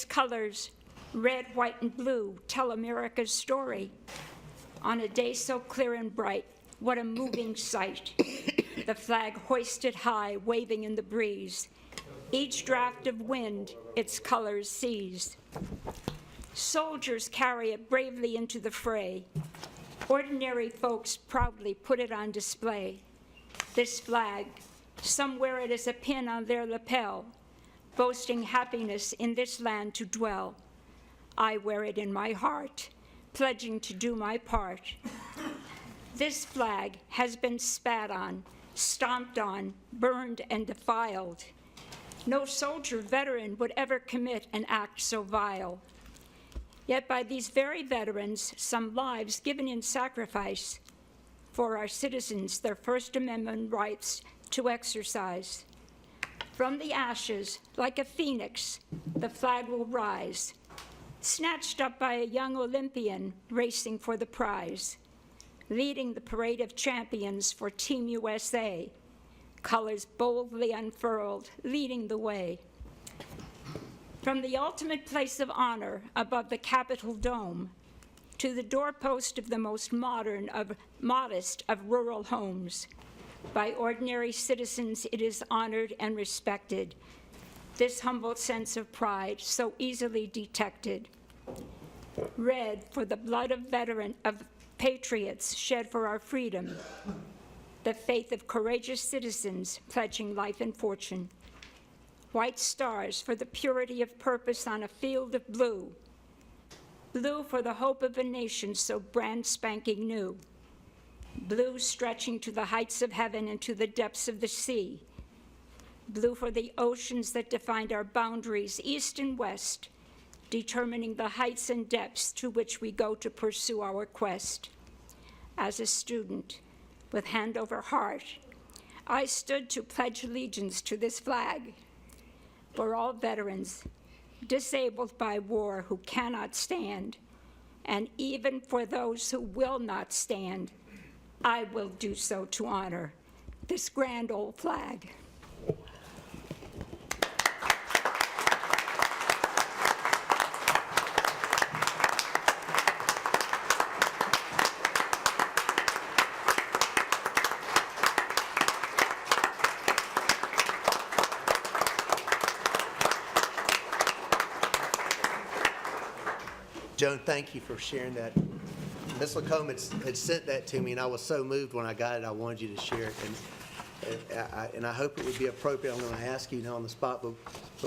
Its colors, red, white, and blue, tell America's story. On a day so clear and bright, what a moving sight. The flag hoisted high, waving in the breeze. Each draft of wind its colors sees. Soldiers carry it bravely into the fray. Ordinary folks proudly put it on display. This flag, some wear it as a pin on their lapel, boasting happiness in this land to dwell. I wear it in my heart, pledging to do my part. This flag has been spat on, stomped on, burned, and defiled. No soldier veteran would ever commit an act so vile. Yet by these very veterans, some lives given in sacrifice for our citizens, their First Amendment rights to exercise. From the ashes, like a phoenix, the flag will rise, snatched up by a young Olympian racing for the prize, leading the parade of champions for Team USA, colors boldly unfurled, leading the way. From the ultimate place of honor above the Capitol dome to the doorpost of the most modest of rural homes, by ordinary citizens it is honored and respected. This humble sense of pride so easily detected. Red for the blood of patriots shed for our freedom, the faith of courageous citizens pledging life and fortune. White stars for the purity of purpose on a field of blue. Blue for the hope of a nation so brand spanking new. Blue stretching to the heights of heaven and to the depths of the sea. Blue for the oceans that defined our boundaries, east and west, determining the heights and depths to which we go to pursue our quest. As a student, with hand over heart, I stood to pledge allegiance to this flag. For all veterans, disabled by war who cannot stand, and even for those who will not stand, I will do so to honor this grand old flag. Joan, thank you for sharing that. Ms. Lacombe had sent that to me, and I was so moved when I got it, I wanted you to share it. And I hope it would be appropriate. I'm going to ask you on the spot, but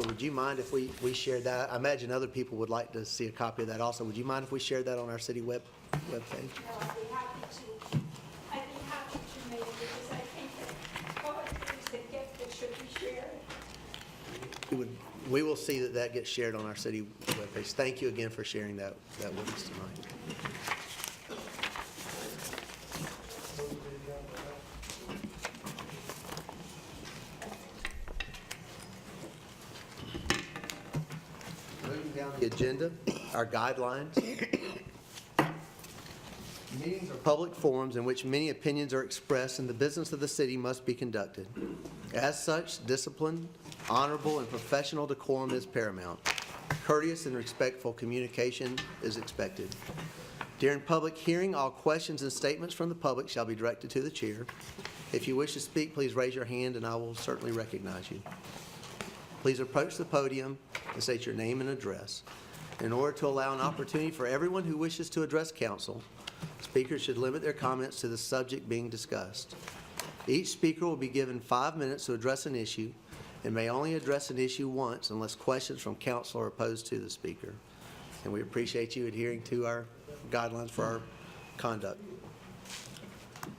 would you mind if we shared that? I imagine other people would like to see a copy of that also. Would you mind if we shared that on our city webpage? No, I'd be happy to. I'd be happy to, Mayor, because I think that poetry is a gift that should be shared. We will see that gets shared on our city webpage. Thank you again for sharing that with us tonight. Moving down the agenda, our guidelines. Meetings are public forums in which many opinions are expressed, and the business of the city must be conducted. As such, discipline, honorable, and professional decorum is paramount. Courteous and respectful communication is expected. During public hearing, all questions and statements from the public shall be directed to the chair. If you wish to speak, please raise your hand and I will certainly recognize you. Please approach the podium and state your name and address. In order to allow an opportunity for everyone who wishes to address council, speakers should limit their comments to the subject being discussed. Each speaker will be given 5 minutes to address an issue and may only address an issue once unless questions from council are posed to the speaker. And we appreciate you adhering to our guidelines for our conduct.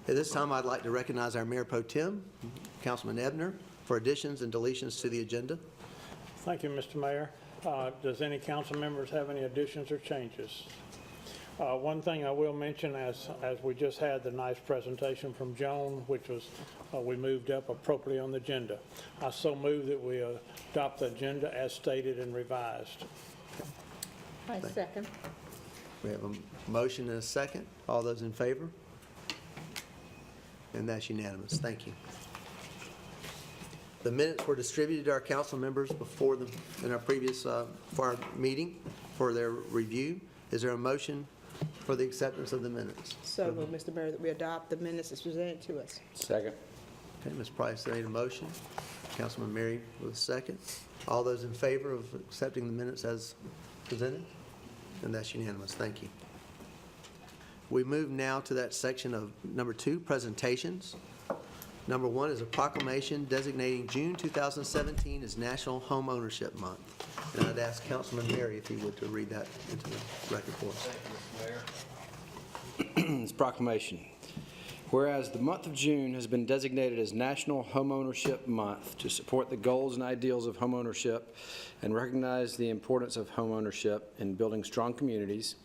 At this time, I'd like to recognize our Mayor Pro Tem, Councilman Ebner, for additions and deletions to the agenda. Thank you, Mr. Mayor. Does any council members have any additions or changes? One thing I will mention, as we just had the nice presentation from Joan, which was we moved up appropriately on the agenda. I so move that we adopt the agenda as stated and revised. I second. We have a motion and a second. All those in favor? And that's unanimous. Thank you. The minutes were distributed to our council members in our previous, for our meeting for their review. Is there a motion for the acceptance of the minutes? So moved, Mr. Mayor, that we adopt the minutes as presented to us. Second. Okay, Ms. Price made a motion. Councilman Mary with a second. All those in favor of accepting the minutes as presented? And that's unanimous. Thank you. We move now to that section of number 2, presentations. Number 1 is a proclamation designating June 2017 as National Home Ownership Month. And I'd ask Councilman Mary if he would to read that into the record for us. This proclamation. Whereas the month of June has been designated as National Homeownership Month to support the goals and ideals of homeownership and recognize the importance of homeownership in building strong communities,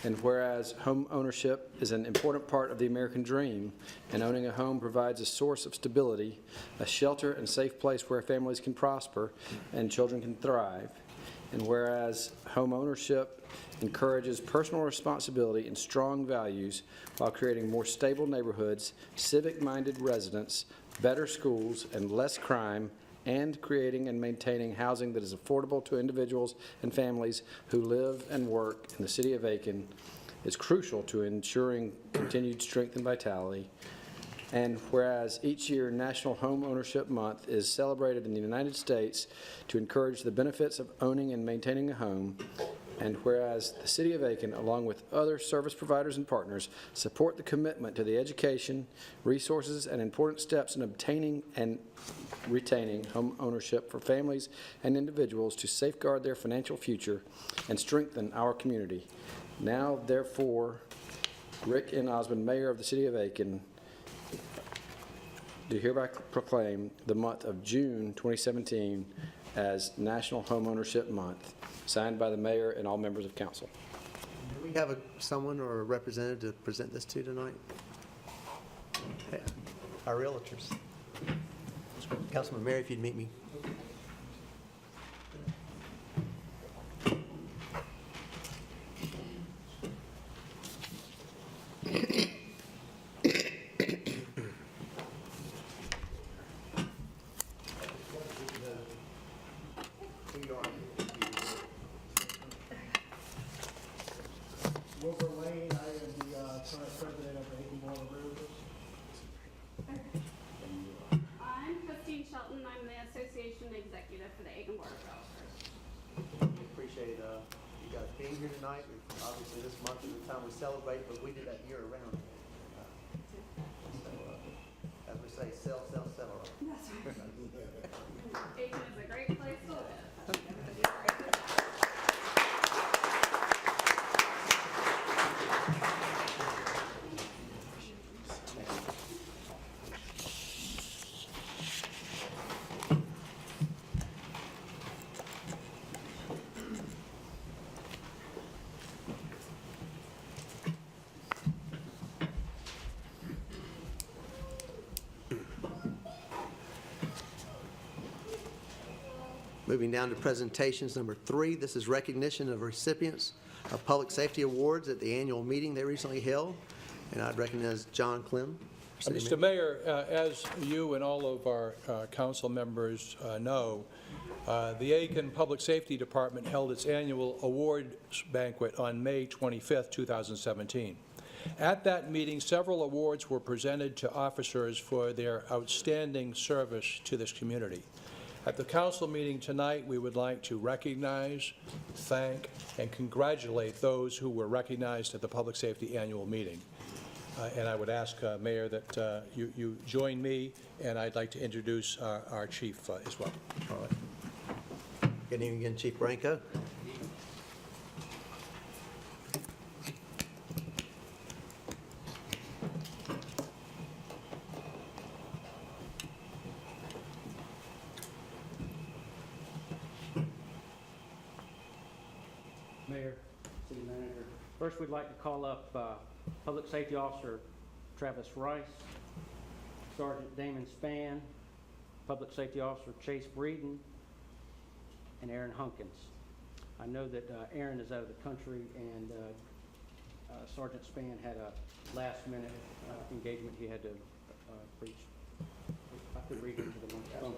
and whereas home ownership is an important part of the American dream, and owning a home provides a source of stability, a shelter and safe place where families can prosper and children can thrive, and whereas home ownership encourages personal responsibility and strong values while creating more stable neighborhoods, civic-minded residents, better schools, and less crime, and creating and maintaining housing that is affordable to individuals and families who live and work in the city of Aiken is crucial to ensuring continued strength and vitality. And whereas each year National Home Ownership Month is celebrated in the United States to encourage the benefits of owning and maintaining a home, and whereas the City of Aiken, along with other service providers and partners, support the commitment to the education, resources, and important steps in obtaining and retaining home ownership for families and individuals to safeguard their financial future and strengthen our community. Now, therefore, Rick N. Osmond, Mayor of the City of Aiken, do hereby proclaim the month of June 2017 as National Home Ownership Month, signed by the Mayor and all members of Council. Do we have someone or a representative to present this to tonight? Yeah, our realtors. Councilman Mary, if you'd meet me. Wilbur Lane, I am the current president of the Aiken Board of Realtors. I'm Christine Shelton. I'm the association executive for the Aiken Board of Realtors. We appreciate you guys being here tonight. Obviously, this month is the time we celebrate, but we do that year round. So, as we say, sell, sell, sell. That's right. Aiken is a great place to live. Moving down to presentations number 3, this is recognition of recipients of public safety awards at the annual meeting they recently held. And I'd recognize John Clem. City Mr. Mayor, as you and all of our council members know, the Aiken Public Safety Department held its annual awards banquet on May 25th, 2017. At that meeting, several awards were presented to officers for their outstanding service to this community. At the council meeting tonight, we would like to recognize, thank, and congratulate those who were recognized at the Public Safety Annual Meeting. And I would ask, Mayor, that you join me, and I'd like to introduce our chief as well. All right. Good evening again, Chief Branco. Mayor, City Manager. First, we'd like to call up Public Safety Officer Travis Rice, Sergeant Damon Spann, Public Safety Officer Chase Breeden, and Aaron Hunkins. I know that Aaron is out of the country, and Sergeant Spann had a last-minute engagement he had to preach. like to read into the microphone?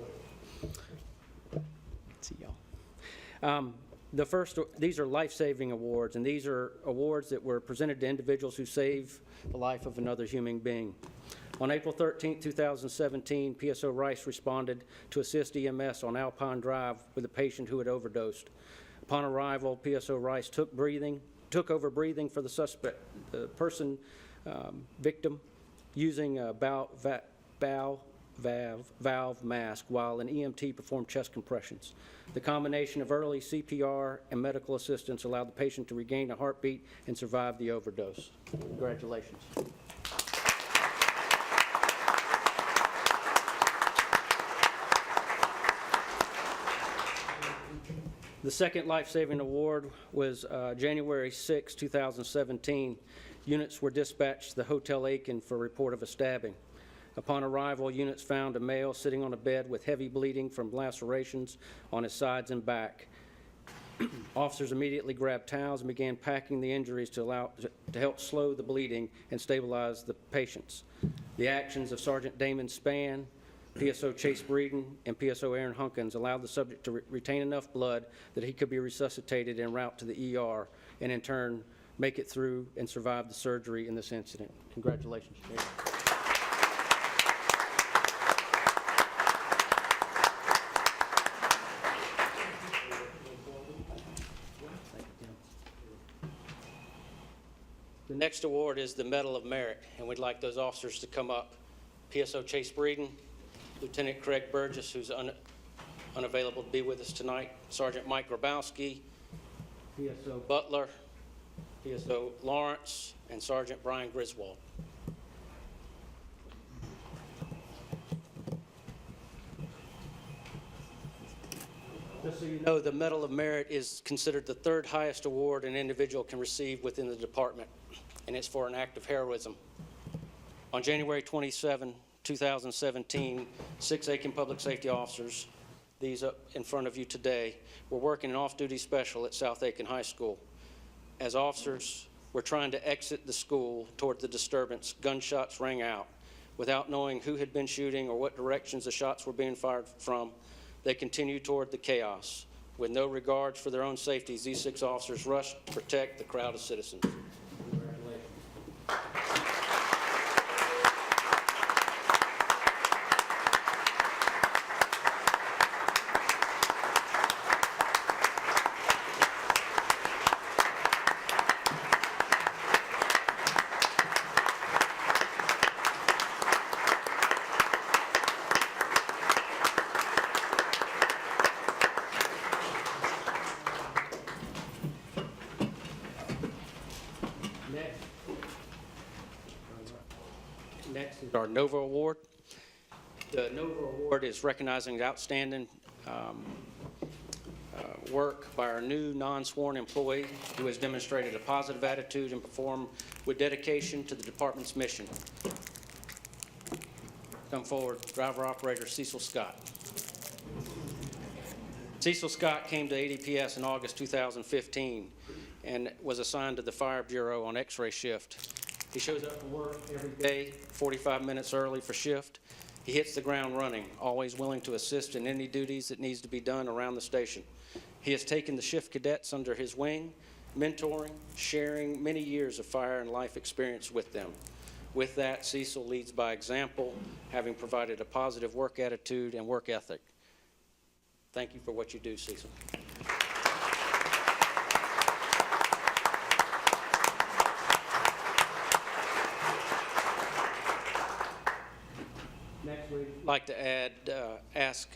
Let's see y'all. These are life-saving awards, and these are awards that were presented to individuals who save the life of another human being. On April 13, 2017, PSO Rice responded to assist EMS on Alpine Drive with a patient who had overdosed. Upon arrival, PSO Rice took over breathing for the suspect, the person victim, using a valve mask while an EMT performed chest compressions. The combination of early CPR and medical assistance allowed the patient to regain a heartbeat and survive the overdose. Congratulations. The second life-saving award was January 6, 2017. Units were dispatched to the Hotel Aiken for a report of a stabbing. Upon arrival, units found a male sitting on a bed with heavy bleeding from lacerations on his sides and back. Officers immediately grabbed towels and began packing the injuries to help slow the bleeding and stabilize the patients. The actions of Sergeant Damon Spann, PSO Chase Breeden, and PSO Aaron Hunkins allowed the subject to retain enough blood that he could be resuscitated en route to the ER, and in turn make it through and survive the surgery in this incident. Congratulations, Sheriff. The next award is the Medal of Merit, and we'd like those officers to come up. PSO Chase Breeden, Lieutenant Craig Burgess, who's unavailable to be with us tonight, Sergeant Mike Grabowski, PSO Butler, PSO Lawrence, and Sergeant Brian Griswold. Just so you know, the Medal of Merit is considered the third highest award an individual can receive within the department, and it's for an act of heroism. On January 27, 2017, 6 Aiken Public Safety officers, these up in front of you today, were working an off-duty special at South Aiken High School. As officers were trying to exit the school toward the disturbance, gunshots rang out. Without knowing who had been shooting or what directions the shots were being fired from, they continued toward the chaos. With no regards for their own safeties, these 6 officers rushed to protect the crowd of citizens. Next is our NOVA Award. The NOVA Award is recognizing the outstanding work by our new non-sworn employee who has demonstrated a positive attitude and performed with dedication to the department's mission. Come forward, driver-operator Cecil Scott. Cecil Scott came to ADPS in August 2015 and was assigned to the Fire Bureau on X-ray shift. He shows up to work every day, 45 minutes early for shift. He hits the ground running, always willing to assist in any duties that needs to be done around the station. He has taken the shift cadets under his wing, mentoring, sharing many years of fire and life experience with them. With that, Cecil leads by example, having provided a positive work attitude and work ethic. Thank you for what you do, Cecil. Next, we'd like to ask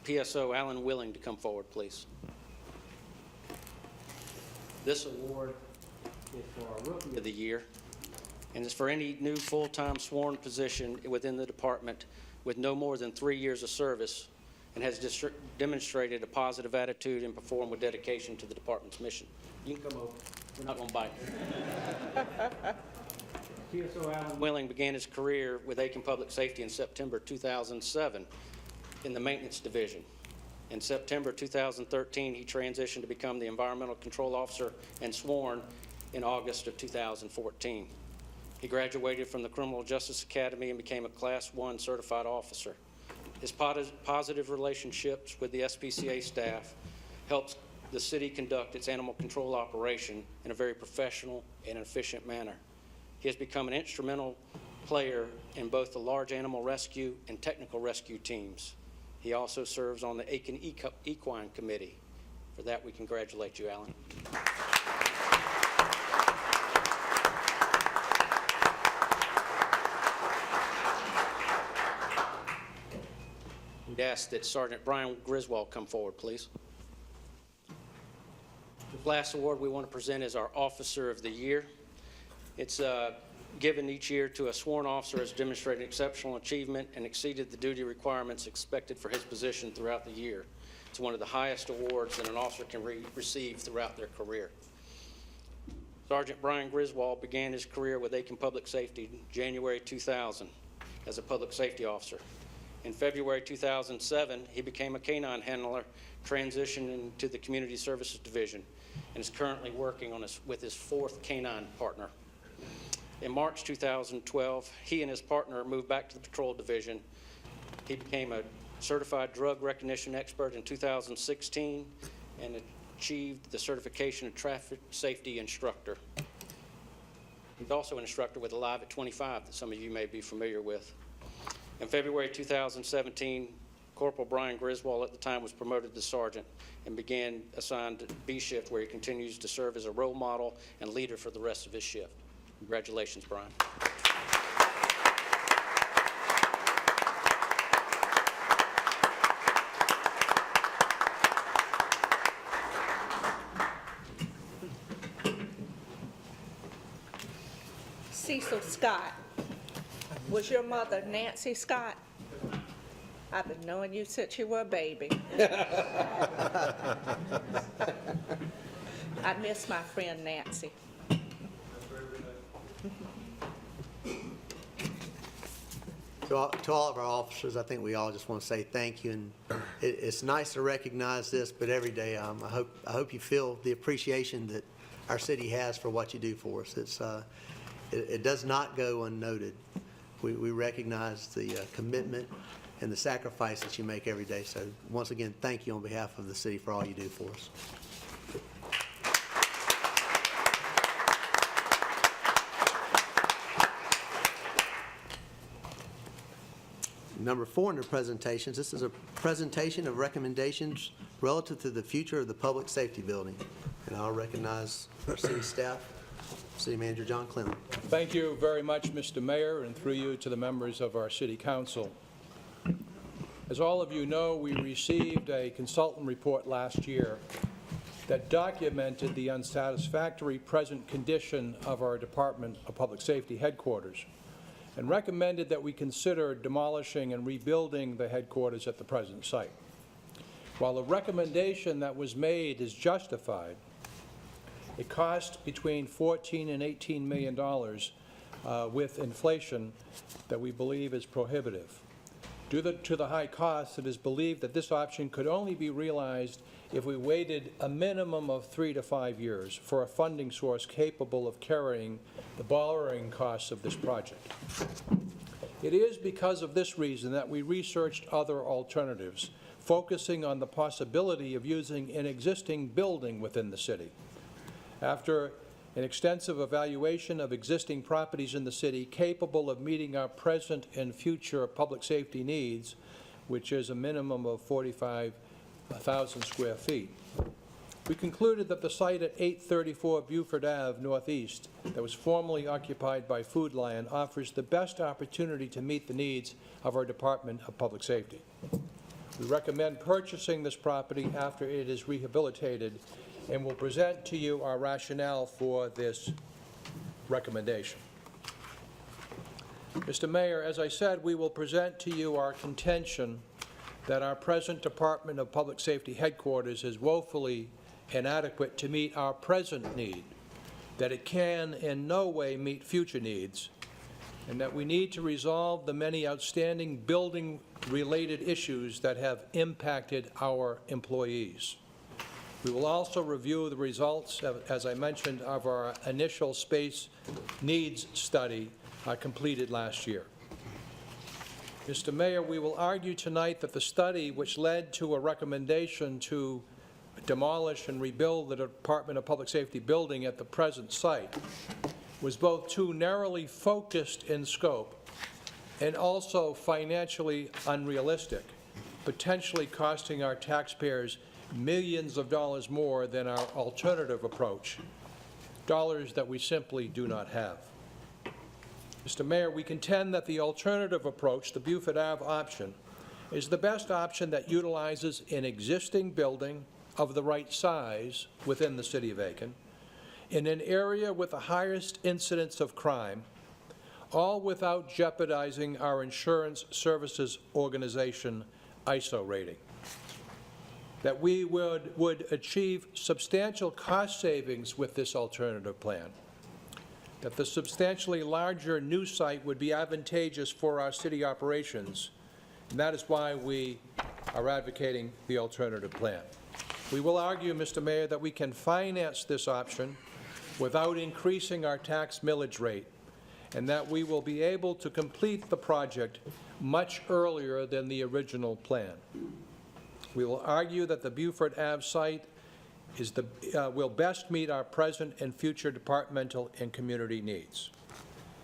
PSO Alan Willing to come forward, please. This award is for our Rookie of the Year, and it's for any new full-time sworn position within the department with no more than 3 years of service and has demonstrated a positive attitude and performed with dedication to the department's mission. You can come over. We're not going to bite. PSO Alan Willing began his career with Aiken Public Safety in September 2007 in the maintenance division. In September 2013, he transitioned to become the environmental control officer and sworn in August of 2014. He graduated from the Criminal Justice Academy and became a Class 1 certified officer. His positive relationships with the SPCA staff helps the city conduct its animal control operation in a very professional and efficient manner. He has become an instrumental player in both the large animal rescue and technical rescue teams. He also serves on the Aiken Equine Committee. For that, we congratulate you, Alan. We'd ask that Sergeant Brian Griswold come forward, please. The last award we want to present is our Officer of the Year. It's given each year to a sworn officer who has demonstrated exceptional achievement and exceeded the duty requirements expected for his position throughout the year. It's one of the highest awards that an officer can receive throughout their career. Sergeant Brian Griswold began his career with Aiken Public Safety in January 2000 as a public safety officer. In February 2007, he became a canine handler, transitioning to the Community Services Division, and is currently working on with his fourth canine partner. In March 2012, he and his partner moved back to the Patrol Division. He became a certified drug recognition expert in 2016 and achieved the certification of traffic safety instructor. He's also an instructor with Alive at 25 that some of you may be familiar with. In February 2017, Corporal Brian Griswold at the time was promoted to sergeant and began assigned to B shift, where he continues to serve as a role model and leader for the rest of his shift. Congratulations, Brian. Cecil Scott. Was your mother Nancy Scott? I've been knowing you since you were a baby. I miss my friend Nancy. To all of our officers, I think we all just want to say thank you, and it's nice to recognize this, but every day I hope you feel the appreciation that our city has for what you do for us. It does not go unnoted. We recognize the commitment and the sacrifice that you make every day. So once again, thank you on behalf of the city for all you do for us. Number 4 under presentations, this is a presentation of recommendations relative to the future of the public safety building. And I'll recognize our city staff, City Manager John Clemmon. Thank you very much, Mr. Mayor, and through you to the members of our City Council. As all of you know, we received a consultant report last year that documented the unsatisfactory present condition of our Department of Public Safety headquarters and recommended that we consider demolishing and rebuilding the headquarters at the present site. While the recommendation that was made is justified, it costs between $14 and $18 million with inflation that we believe is prohibitive. Due to the high costs, it is believed that this option could only be realized if we waited a minimum of 3 to 5 years for a funding source capable of carrying the borrowing costs of this project. It is because of this reason that we researched other alternatives, focusing on the possibility of using an existing building within the city. After an extensive evaluation of existing properties in the city capable of meeting our present and future public safety needs, which is a minimum of 45,000 square feet, we concluded that the site at 834 Buford Ave Northeast that was formerly occupied by Food Lion offers the best opportunity to meet the needs of our Department of Public Safety. We recommend purchasing this property after it is rehabilitated and will present to you our rationale for this recommendation. Mr. Mayor, as I said, we will present to you our contention that our present Department of Public Safety headquarters is woefully inadequate to meet our present need, that it can in no way meet future needs, and that we need to resolve the many outstanding building-related issues that have impacted our employees. We will also review the results, as I mentioned, of our initial space needs study completed last year. Mr. Mayor, we will argue tonight that the study which led to a recommendation to demolish and rebuild the Department of Public Safety building at the present site was both too narrowly focused in scope and also financially unrealistic, potentially costing our taxpayers millions of dollars more than our alternative approach, dollars that we simply do not have. Mr. Mayor, we contend that the alternative approach, the Buford Ave option, is the best option that utilizes an existing building of the right size within the city of Aiken, in an area with the highest incidence of crime, all without jeopardizing our insurance services organization ISO rating. That we would achieve substantial cost savings with this alternative plan. That the substantially larger new site would be advantageous for our city operations, and that is why we are advocating the alternative plan. We will argue, Mr. Mayor, that we can finance this option without increasing our tax millage rate, and that we will be able to complete the project much earlier than the original plan. We will argue that the Buford Ave site will best meet our present and future departmental and community needs.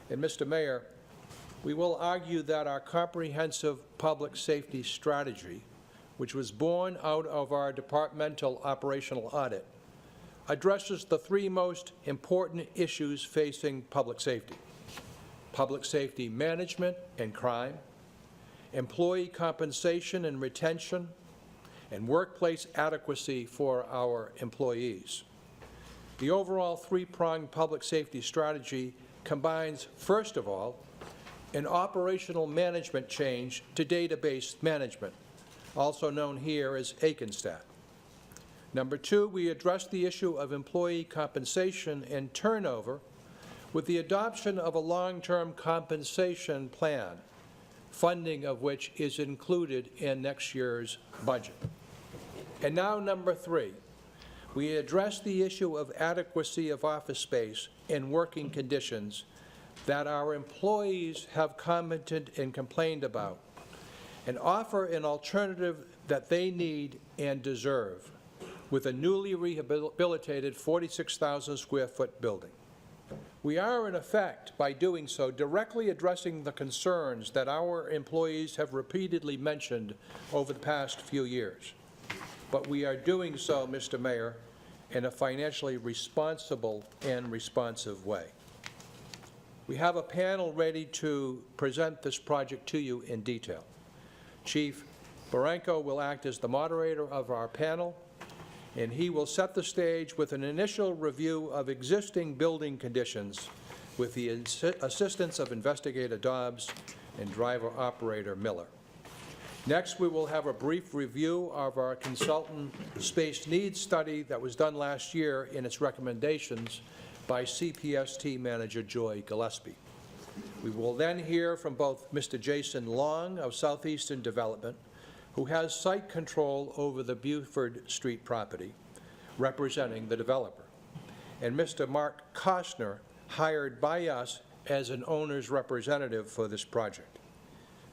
And Mr. Mayor, we will argue that our comprehensive public safety strategy, which was born out of our departmental operational audit, addresses the three most important issues facing public safety management and crime, employee compensation and retention, and workplace adequacy for our employees. The overall three-pronged public safety strategy combines, first of all, an operational management change to database management, also known here as Aiken Stat. Number two, we address the issue of employee compensation and turnover with the adoption of a long-term compensation plan, funding of which is included in next year's budget. And now, number three, we address the issue of adequacy of office space and working conditions that our employees have commented and complained about, and offer an alternative that they need and deserve with a newly rehabilitated 46,000 square foot building. We are, in effect, by doing so, directly addressing the concerns that our employees have repeatedly mentioned over the past few years. But we are doing so, Mr. Mayor, in a financially responsible and responsive way. We have a panel ready to present this project to you in detail. Chief Barranco will act as the moderator of our panel, and he will set the stage with an initial review of existing building conditions with the assistance of Investigator Dobbs and Driver-Operator Miller. Next, we will have a brief review of our consultant space needs study that was done last year in its recommendations by CPST Manager Joy Gillespie. We will then hear from both Mr. Jason Long of Southeastern Development, who has site control over the Buford Street property, representing the developer, and Mr. Mark Costner, hired by us as an owner's representative for this project.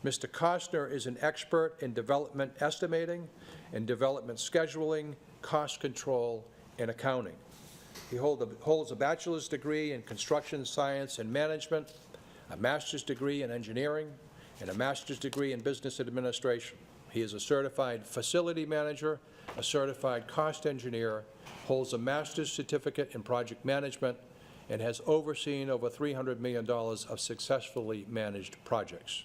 Mr. Costner is an expert in development estimating and development scheduling, cost control, and accounting. He holds a bachelor's degree in construction science and management, a master's degree in engineering, and a master's degree in business administration. He is a certified facility manager, a certified cost engineer, holds a master's certificate in project management, and has overseen over $300 million of successfully managed projects.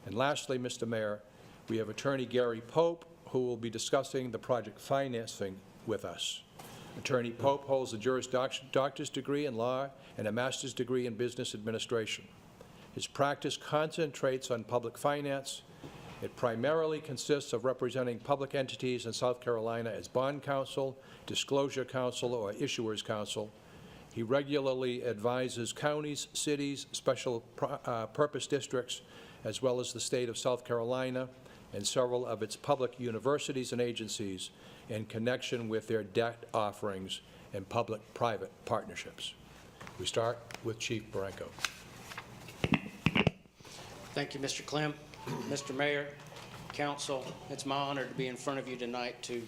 And lastly, Mr. Mayor, we have Attorney Gary Pope, who will be discussing the project financing with us. Attorney Pope holds a Juris Doctor's degree in law and a master's degree in business administration. His practice concentrates on public finance. It primarily consists of representing public entities in South Carolina as bond counsel, disclosure counsel, or issuers counsel. He regularly advises counties, cities, special purpose districts, as well as the state of South Carolina and several of its public universities and agencies in connection with their debt offerings and public-private partnerships. We start with Chief Barranco. Thank you, Mr. Clem. Mr. Mayor, Council, it's my honor to be in front of you tonight to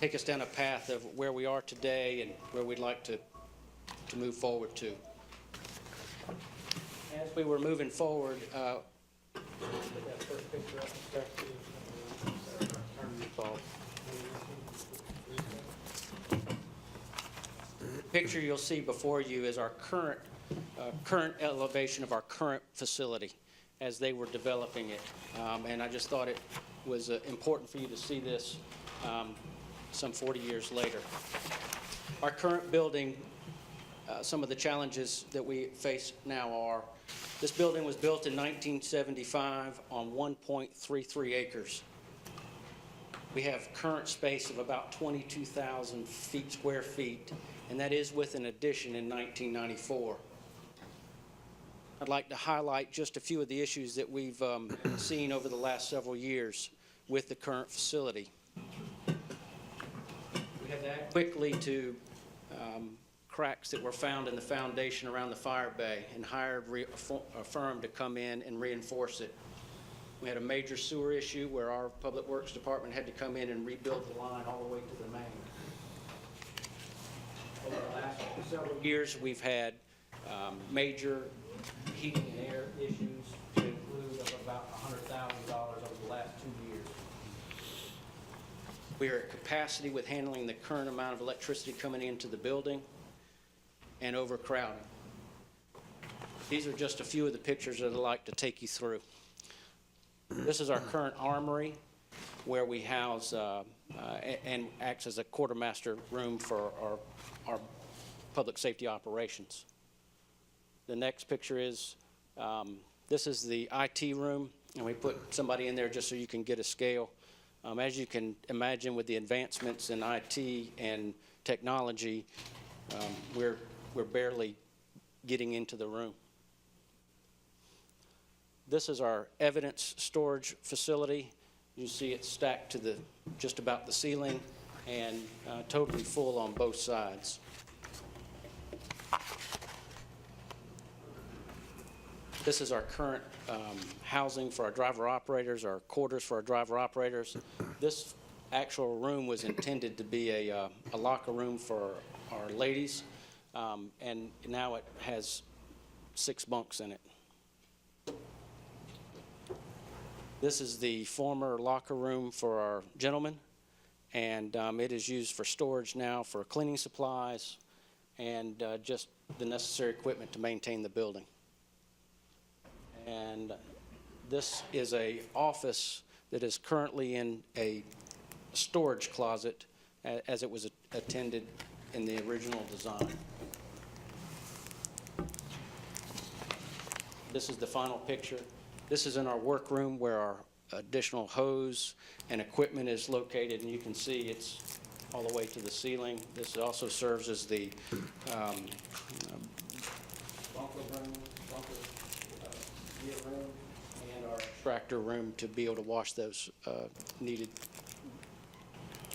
take us down a path of where we are today and where we'd like to move forward to. As we were moving forward, put that first picture up, turn this off. The picture you'll see before you is our current elevation of our current facility as they were developing it. And I just thought it was important for you to see this some 40 years later. Our current building, some of the challenges that we face now are, this building was built in 1975 on 1.33 acres. We have current space of about 22,000 square feet, and that is with an addition in 1994. I'd like to highlight just a few of the issues that we've seen over the last several years with the current facility. We had to act quickly to cracks that were found in the foundation around the fire bay and hired a firm to come in and reinforce it. We had a major sewer issue where our Public Works Department had to come in and rebuild the line all the way to the main. Over the last several years, we've had major heating and air issues to include of about $100,000 over the last 2 years. We are at capacity with handling the current amount of electricity coming into the building and overcrowding. These are just a few of the pictures that I'd like to take you through. This is our current armory where we house and acts as a quartermaster room for our public safety operations. The next picture is, this is the IT room, and we put somebody in there just so you can get a scale. As you can imagine, with the advancements in IT and technology, we're barely getting into the room. This is our evidence storage facility. You see it stacked to just about the ceiling and totally full on both sides. This is our current housing for our driver operators, our quarters for our driver operators. This actual room was intended to be a locker room for our ladies, and now it has 6 bunks in it. This is the former locker room for our gentlemen, and it is used for storage now for cleaning supplies and just the necessary equipment to maintain the building. And this is an office that is currently in a storage closet as it was attended in the original design. This is the final picture. This is in our workroom where our additional hose and equipment is located, and you can see it's all the way to the ceiling. This also serves as the gear room and our extractor room to be able to wash those needed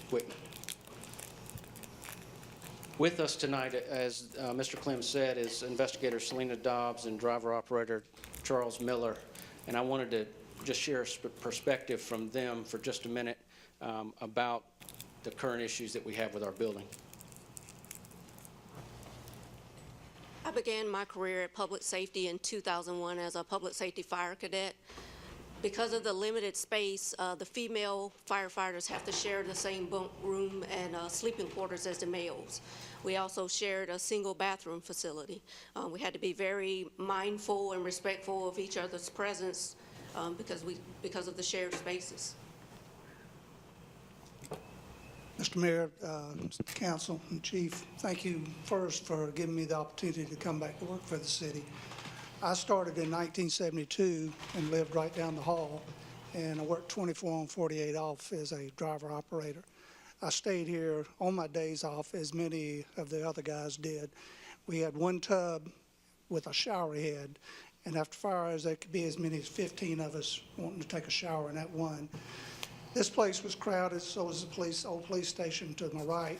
equipment. With us tonight, as Mr. Clem said, is Investigator Selena Dobbs and driver operator Charles Miller. And I wanted to just share a perspective from them for just a minute about the current issues that we have with our building. I began my career at public safety in 2001 as a public safety fire cadet. Because of the limited space, the female firefighters have to share the same bunk room and sleeping quarters as the males. We also shared a single bathroom facility. We had to be very mindful and respectful of each other's presence because of the shared spaces. Mr. Mayor, Council, and Chief, thank you first for giving me the opportunity to come back to work for the city. I started in 1972 and lived right down the hall, and I worked 24 on 48 off as a driver operator. I stayed here on my days off as many of the other guys did. We had one tub with a shower head, and after fires there could be as many as 15 of us wanting to take a shower in that one. This place was crowded, so was the old police station to my right.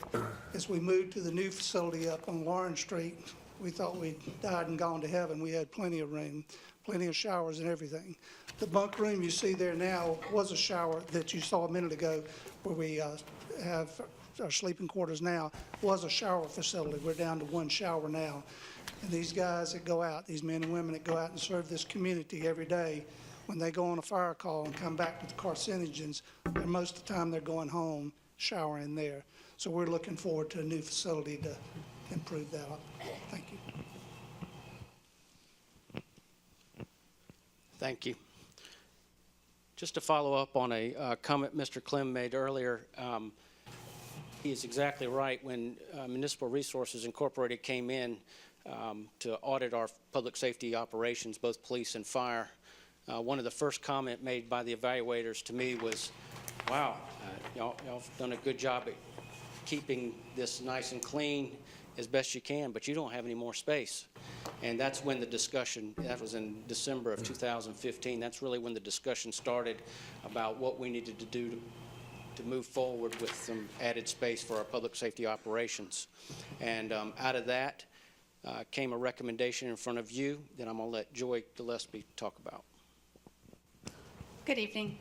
As we moved to the new facility up on Lawrence Street, We thought we'd died and gone to heaven. We had plenty of room, plenty of showers and everything. The bunk room you see there now was a shower that you saw a minute ago where we have our sleeping quarters now, was a shower facility. We're down to one shower now. And these guys that go out, these men and women that go out and serve this community every day, when they go on a fire call and come back with carcinogens, most of the time they're going home showering there. So we're looking forward to a new facility to improve that. Thank you. Thank you. Just to follow up on a comment Mr. Clem made earlier, he is exactly right. When Municipal Resources Incorporated came in to audit our public safety operations, both police and fire, one of the first comment made by the evaluators to me was, wow, y'all done a good job at keeping this nice and clean as best you can, but you don't have any more space. And that's when the discussion, that was in December of 2015, that's really when the discussion started about what we needed to do to move forward with some added space for our public safety operations. And out of that came a recommendation in front of you that I'm going to let Joy Gillespie talk about. Good evening.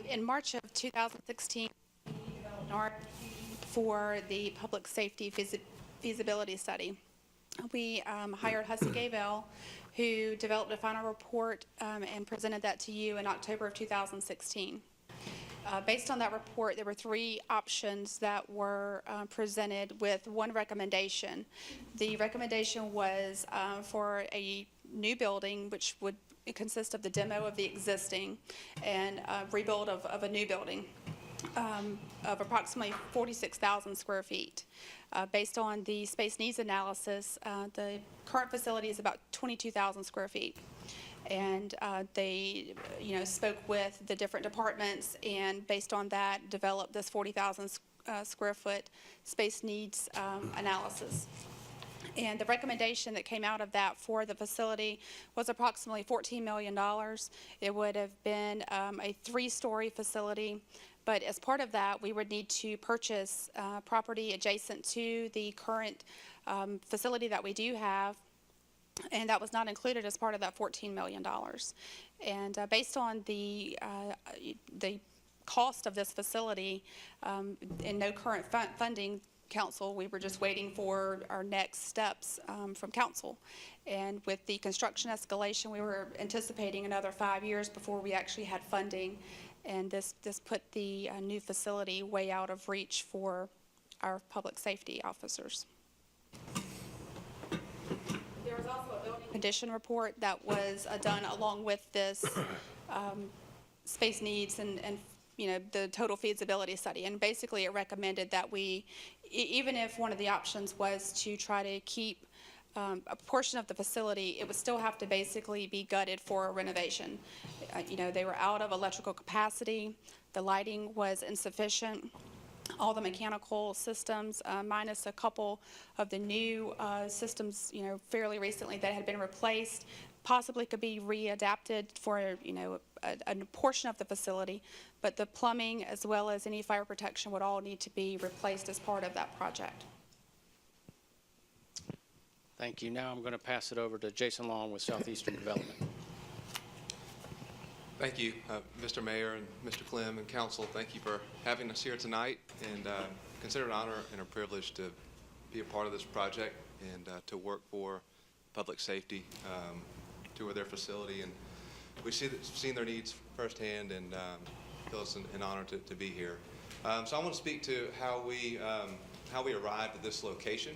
In March of 2016, we developed an RFP for the public safety feasibility study. We hired Hussey Gavell, who developed a final report and presented that to you in October of 2016. Based on that report, there were 3 options that were presented with one recommendation. The recommendation was for a new building, which would consist of the demo of the existing and rebuild of a new building of approximately 46,000 square feet. Based on the space needs analysis, the current facility is about 22,000 square feet. And they, spoke with the different departments, and based on that, developed this 40,000 square foot space needs analysis. And the recommendation that came out of that for the facility was approximately $14 million. It would have been a 3-story facility, but as part of that, we would need to purchase property adjacent to the current facility that we do have, and that was not included as part of that $14 million. And based on the cost of this facility and no current funding, council, we were just waiting for our next steps from council. And with the construction escalation, we were anticipating another 5 years before we actually had funding. And this put the new facility way out of reach for our public safety officers. There was also a building condition report that was done along with this space needs and the total feasibility study. And basically it recommended that we, even if one of the options was to try to keep a portion of the facility, it would still have to basically be gutted for a renovation. They were out of electrical capacity, the lighting was insufficient, all the mechanical systems, minus a couple of the new systems, fairly recently that had been replaced, possibly could be readapted for, a portion of the facility, but the plumbing as well as any fire protection would all need to be replaced as part of that project. Thank you. Now I'm going to pass it over to Jason Long with Southeastern Development. Thank you, Mr. Mayor and Mr. Clem and Council. Thank you for having us here tonight, and consider it an honor and a privilege to be a part of this project and to work for public safety, tour their facility, and we've seen their needs firsthand, and feel it's an honor to be here. So I want to speak to how we arrived at this location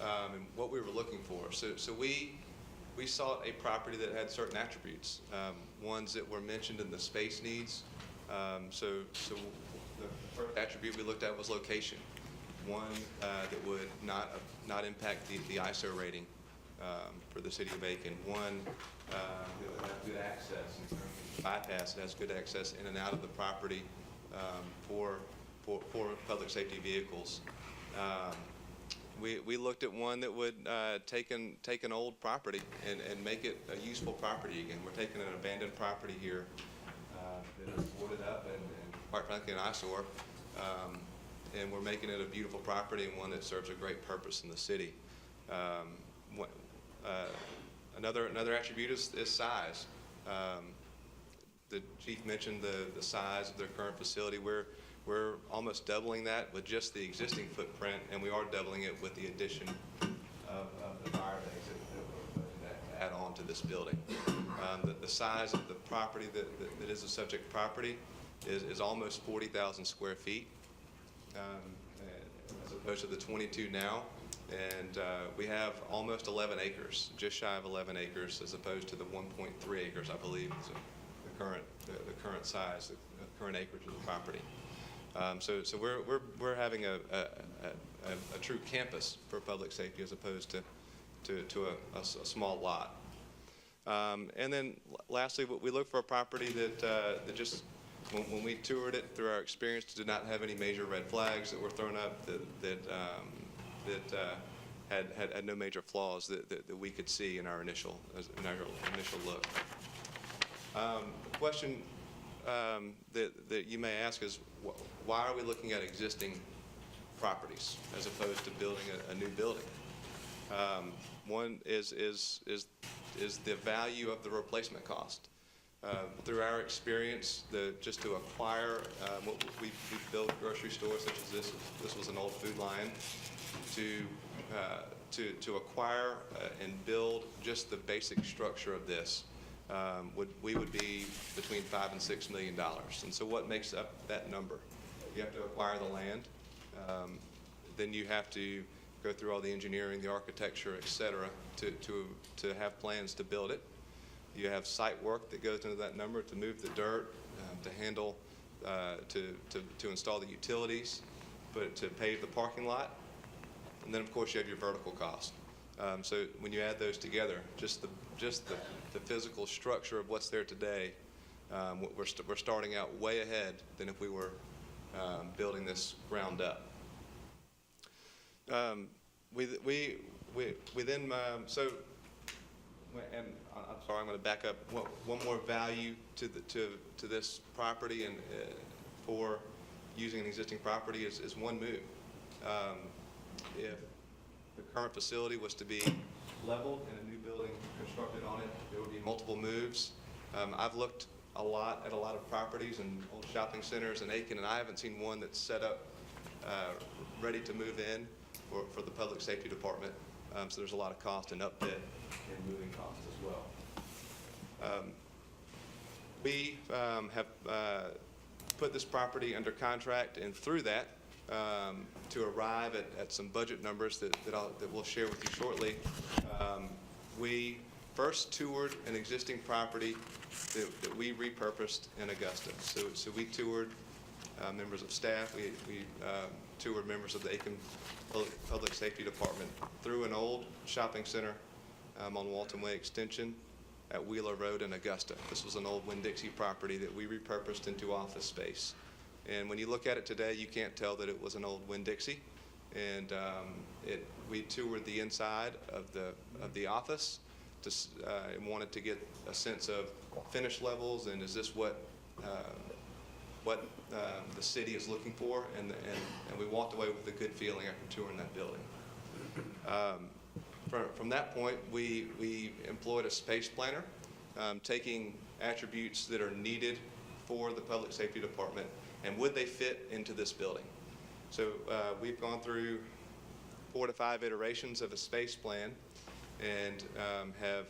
and what we were looking for. So we sought a property that had certain attributes, ones that were mentioned in the space needs. So the first attribute we looked at was location. One that would not impact the ISO rating for the city of Aiken. One that would have good access, in terms of bypass, it has good access in and out of the property for public safety vehicles. We looked at one that would take an old property and make it a useful property again. We're taking an abandoned property here that is boarded up and quite frankly an eyesore, and we're making it a beautiful property and one that serves a great purpose in the city. Another attribute is size. The chief mentioned the size of their current facility. We're almost doubling that with just the existing footprint, and we are doubling it with the addition of the fire bays that add on to this building. The size of the property that is the subject property is almost 40,000 square feet, as opposed to the 22 now. And we have almost 11 acres, just shy of 11 acres, as opposed to the 1.3 acres, I believe, is the current size, the current acreage of the property. So we're having a true campus for public safety as opposed to a small lot. And then lastly, we look for a property that just, when we toured it through our experience, did not have any major red flags that were thrown up, that had no major flaws that we could see in our initial look. The question that you may ask is, why are we looking at existing properties as opposed to building a new building? One is the value of the replacement cost. Through our experience, just to acquire, we built grocery stores such as this was an old Food Lion, to acquire and build just the basic structure of this, we would be between $5 and $6 million. And so what makes up that number? You have to acquire the land, then you have to go through all the engineering, the architecture, et cetera, to have plans to build it. You have site work that goes into that number to move the dirt, to handle, to install the utilities, to pave the parking lot. And then, of course, you have your vertical cost. So when you add those together, just the physical structure of what's there today, we're starting out way ahead than if we were building this ground up. We then, and I'm sorry, I'm going to back up. One more value to this property and for using an existing property is one move. If the current facility was to be leveled and a new building constructed on it, there would be multiple moves. I've looked a lot at a lot of properties and old shopping centers in Aiken, and I haven't seen one that's set up ready to move in for the public safety department. So there's a lot of cost and upfit and moving costs as well. We have put this property under contract, and through that, to arrive at some budget numbers that we'll share with you shortly. We first toured an existing property that we repurposed in Augusta. So we toured members of staff. We toured members of the Aiken Public Safety Department through an old shopping center on Walton Way Extension at Wheeler Road in Augusta. This was an old Winn-Dixie property that we repurposed into office space. And when you look at it today, you can't tell that it was an old Winn-Dixie. And we toured the inside of the office and wanted to get a sense of finish levels and is this what the city is looking for, and we walked away with a good feeling after touring that building. From that point, we employed a space planner, taking attributes that are needed for the public safety department and would they fit into this building. So we've gone through 4 to 5 iterations of a space plan and have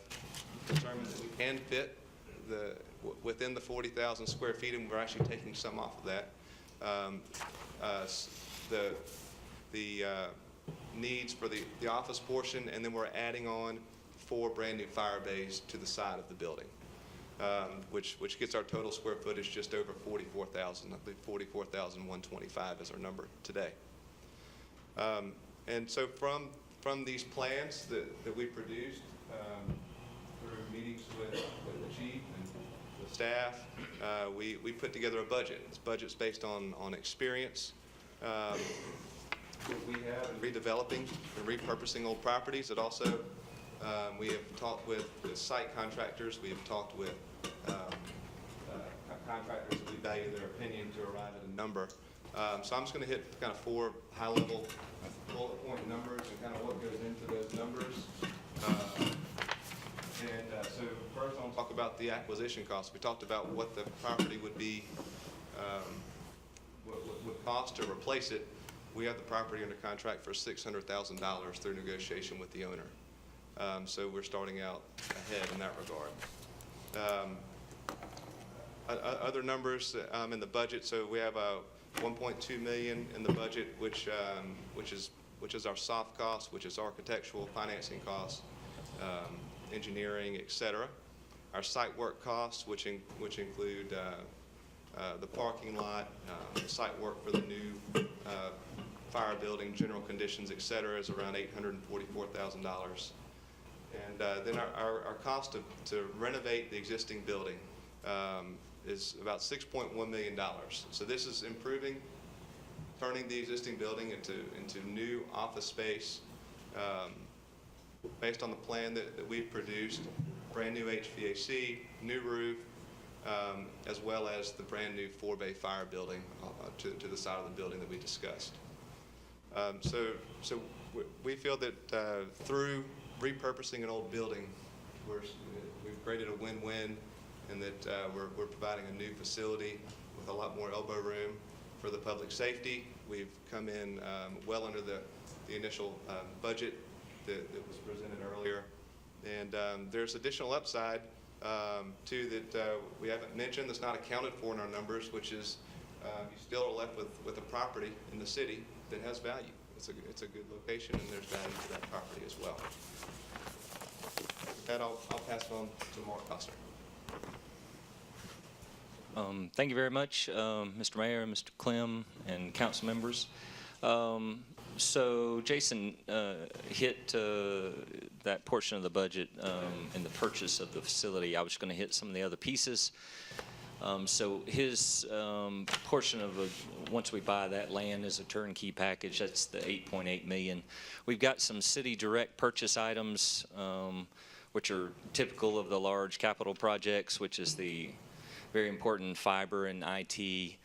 determined that we can fit within the 40,000 square feet, and we're actually taking some off of that. The needs for the office portion, and then we're adding on 4 brand new fire bays to the side of the building, which gets our total square footage just over 44,000. I believe 44,125 is our number today. And so from these plans that we produced through meetings with the chief and the staff, we put together a budget. This budget's based on experience. We have in redeveloping and repurposing old properties. It also, we have talked with the site contractors. We have talked with contractors that we value their opinion to arrive at a number. So I'm just going to hit kind of 4 high-level bullet point numbers and kind of what goes into those numbers. about the acquisition cost. We talked about what the property would be, what would cost to replace it. We have the property under contract for $600,000 through negotiation with the owner. So we're starting out ahead in that regard. Other numbers in the budget, so we have $1.2 million in the budget, which is our soft cost, which is architectural, financing costs, engineering, et cetera. Our site work costs, which include the parking lot, the site work for the new fire building, general conditions, et cetera, is around $844,000. And then our cost to renovate the existing building is about $6.1 million. So this is improving, turning the existing building into new office space based on the plan that we've produced, brand new HVAC, new roof, as well as the brand new 4-bay fire building to the side of the building that we discussed. So we feel that through repurposing an old building, we've created a win-win, and that we're providing a new facility with a lot more elbow room for the public safety. We've come in well under the initial budget that was presented earlier. And there's additional upside, too, that we haven't mentioned, that's not accounted for in our numbers, which is you still are left with a property in the city that has value. It's a good location, and there's value to that property as well. With that, I'll pass it on to Mark Coster. Thank you very much, Mr. Mayor, Mr. Clem, and council members. So Jason hit that portion of the budget in the purchase of the facility. I was going to hit some of the other pieces. So his portion of once we buy that land is a turnkey package. That's the $8.8 million. We've got some city direct purchase items, which are typical of the large capital projects, which is the very important fiber and IT,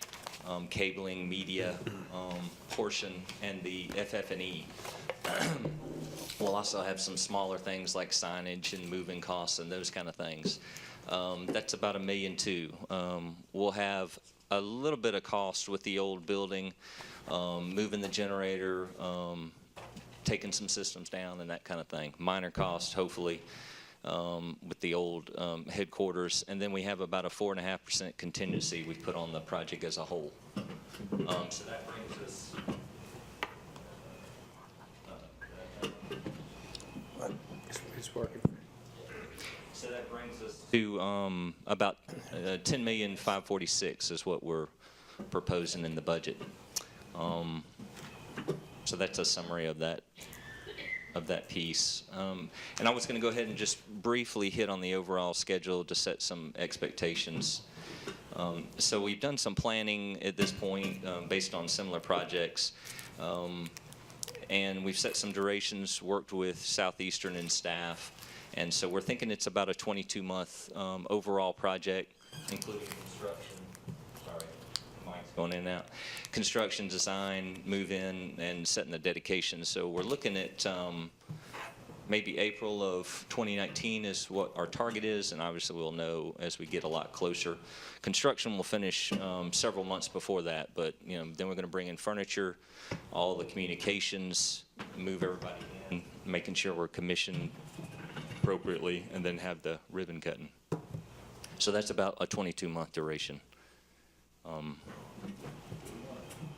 cabling, media portion, and the FF&E. We'll also have some smaller things like signage and moving costs and those kind of things. That's about $1.2 million. We'll have a little bit of cost with the old building, moving the generator, taking some systems down and that kind of thing. Minor cost, hopefully, with the old headquarters. And then we have about a 4.5% contingency we put on the project as a whole. So that brings us... It's working. So that brings us to about $10,546,000 is what we're proposing in the budget. So that's a summary of that piece. And I was going to go ahead and just briefly hit on the overall schedule to set some expectations. So we've done some planning at this point based on similar projects. And we've set some durations, worked with Southeastern and staff. And so we're thinking it's about a 22-month overall project, including construction. Sorry, mic's going in and out. Construction, design, move in, and setting the dedication. So we're looking at maybe April of 2019 is what our target is, and obviously we'll know as we get a lot closer. Construction will finish several months before that, but then we're going to bring in furniture, all the communications, move everybody in, making sure we're commissioned appropriately, and then have the ribbon cutting. So that's about a 22-month duration.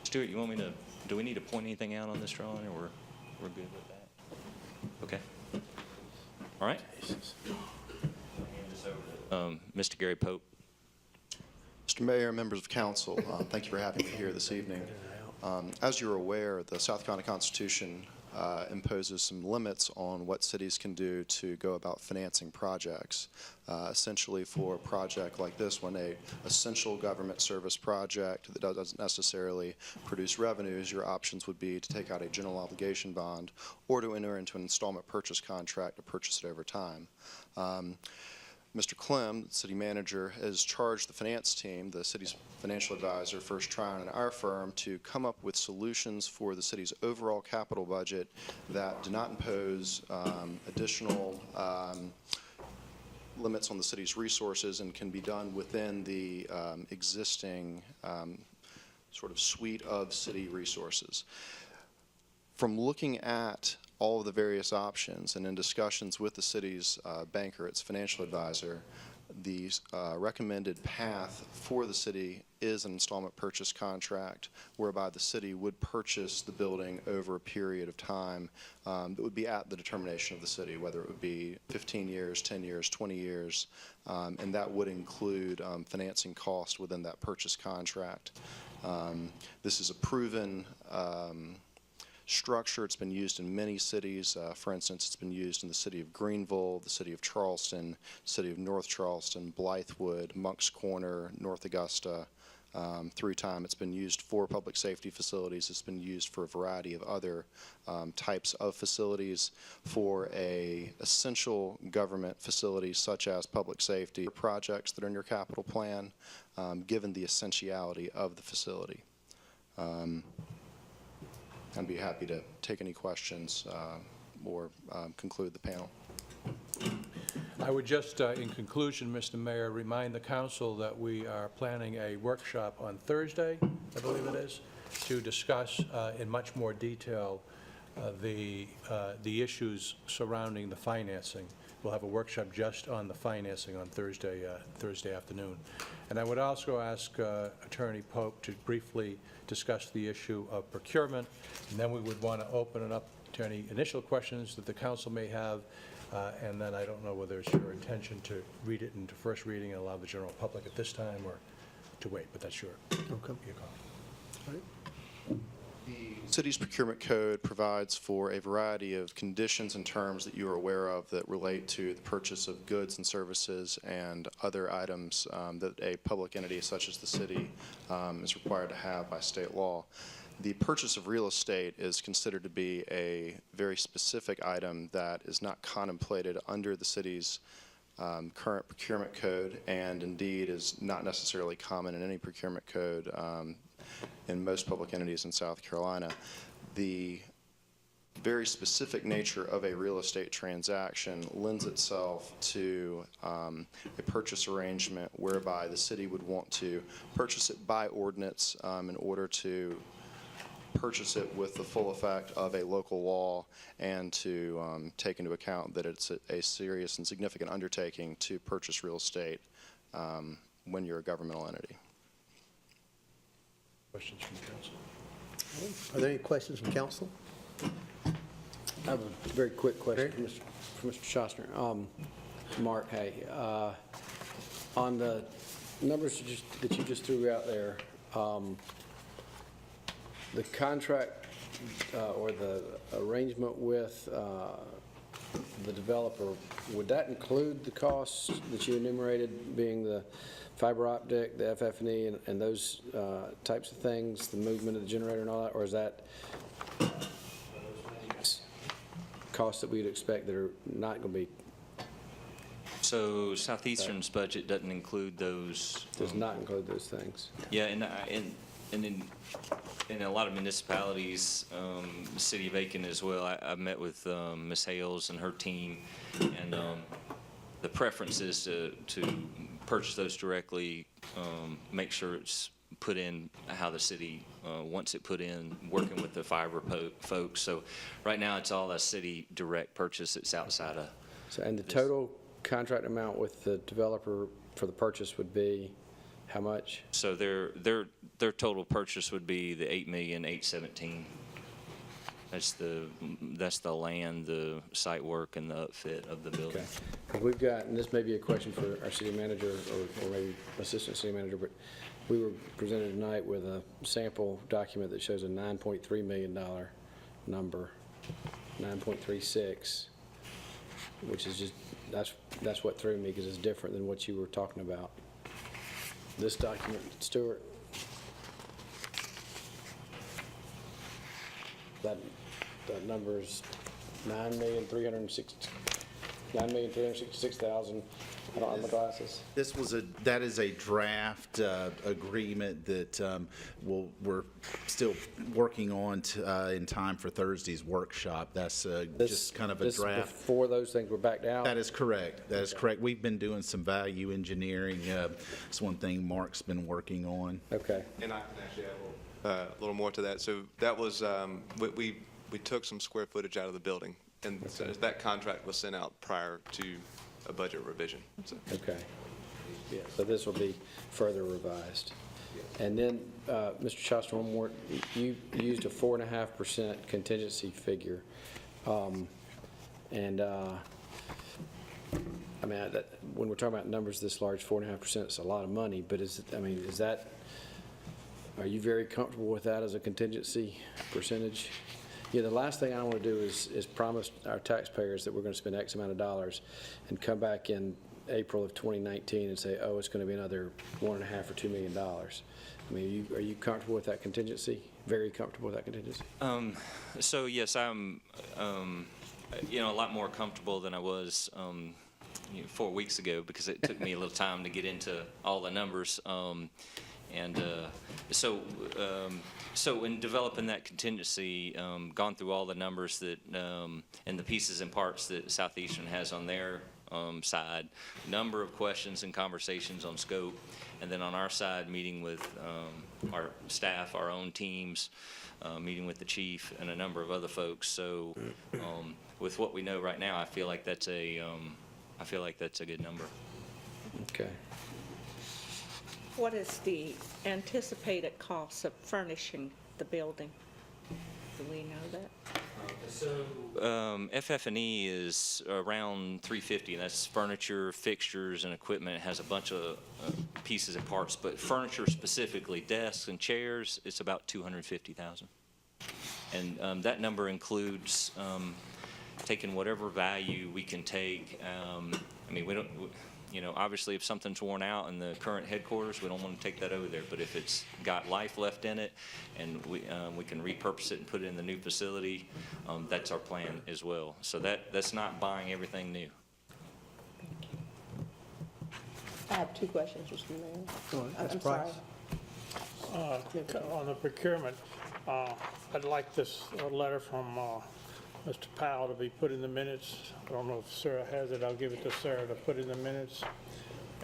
Stuart, you want me to, do we need to point anything out on this drawing, or we're good with that? Okay. All right. Mr. Gary Pope. Mr. Mayor, members of council, thank you for having me here this evening. As you're aware, the South Carolina Constitution imposes some limits on what cities can do to go about financing projects. Essentially, for a project like this one, a essential government service project that doesn't necessarily produce revenues, your options would be to take out a general obligation bond or to enter into an installment purchase contract to purchase it over time. Mr. Clem, the city manager, has charged the finance team, the city's financial advisor, First Tryon, and our firm to come up with solutions for the city's overall capital budget that do not impose additional limits on the city's resources and can be done within the existing sort of suite of city resources. From looking at all of the various options and in discussions with the city's banker, its financial advisor, the recommended path for the city is an installment purchase contract whereby the city would purchase the building over a period of time that would be at the determination of the city, whether it would be 15 years, 10 years, 20 years, and that would include financing cost within that purchase contract. This is a proven structure. It's been used in many cities. For instance, it's been used in the city of Greenville, the city of Charleston, city of North Charleston, Blythewood, Moncks Corner, North Augusta. Through time, it's been used for public safety facilities. It's been used for a variety of other types of facilities. For a essential government facility such as public safety projects that are in your capital plan, given the essentiality of the facility. I'd be happy to take any questions or conclude the panel. I would just, in conclusion, Mr. Mayor, remind the council that we are planning a workshop on Thursday, I believe it is, to discuss in much more detail the issues surrounding the financing. We'll have a workshop just on the financing on Thursday afternoon. And I would also ask Attorney Pope to briefly discuss the issue of procurement, and then we would want to open it up to any initial questions that the council may have, and then I don't know whether it's your intention to read it into first reading and allow the general public at this time, or to wait, but that's your call. All right. The city's procurement code provides for a variety of conditions and terms that you are aware of that relate to the purchase of goods and services and other items that a public entity such as the city is required to have by state law. The purchase of real estate is considered to be a very specific item that is not contemplated under the city's current procurement code, and indeed is not necessarily common in any procurement code in most public entities in South Carolina. The very specific nature of a real estate transaction lends itself to a purchase arrangement whereby the city would want to purchase it by ordinance in order to purchase it with the full effect of a local law and to take into account that it's a serious and significant undertaking to purchase real estate when you're a governmental entity. Questions from the council? Are there any questions from council? I have a very quick question for Mr. Schostner. Mark, hey, on the numbers that you just threw out there, the contract or the arrangement with the developer, would that include the costs that you enumerated, being the fiber optic, the FF&E, and those types of things, the movement of the generator and all that, or is that costs that we'd expect that are not going to be? So Southeastern's budget doesn't include those. Does not include those things. Yeah, and in a lot of municipalities, the city of Aiken as well, I met with Ms. Hales and her team, and the preference is to purchase those directly, make sure it's put in how the city wants it put in, working with the fiber folks. So right now it's all a city direct purchase. It's outside of. So, and the total contract amount with the developer for the purchase would be how much? So their total purchase would be the $8,817,000. That's the land, the site work, and the upfit of the building. Okay. We've got, and this may be a question for our city manager or maybe assistant city manager, but we were presented tonight with a sample document that shows a $9.3 million number, 9.36, which is just, that's what threw me, because it's different than what you were talking about. This document, Stuart, that number is $9,360,000. $9,366,000. I don't have my glasses. That is a draft agreement that we're still working on in time for Thursday's workshop. That's just kind of a draft. Before those things were backed out? That is correct. That is correct. We've been doing some value engineering. It's one thing Mark's been working on. Okay. And I can actually add a little more to that. So that was, we took some square footage out of the building, and so that contract was sent out prior to a budget revision. So. Okay. Yeah, so this will be further revised. And then, Mr. Shasta, one more. You used a 4.5% contingency figure. And I mean, when we're talking about numbers this large, 4.5% is a lot of money, but are you very comfortable with that as a contingency percentage? Yeah, the last thing I want to do is promise our taxpayers that we're going to spend X amount of dollars and come back in April of 2019 and say, oh, it's going to be another $1.5 or $2 million. I mean, are you comfortable with that contingency? Very comfortable with that contingency? So yes, I'm, a lot more comfortable than I was 4 weeks ago, because it took me a little time to get into all the numbers. So in developing that contingency, gone through all the numbers that and the pieces and parts that Southeastern has on their side, number of questions and conversations on scope, and then on our side, meeting with our staff, our own teams, meeting with the chief and a number of other folks. So with what we know right now, I feel like that's a good number. Okay. What is the anticipated cost of furnishing the building? Do we know that? FF&E is around $350, and that's furniture, fixtures, and equipment. It has a bunch of pieces and parts, but furniture specifically, desks and chairs, it's about $250,000. And that number includes taking whatever value we can take. I mean, we don't. Obviously, if something's worn out in the current headquarters, we don't want to take that over there. But if it's got life left in it, and we can repurpose it and put it in the new facility, that's our plan as well. So that's not buying everything new. I have two questions, Mr. Mayor. I'm sorry. On the procurement, I'd like this letter from Mr. Powell to be put in the minutes. I don't know if Sarah has it. I'll give it to Sarah to put in the minutes.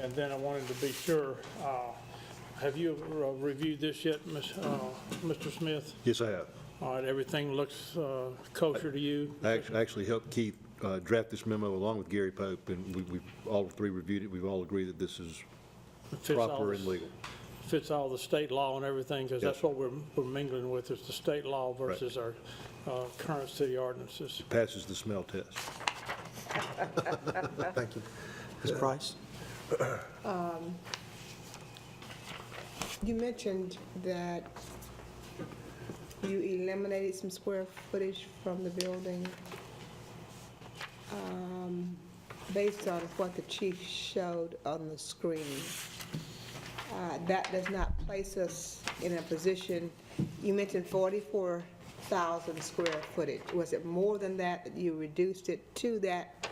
And then I wanted to be sure, have you reviewed this yet, Mr. Smith? Yes, I have. All right, everything looks kosher to you? I actually helped Keith draft this memo along with Gary Pope, and we've all three reviewed it. We've all agreed that this is proper and legal. Fits all the state law and everything, because that's what we're mingling with, is the state law versus our current city ordinances. Passes the smell test. Thank you. Ms. Price? You mentioned that you eliminated some square footage from the building. Based on what the chief showed on the screen, that does not place us in a position. You mentioned 44,000 square footage. Was it more than that you reduced it to that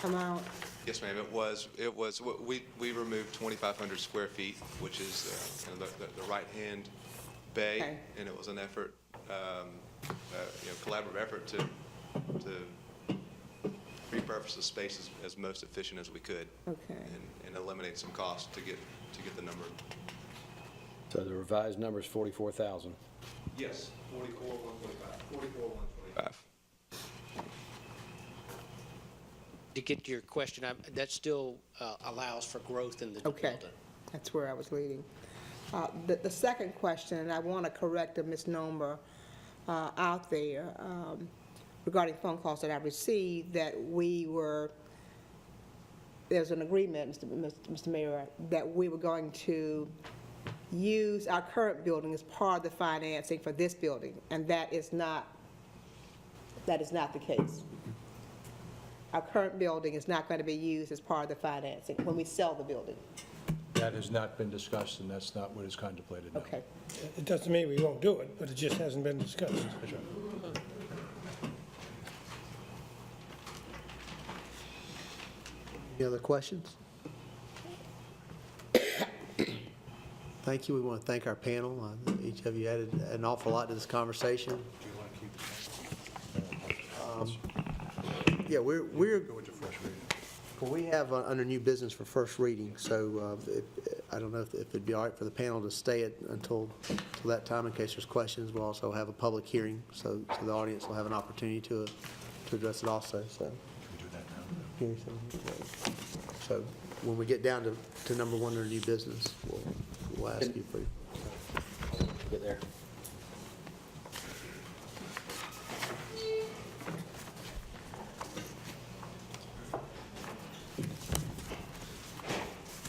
amount? Yes, ma'am. It was. We removed 2,500 square feet, which is the right-hand bay, Okay. and it was an effort, collaborative effort to repurpose the space as most efficient as we could. Okay. And eliminate some costs to get the number. So the revised number is 44,000. Yes, 44,125. To get to your question, that still allows for growth in the building. Okay, that's where I was leading. The second question, and I want to correct a misnomer out there regarding phone calls that I received, that there's an agreement, Mr. Mayor, that we were going to use our current building as part of the financing for this building, and that is not the case. Our current building is not going to be used as part of the financing when we sell the building. That has not been discussed, and that's not what is contemplated now. Okay. It doesn't mean we won't do it, but it just hasn't been discussed. That's right. Any other questions? Thank you. We want to thank our panel. Each of you added an awful lot to this conversation. Yeah, we're well, we have under new business for first reading, so I don't know if it'd be all right for the panel to stay until that time in case there's questions. We'll also have a public hearing, so the audience will have an opportunity to address it also. So, so when we get down to number one under new business, we'll ask you for. Get there.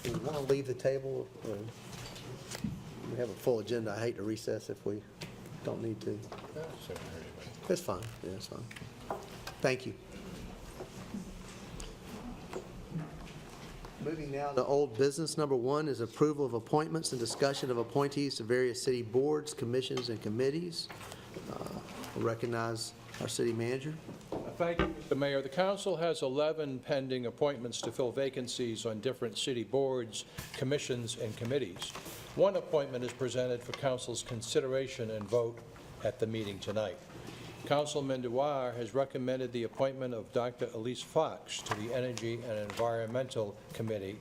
Do we want to leave the table? Or we have a full agenda. I hate to recess if we don't need to. That's fine. Yeah, that's fine. Thank you. Moving now to old business. Number one is approval of appointments and discussion of appointees to various city boards, commissions, and committees. We'll recognize our city manager. Thank you, Mr. Mayor. The council has 11 pending appointments to fill vacancies on different city boards, commissions, and committees. One appointment is presented for council's consideration and vote at the meeting tonight. Councilman Dewar has recommended the appointment of Dr. Elise Fox to the Energy and Environmental Committee.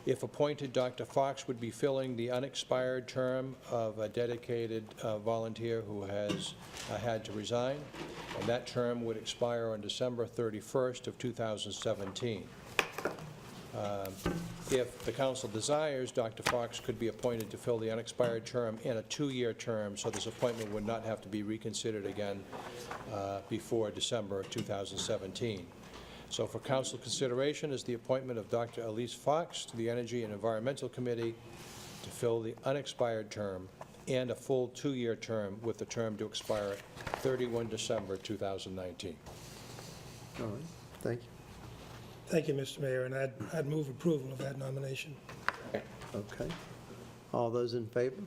If appointed, Dr. Fox would be filling the unexpired term of a dedicated volunteer who has had to resign, and that term would expire on December 31st of 2017. If the council desires, Dr. Fox could be appointed to fill the unexpired term in a 2-year term, so this appointment would not have to be reconsidered again before December of 2017. So for council consideration is the appointment of Dr. Elise Fox to the Energy and Environmental Committee to fill the unexpired term and a full 2-year term with the term to expire 31 December 2019. All right. Thank you. Thank you, Mr. Mayor, and I'd move approval of that nomination. Okay. All those in favor?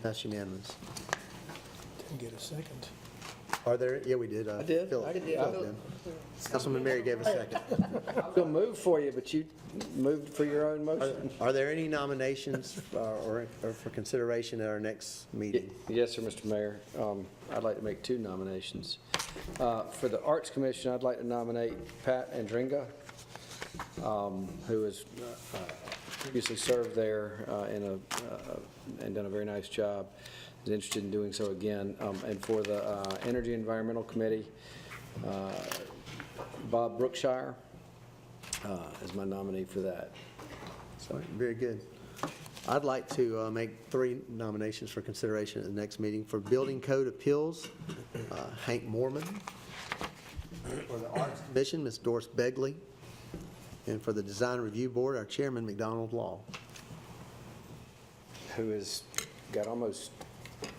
That's unanimous. Didn't get a second. Are there? Yeah, we did. I did. Philip. I did. Philip did. Councilman Mary gave a second. I was going to move for you, but you moved for your own motion. Are there any nominations or for consideration at our next meeting? Yes, sir, Mr. Mayor. I'd like to make 2 nominations. For the Arts Commission, I'd like to nominate Pat Andringa, who has previously served there and done a very nice job. Is interested in doing so again. And for the Energy Environmental Committee, Bob Brookshire is my nominee for that. Sorry, very good. I'd like to make 3 nominations for consideration at the next meeting. For Building Code Appeals, Hank Mormon. For the Arts Commission, Ms. Doris Begley. And for the Design Review Board, our chairman, McDonald Law. Who has got almost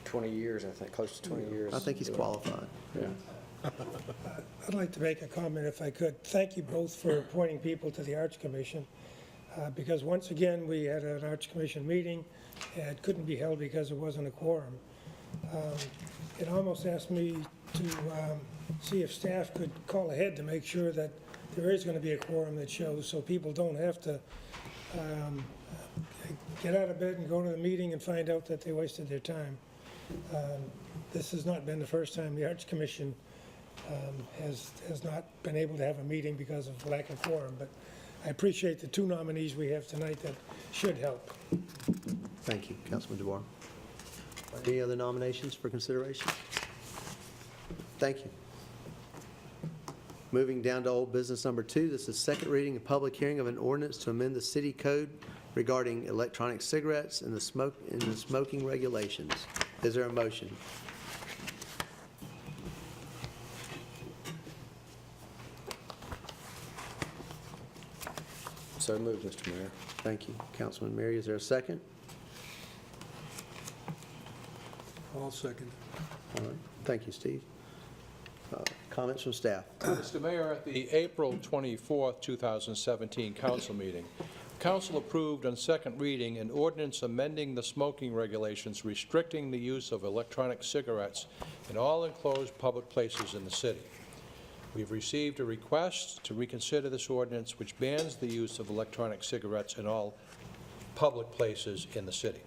20 years, I think, close to 20 years. I think he's qualified. Yeah. I'd like to make a comment if I could. Thank you both for appointing people to the Arts Commission, because once again, we had an Arts Commission meeting, and it couldn't be held because there wasn't a quorum. It almost asked me to see if staff could call ahead to make sure that there is going to be a quorum that shows, so people don't have to get out of bed and go to the meeting and find out that they wasted their time. This has not been the first time the Arts Commission has not been able to have a meeting because of lack of quorum, but I appreciate the 2 nominees we have tonight that should help. Thank you, Councilman DeBoer. Any other nominations for consideration? Thank you. Moving down to old business number 2, this is second reading and public hearing of an ordinance to amend the city code regarding electronic cigarettes and the smoking regulations. Is there a motion? So moved, Mr. Mayor. Thank you, Councilman Mary. Is there a second? I'll second. All right. Thank you, Steve. Comments from staff? Mr. Mayor, at the April 24th, 2017 council meeting, council approved on second reading an ordinance amending the smoking regulations restricting the use of electronic cigarettes in all enclosed public places in the city. We've received a request to reconsider this ordinance, which bans the use of electronic cigarettes in all public places in the city.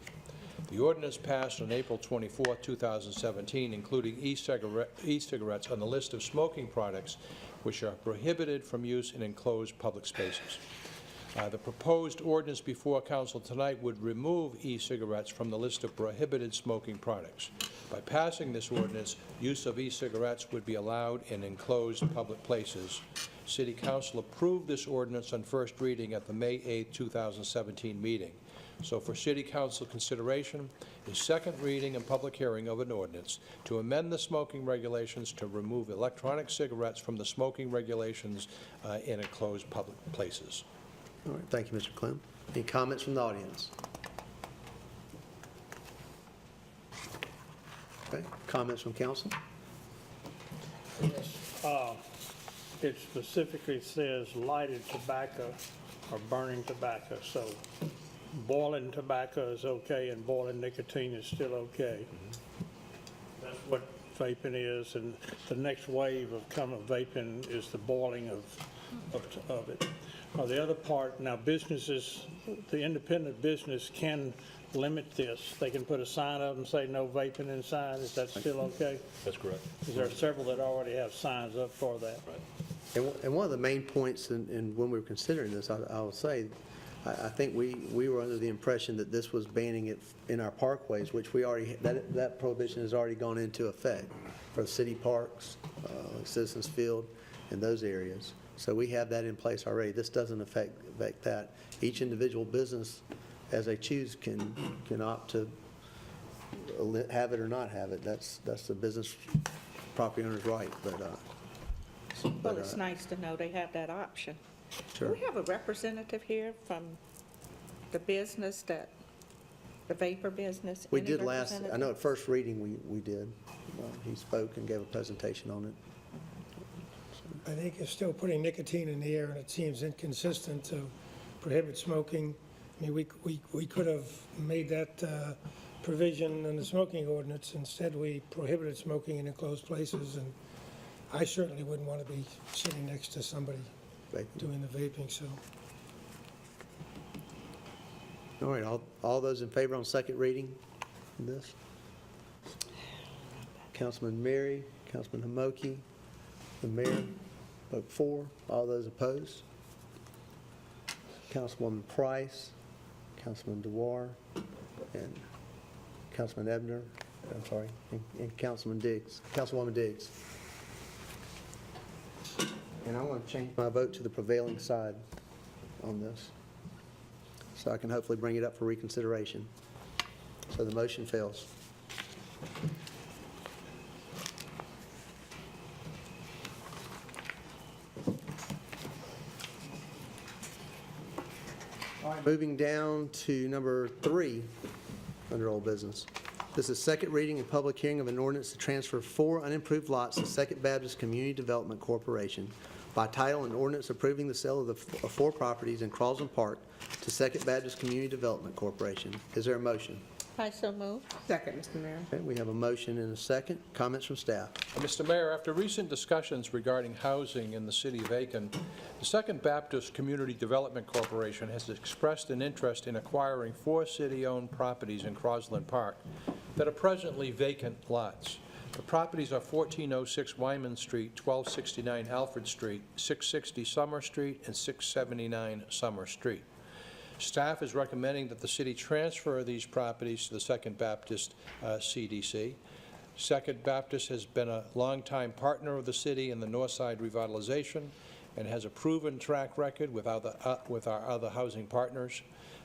The ordinance passed on April 24, 2017, including e-cigarettes on the list of smoking products which are prohibited from use in enclosed public spaces. The proposed ordinance before council tonight would remove e-cigarettes from the list of prohibited smoking products. By passing this ordinance, use of e-cigarettes would be allowed in enclosed public places. City Council approved this ordinance on first reading at the May 8, 2017 meeting. So for City Council consideration is second reading and public hearing of an ordinance to amend the smoking regulations to remove electronic cigarettes from the smoking regulations in enclosed public places. All right, thank you, Mr. Clem. Any comments from the audience? Okay, comments from council? It specifically says lighted tobacco or burning tobacco, so boiling tobacco is okay and boiling nicotine is still okay. That's what vaping is, and the next wave of vaping is the boiling of it. The other part, now businesses, the independent business can limit this. They can put a sign up and say no vaping inside. Is that still okay? That's correct. Because there are several that already have signs up for that. And one of the main points when we were considering this, I will say, I think we were under the impression that this was banning it in our parkways, which we already, that prohibition has already gone into effect for city parks, Citizens Field, and those areas. So we have that in place already. This doesn't affect that. Each individual business, as they choose, can opt to have it or not have it. That's the business property owner's right. Well, it's nice to know they have that option. Sure. Do we have a representative here from the business, the vapor business? We Any did last, I representative? know at first reading we did. He spoke and gave a presentation on it. I think it's still putting nicotine in the air, and it seems inconsistent to prohibit smoking. I mean, we could have made that provision in the smoking ordinance. Instead, we prohibited smoking in enclosed places, and I certainly wouldn't want to be sitting next to somebody doing the vaping, so. All right, all those in favor on second reading of this? Councilman Mary, Councilman Hamoki, the mayor vote for. All those opposed? Councilwoman Price, Councilman Dewar, and Councilman Ebner, I'm sorry, and Councilwoman Diggs. And I want to change my vote to the prevailing side on this, so I can hopefully bring it up for reconsideration. So the motion fails. All right, moving down to number 3 under old business. This is second reading and public hearing of an ordinance to transfer 4 unimproved lots to Second Baptist Community Development Corporation. By title, an ordinance approving the sale of 4 properties in Crosland Park to Second Baptist Community Development Corporation. Is there a motion? I so move. Second, Mr. Mayor. Okay, we have a motion and a second. Comments from staff? Mr. Mayor, after recent discussions regarding housing in the city of Aiken, the Second Baptist Community Development Corporation has expressed an interest in acquiring 4 city-owned properties in Crosland Park that are presently vacant lots. The properties are 1406 Wyman Street, 1269 Alfred Street, 660 Summer Street, and 679 Summer Street. Staff is recommending that the city transfer these properties to the Second Baptist CDC. Second Baptist has been a longtime partner of the city in the Northside revitalization and has a proven track record with our other housing partners.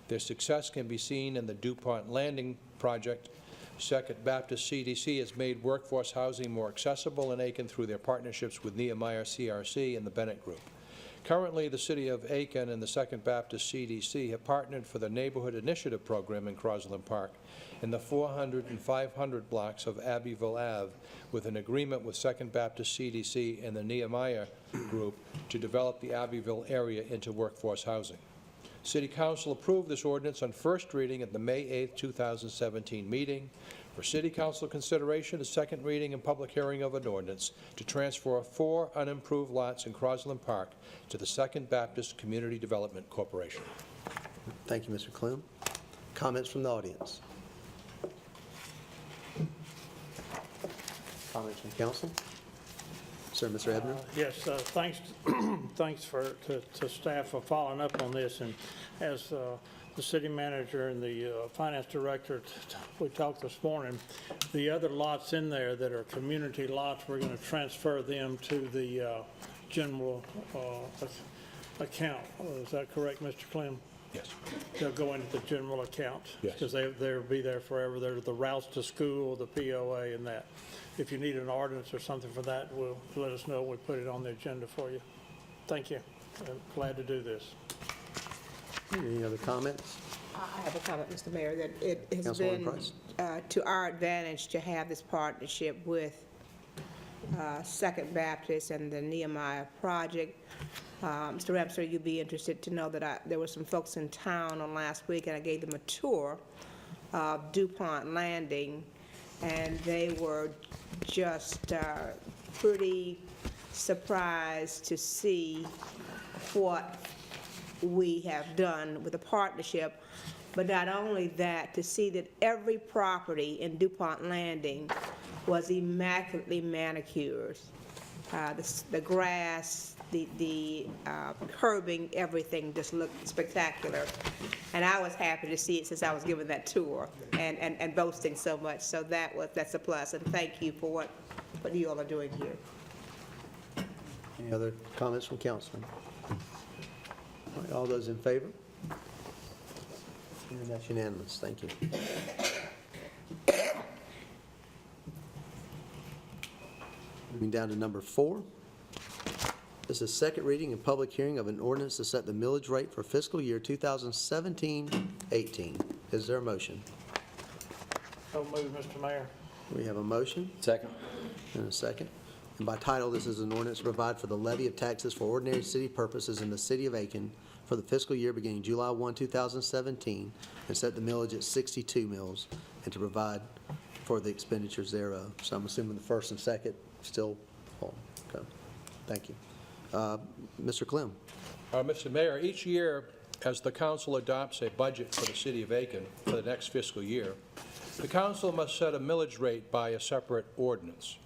Their success can be seen in the DuPont Landing project. Second Baptist CDC has made workforce housing more accessible in Aiken through their partnerships with Nehemiah CRC and the Bennett Group. Currently, the City of Aiken and the Second Baptist CDC have partnered for the Neighborhood Initiative Program in Crosland Park in the 400 and 500 blocks of Abbeville Ave, with an agreement with Second Baptist CDC and the Nehemiah Group to develop the Abbeville area into workforce housing. City Council approved this ordinance on first reading at the May 8, 2017 meeting. For City Council consideration, a second reading and public hearing of an ordinance to transfer 4 unimproved lots in Crosland Park to the Second Baptist Community Development Corporation. Thank you, Mr. Clem. Comments from the audience? Comments from council? Sir, Mr. Ebner? Yes, thanks, thanks to staff for following up on this. And as the city manager and the finance director, we talked this morning, the other lots in there that are community lots, we're going to transfer them to the general account. Is that correct, Mr. Clem? Yes. They'll go into the general account? Yes. Because they'll be there forever. They're the routes to school, the POA, and that. If you need an ordinance or something for that, let us know. We'll put it on the agenda for you. Thank you. I'm glad to do this. Any other comments? I have a comment, Mr. Mayor, that it has Councilwoman been Price. to our advantage to have this partnership with Second Baptist and the Nehemiah Project. Mr. Ramsey, you'd be interested to know that there were some folks in town on last week, and I gave them a tour of DuPont Landing, and they were just pretty surprised to see what we have done with the partnership. But not only that, to see that every property in DuPont Landing was immaculately manicured. The grass, the curbing, everything just looked spectacular. And I was happy to see it since I was given that tour and boasting so much. So that's a plus. And thank you for what you all are doing here. Any other comments from council? All right, all those in favor? And that's unanimous. Thank you. Moving down to number 4. This is second reading and public hearing of an ordinance to set the millage rate for fiscal year 2017-18. Is there a motion? So moved, Mr. Mayor. We have a motion. Second. And a second. And by title, this is an ordinance to provide for the levy of taxes for ordinary city purposes in the city of Aiken for the fiscal year beginning July 1, 2017, and set the millage at 62 mills, and to provide for the expenditures thereof. So I'm assuming the first and second still hold. Okay. Thank you. Mr. Clem. Mr. Mayor, each year as the council adopts a budget for the city of Aiken for the next fiscal year, the council must set a millage rate by a separate ordinance.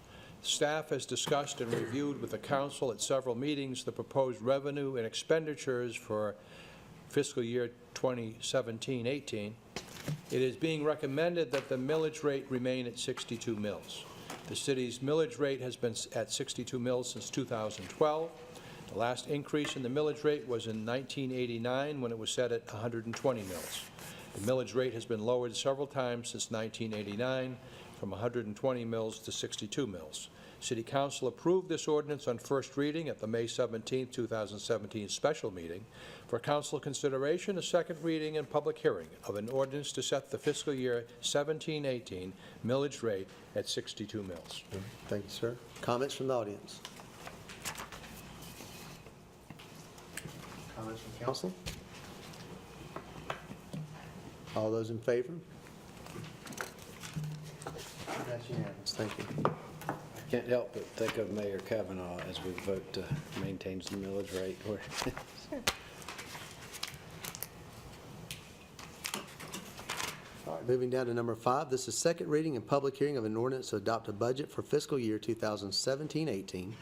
Staff has discussed and reviewed with the council at several meetings the proposed revenue and expenditures for fiscal year 2017-18. It is being recommended that the millage rate remain at 62 mills. The city's millage rate has been at 62 mills since 2012. The last increase in the millage rate was in 1989 when it was set at 120 mills. The millage rate has been lowered several times since 1989 from 120 mills to 62 mills. City Council approved this ordinance on first reading at the May 17, 2017 special meeting. For council consideration, a second reading and public hearing of an ordinance to set the fiscal year 17-18 millage rate at 62 mills. Thank you, sir. Comments from the audience? Comments from council? All those in favor? That's unanimous. Thank you. Can't help but think of Mayor Kavanaugh as we vote to maintain the millage rate. All right, moving down to number 5, this is second reading and public hearing of an ordinance to adopt a budget for fiscal year 2017-18.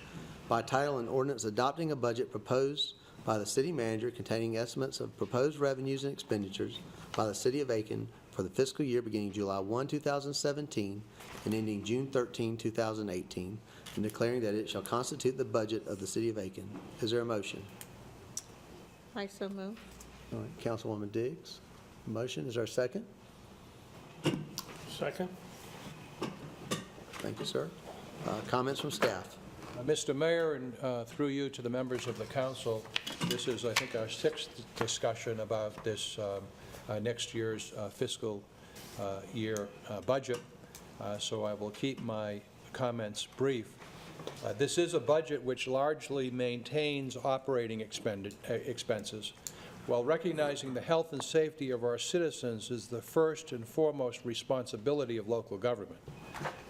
By title, an ordinance adopting a budget proposed by the city manager containing estimates of proposed revenues and expenditures by the city of Aiken for the fiscal year beginning July 1, 2017 and ending June 13, 2018, and declaring that it shall constitute the budget of the city of Aiken. Is there a motion? I so move. All right, Councilwoman Diggs. Motion. Is there a second? Second. Thank you, sir. Comments from staff? Mr. Mayor, and through you to the members of the council, this is, I think, our 6th discussion about this next year's fiscal year budget, so I will keep my comments brief. This is a budget which largely maintains operating expenses while recognizing the health and safety of our citizens is the first and foremost responsibility of local government.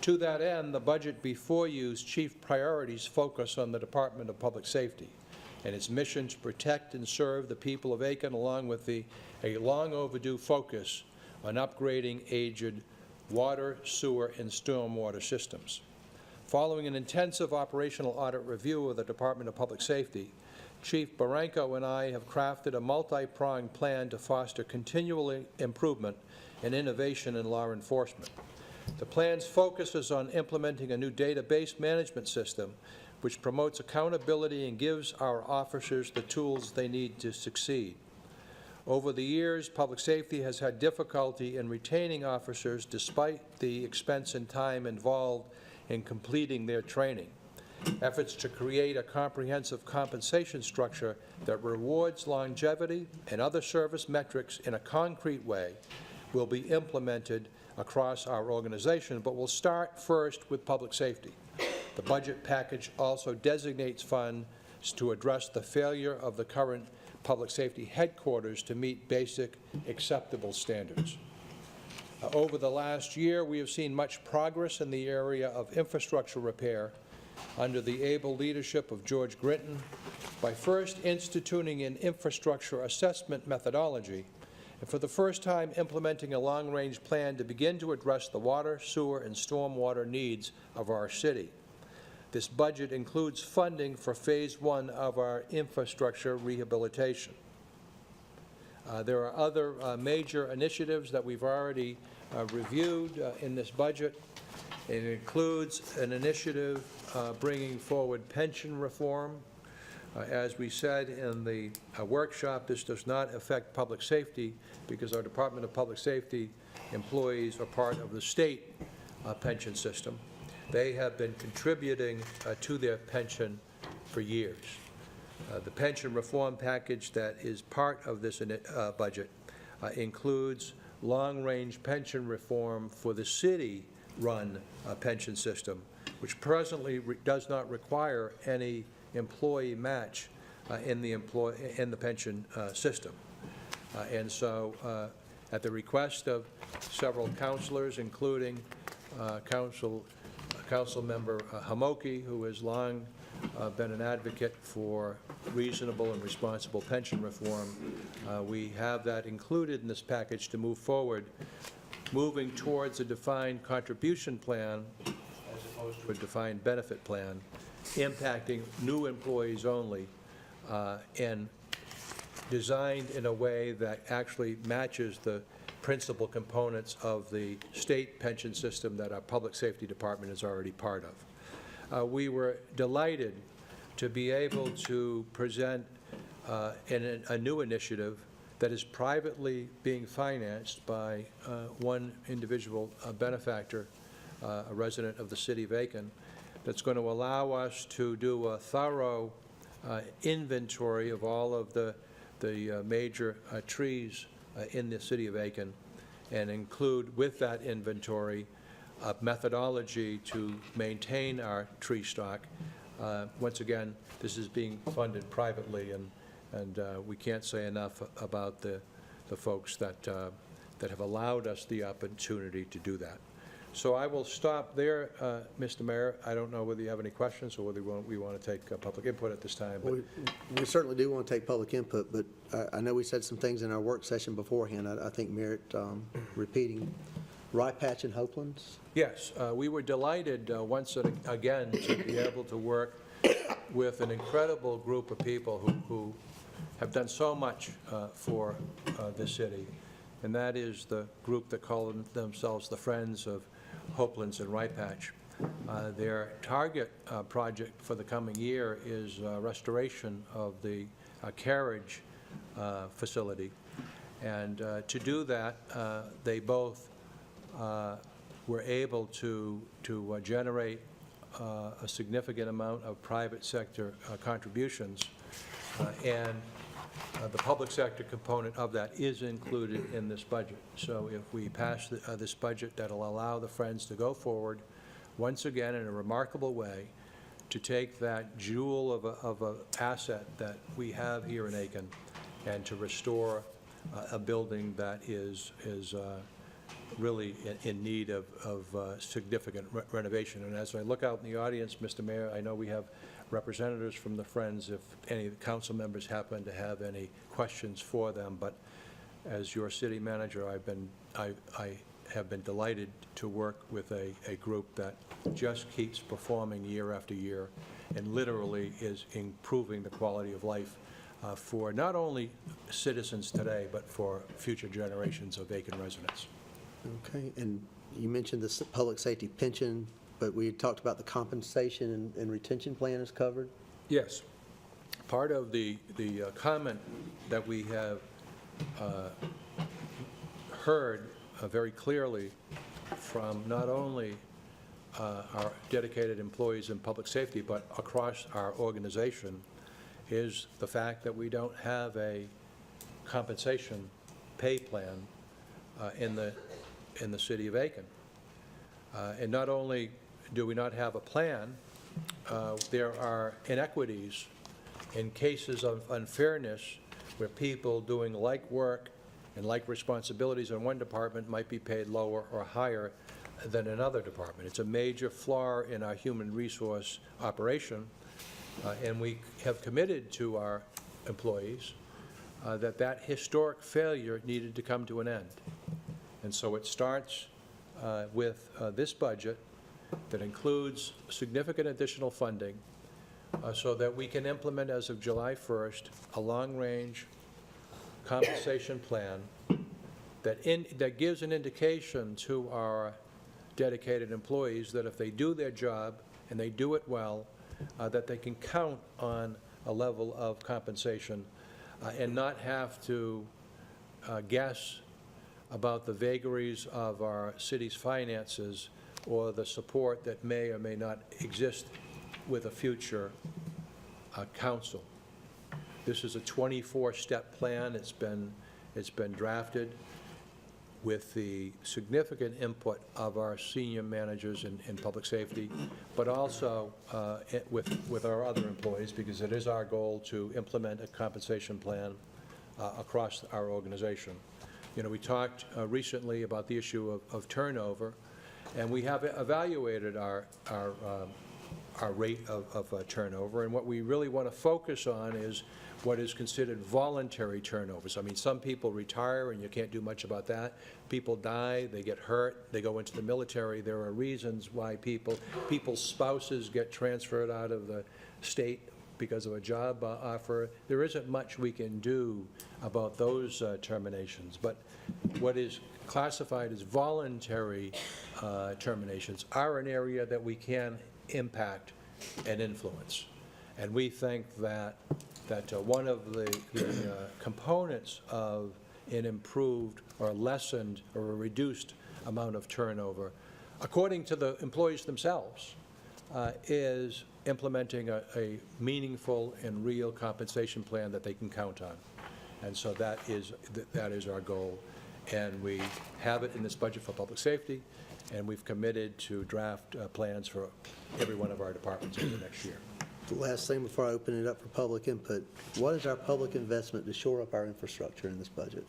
To that end, the budget before you's chief priorities focus on the Department of Public Safety and its mission to protect and serve the people of Aiken, along with a long overdue focus on upgrading aged water, sewer, and stormwater systems. Following an intensive operational audit review of the Department of Public Safety, Chief Barranco and I have crafted a multi-pronged plan to foster continual improvement and innovation in law enforcement. The plan's focus is on implementing a new database management system which promotes accountability and gives our officers the tools they need to succeed. Over the years, public safety has had difficulty in retaining officers despite the expense and time involved in completing their training. Efforts to create a comprehensive compensation structure that rewards longevity and other service metrics in a concrete way will be implemented across our organization, but we'll start first with public safety. The budget package also designates funds to address the failure of the current public safety headquarters to meet basic acceptable standards. Over the last year, we have seen much progress in the area of infrastructure repair under the able leadership of George Grinton by first instituting an infrastructure assessment methodology and for the first time implementing a long-range plan to begin to address the water, sewer, and stormwater needs of our city. This budget includes funding for Phase 1 of our infrastructure rehabilitation. There are other major initiatives that we've already reviewed in this budget. It includes an initiative bringing forward pension reform. As we said in the workshop, this does not affect public safety because our Department of Public Safety employees are part of the state pension system. They have been contributing to their pension for years. The pension reform package that is part of this budget includes long-range pension reform for the city-run pension system, which presently does not require any employee match in the pension system. And so, at the request of several councilors, including Council Member Hamoki, who has long been an advocate for reasonable and responsible pension reform, we have that included in this package to move forward, moving towards a defined contribution plan as opposed to a defined benefit plan, impacting new employees only, and designed in a way that actually matches the principal components of the state pension system that our public safety department is already part of. We were delighted to be able to present a new initiative that is privately being financed by one individual benefactor, a resident of the city of Aiken, that's going to allow us to do a thorough inventory of all of the major trees in the city of Aiken and include with that inventory a methodology to maintain our tree stock. Once again, this is being funded privately, and we can't say enough about the folks that have allowed us the opportunity to do that. So I will stop there, Mr. Mayor. I don't know whether you have any questions or whether we want to take public input at this time. But we certainly do want to take public input, but I know we said some things in our work session beforehand I think merit repeating. Rye Patch and Hopelands? Yes, we were delighted once again to be able to work with an incredible group of people who have done so much for this city, and that is the group that call themselves the Friends of Hopelands and Rye Patch. Their target project for the coming year is restoration of the carriage facility, and to do that, they both were able to generate a significant amount of private sector contributions, and the public sector component of that is included in this budget. So if we pass this budget, that'll allow the Friends to go forward once again in a remarkable way to take that jewel of an asset that we have here in Aiken and to restore a building that is really in need of significant renovation. And as I look out in the audience, Mr. Mayor, I know we have representatives from the Friends, if any of the council members happen to have any questions for them, but as your city manager, I have been delighted to work with a group that just keeps performing year after year and literally is improving the quality of life for not only citizens today, but for future generations of Aiken residents. Okay, and you mentioned the public safety pension, but we had talked about the compensation and retention plan is covered? Yes. Part of the comment that we have heard very clearly from not only our dedicated employees in public safety, but across our organization, is the fact that we don't have a compensation pay plan in the city of Aiken. And not only do we not have a plan, there are inequities in cases of unfairness where people doing like work and like responsibilities in one department might be paid lower or higher than another department. It's a major flaw in our human resource operation, and we have committed to our employees that historic failure needed to come to an end. And so it starts with this budget that includes significant additional funding so that we can implement, as of July 1st, a long-range compensation plan that gives an indication to our dedicated employees that if they do their job and they do it well, that they can count on a level of compensation and not have to guess about the vagaries of our city's finances or the support that may or may not exist with a future council. This is a 24-step plan. It's been drafted with the significant input of our senior managers in public safety, but also with our other employees, because it is our goal to implement a compensation plan across our organization. You know, we talked recently about the issue of turnover, and we have evaluated our rate of turnover, and what we really want to focus on is what is considered voluntary turnovers. I mean, some people retire and you can't do much about that. People die, they get hurt, they go into the military. There are reasons why people's spouses get transferred out of the state because of a job offer. There isn't much we can do about those terminations, but what is classified as voluntary terminations are an area that we can impact and influence. And we think that one of the components of an improved or lessened or a reduced amount of turnover, according to the employees themselves, is implementing a meaningful and real compensation plan that they can count on. And so that is our goal. And we have it in this budget for public safety, and we've committed to draft plans for every one of our departments in the next year. The last thing before I open it up for public input, what is our public investment to shore up our infrastructure in this budget?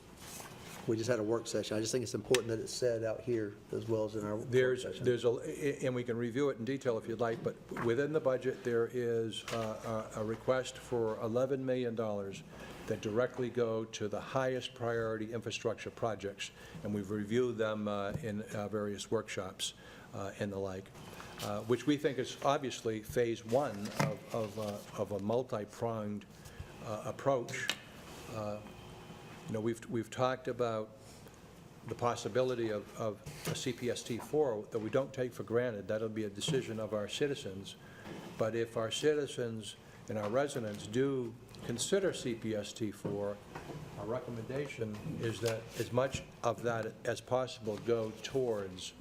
We just had a work session. I just think it's important that it's said out here as well as in our work session. And we can review it in detail if you'd like, but within the budget there is a request for $11 million that directly go to the highest priority infrastructure projects, and we've reviewed them in various workshops and the like, which we think is obviously phase one of a multi-pronged approach. You know, we've talked about the possibility of a CPST4 that we don't take for granted. That'll be a decision of our citizens. But if our citizens and our residents do consider CPST4, our recommendation is that as much of that as possible go towards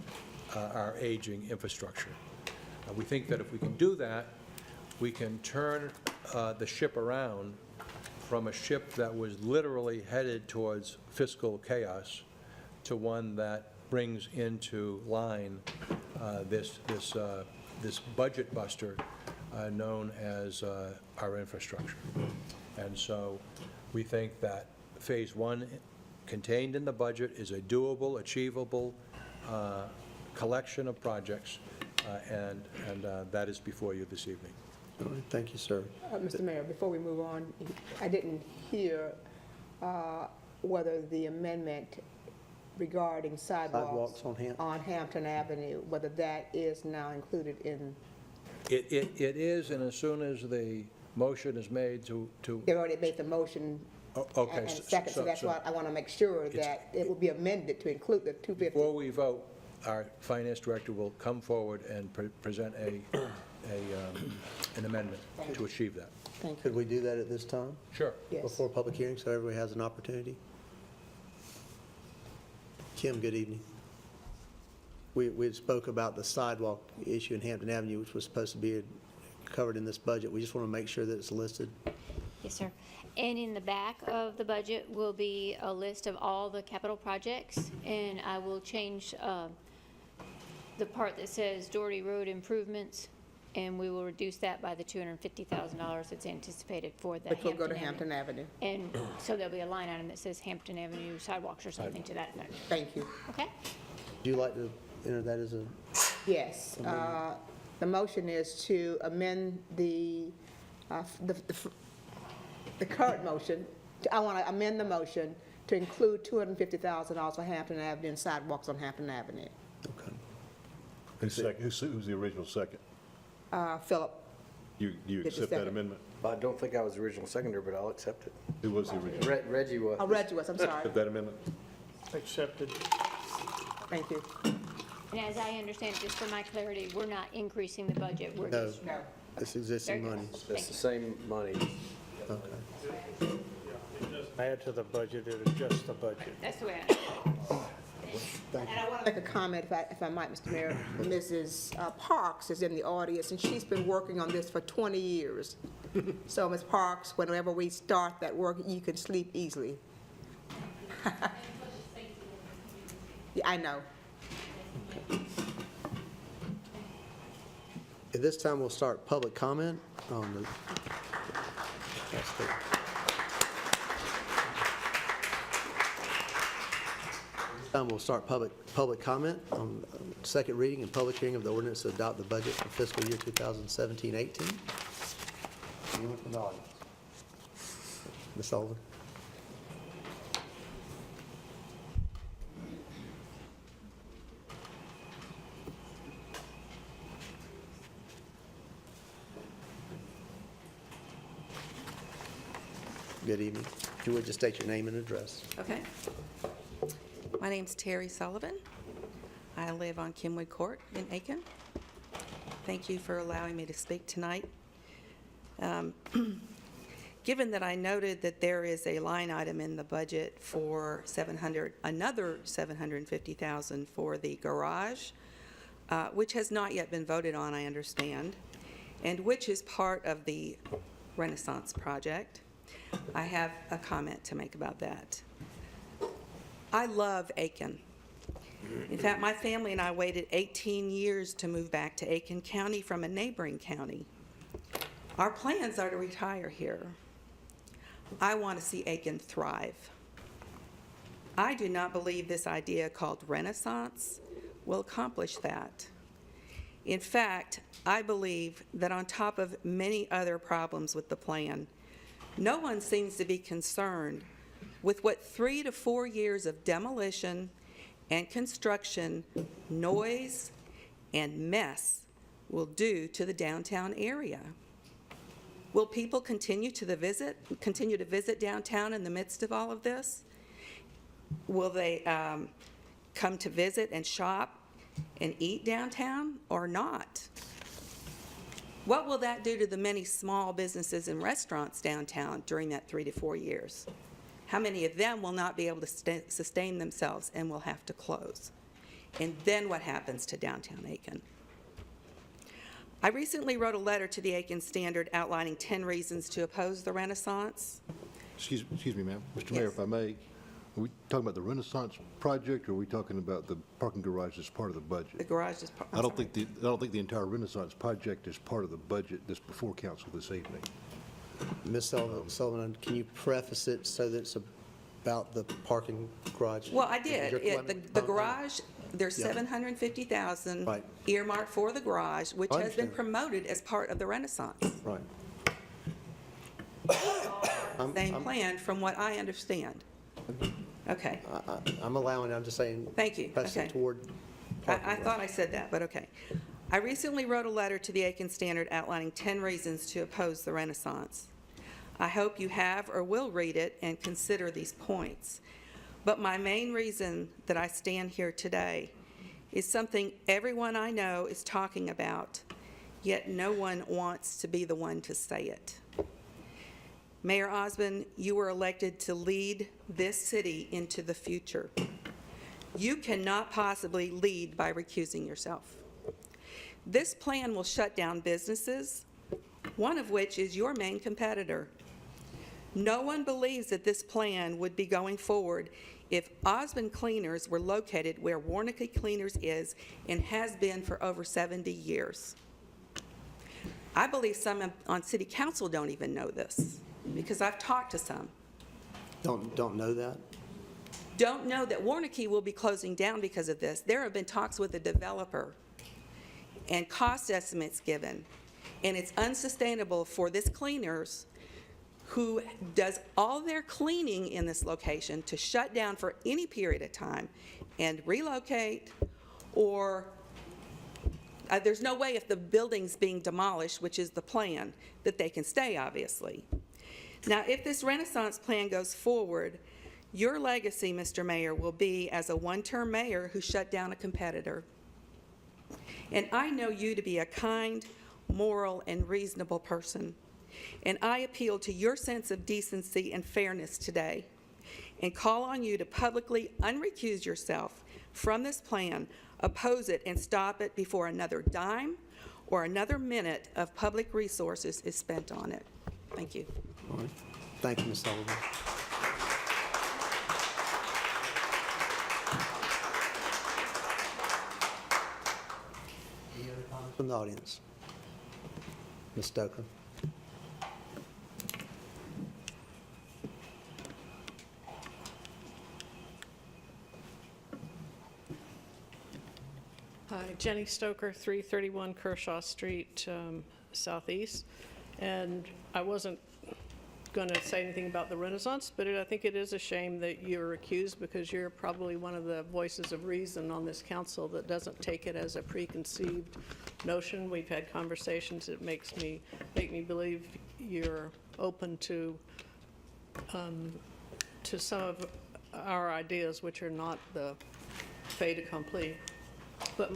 our aging infrastructure. We think that if we can do that, we can turn the ship around from a ship that was literally headed towards fiscal chaos to one that brings into line this budget buster known as our infrastructure. And so We think that Phase 1 contained in the budget is a doable, achievable collection of projects, and that is before you this evening. All right, thank you, sir. Mr. Mayor, before we move on, I didn't hear whether the amendment regarding sidewalks on Hampton Avenue, whether that is now included in. It is, and as soon as the motion is made to. They've already made the motion. Okay. And second, so that's why I want to make sure that it will be amended to include the 250. Before we vote, our finance director will come forward and present an amendment to achieve that. Thank you. Could we do that at this time? Sure. Yes. Before public hearing, so everybody has an opportunity? Kim, good evening. We had spoke about the sidewalk issue in Hampton Avenue, which was supposed to be covered in this budget. We just want to make sure that it's listed. Yes, sir. And in the back of the budget will be a list of all the capital projects, and I will change the part that says Doherty Road improvements, and we will reduce that by the $250,000 that's anticipated for the Which will go to Hampton Avenue. And so there'll be a line item that says Hampton Avenue sidewalks or something to that effect. Thank you. Okay? Would you like to enter that as a? Yes. The motion is to amend the current motion. I want to amend the motion to include $250,000 for Hampton Avenue and sidewalks on Hampton Avenue. Okay. Who's the original second? Philip. You the accept that second. amendment? I don't think I was the original seconder, but I'll accept it. Who was the original? Reggie was. Oh, Reggie was, I'm sorry. Accept that amendment? Accepted. Thank you. And as I understand, just for my clarity, we're not increasing the budget. We're No, just. it's existing Very good. money. It's the same money. Okay. Add to the budget, it adjusts the budget. That's the way I. And I want to make a comment, if I might, Mr. Mayor. Mrs. Parks is in the audience, and she's been working on this for 20 years. So, Ms. Parks, whenever we start that work, you can sleep easily. Yeah, I know. At this time, we'll start public comment on the. We'll start public comment on second reading and public hearing of the ordinance to adopt the budget for fiscal year 2017-18. Anyone from the audience? Ms. Sullivan? Good evening. If you would just state your name and address. Okay. My name's Terry Sullivan. I live on Kenwood Court in Aiken. Thank you for allowing me to speak tonight. Given that I noted that there is a line item in the budget for another $750,000 for the garage, which has not yet been voted on, I understand, and which is part of the Renaissance project, I have a comment to make about that. I love Aiken. In fact, my family and I waited 18 years to move back to Aiken County from a neighboring county. Our plans are to retire here. I want to see Aiken thrive. I do not believe this idea called Renaissance will accomplish that. In fact, I believe that on top of many other problems with the plan, no one seems to be concerned with what 3 to 4 years of demolition and construction, noise, and mess will do to the downtown area. Will people continue to visit downtown in the midst of all of this? Will they come to visit and shop and eat downtown or not? What will that do to the many small businesses and restaurants downtown during that 3 to 4 years? How many of them will not be able to sustain themselves and will have to close? And then what happens to downtown Aiken? I recently wrote a letter to the Aiken Standard outlining 10 reasons to oppose the Renaissance. Excuse me, ma'am. Mr. Mayor, if I may, are we talking about the Renaissance project, or are we talking about the parking garage as part of the budget? The garage is I don't think the entire Renaissance project is part of the budget that's before council this evening. Ms. Sullivan, can you preface it so that it's about the parking garage? Well, I did. Your The comment? garage, there's Yeah. $750,000 Right. earmarked for the garage, which I has been understand. promoted as part of the Renaissance. Right. Same plan, from what I understand. Okay. I'm allowing, I'm just saying. Thank you. Press it Okay. toward I parking garage. thought I said that, but okay. I recently wrote a letter to the Aiken Standard outlining 10 reasons to oppose the Renaissance. I hope you have or will read it and consider these points. But my main reason that I stand here today is something everyone I know is talking about, yet no one wants to be the one to say it. Mayor Osmond, you were elected to lead this city into the future. You cannot possibly lead by recusing yourself. This plan will shut down businesses, one of which is your main competitor. No one believes that this plan would be going forward if Osmond Cleaners were located where Warnicki Cleaners is and has been for over 70 years. I believe some on City Council don't even know this, because I've talked to some. Don't know that? Don't know that Warnicki will be closing down because of this. There have been talks with the developer and cost estimates given, and it's unsustainable for this cleaners who does all their cleaning in this location to shut down for any period of time and relocate, or there's no way if the building's being demolished, which is the plan, that they can stay, obviously. Now, if this Renaissance plan goes forward, your legacy, Mr. Mayor, will be as a one-term mayor who shut down a competitor. And I know you to be a kind, moral, and reasonable person. And I appeal to your sense of decency and fairness today and call on you to publicly unrecuse yourself from this plan, oppose it, and stop it before another dime or another minute of public resources is spent on it. Thank you. All right. Thank you, Ms. Sullivan. Any other comments from the audience? Ms. Stoker. Hi, Jenny Stoker, 331 Kershaw Street, Southeast. And I wasn't going to say anything about the Renaissance, but I think it is a shame that you're accused, because you're probably one of the voices of reason on this council that doesn't take it as a preconceived notion. We've had conversations that make me believe you're open to some of our ideas, which are not the fait accompli. But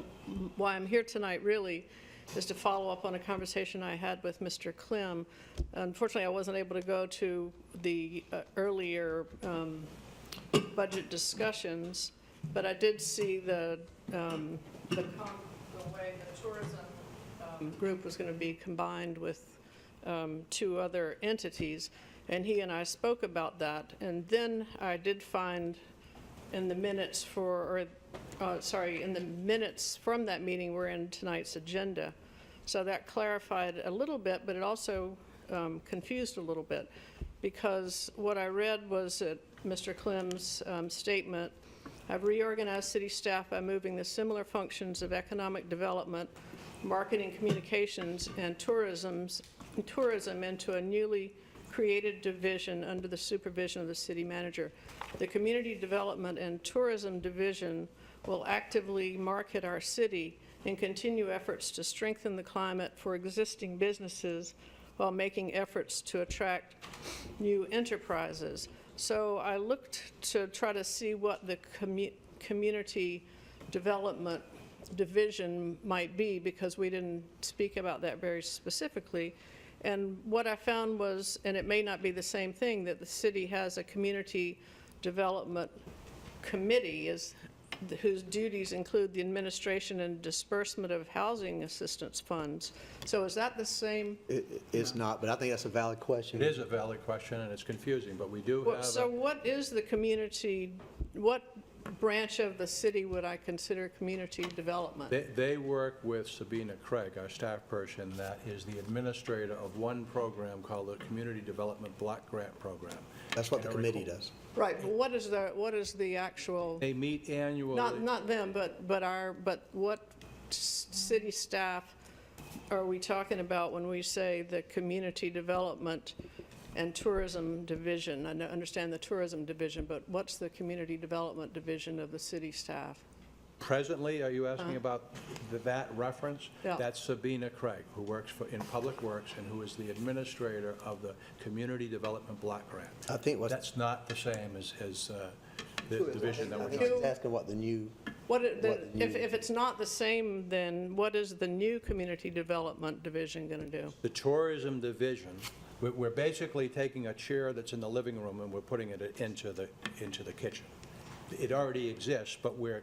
why I'm here tonight really is to follow up on a conversation I had with Mr. Clem. Unfortunately, I wasn't able to go to the earlier budget discussions, but I did see the way the tourism group was going to be combined with two other entities, and he and I spoke about that. And then I did find in the minutes in the minutes from that meeting were in tonight's agenda. So that clarified a little bit, but it also confused a little bit, because what I read was that Mr. Clem's statement, "I've reorganized city staff by moving the similar functions of economic development, marketing, communications, and tourism into a newly created division under the supervision of the city manager. The Community Development and Tourism Division will actively market our city and continue efforts to strengthen the climate for existing businesses while making efforts to attract new enterprises." So I looked to try to see what the Community Development Division might be, because we didn't speak about that very specifically. And what I found was, and it may not be the same thing, that the city has a Community Development Committee whose duties include the administration and disbursement of housing assistance funds. So is that the same? It is not, but I think that's a valid question. It is a valid question, and it's confusing, but we do have... So what is the community, what branch of the city would I consider community development? They work with Sabina Craig, our staff person, that is the administrator of one program called the Community Development Block Grant Program. That's what the committee does. Right, but what is the actual, They meet annually. not them, but what city staff are we talking about when we say the Community Development and Tourism Division? I understand the Tourism Division, but what's the Community Development Division of the city staff? Presently, are you asking about that reference? Yeah. That's Sabina Craig, who works in Public Works and who is the administrator of the Community Development Block Grant. I think That's not the same as the division that we're I think talking he's asking what the new, If it's not the same, then what is the new Community Development Division going to do? The Tourism Division, we're basically taking a chair that's in the living room and we're putting it into the kitchen. It already exists, but we're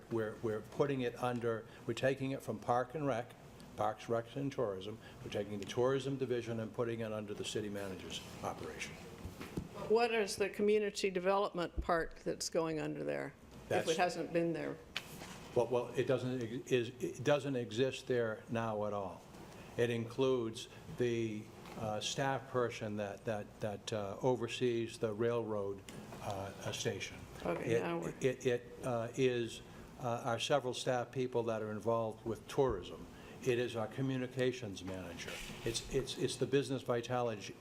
putting it under, we're taking it from Parks, Rec, and Tourism. We're taking the Tourism Division and putting it under the city manager's operation. What is the community development part that's going under there, if it hasn't been there? Well, it doesn't exist there now at all. It includes the staff person that oversees the railroad station. Okay, now Are several staff people that are involved with tourism. It is our communications manager. It's the business vitality.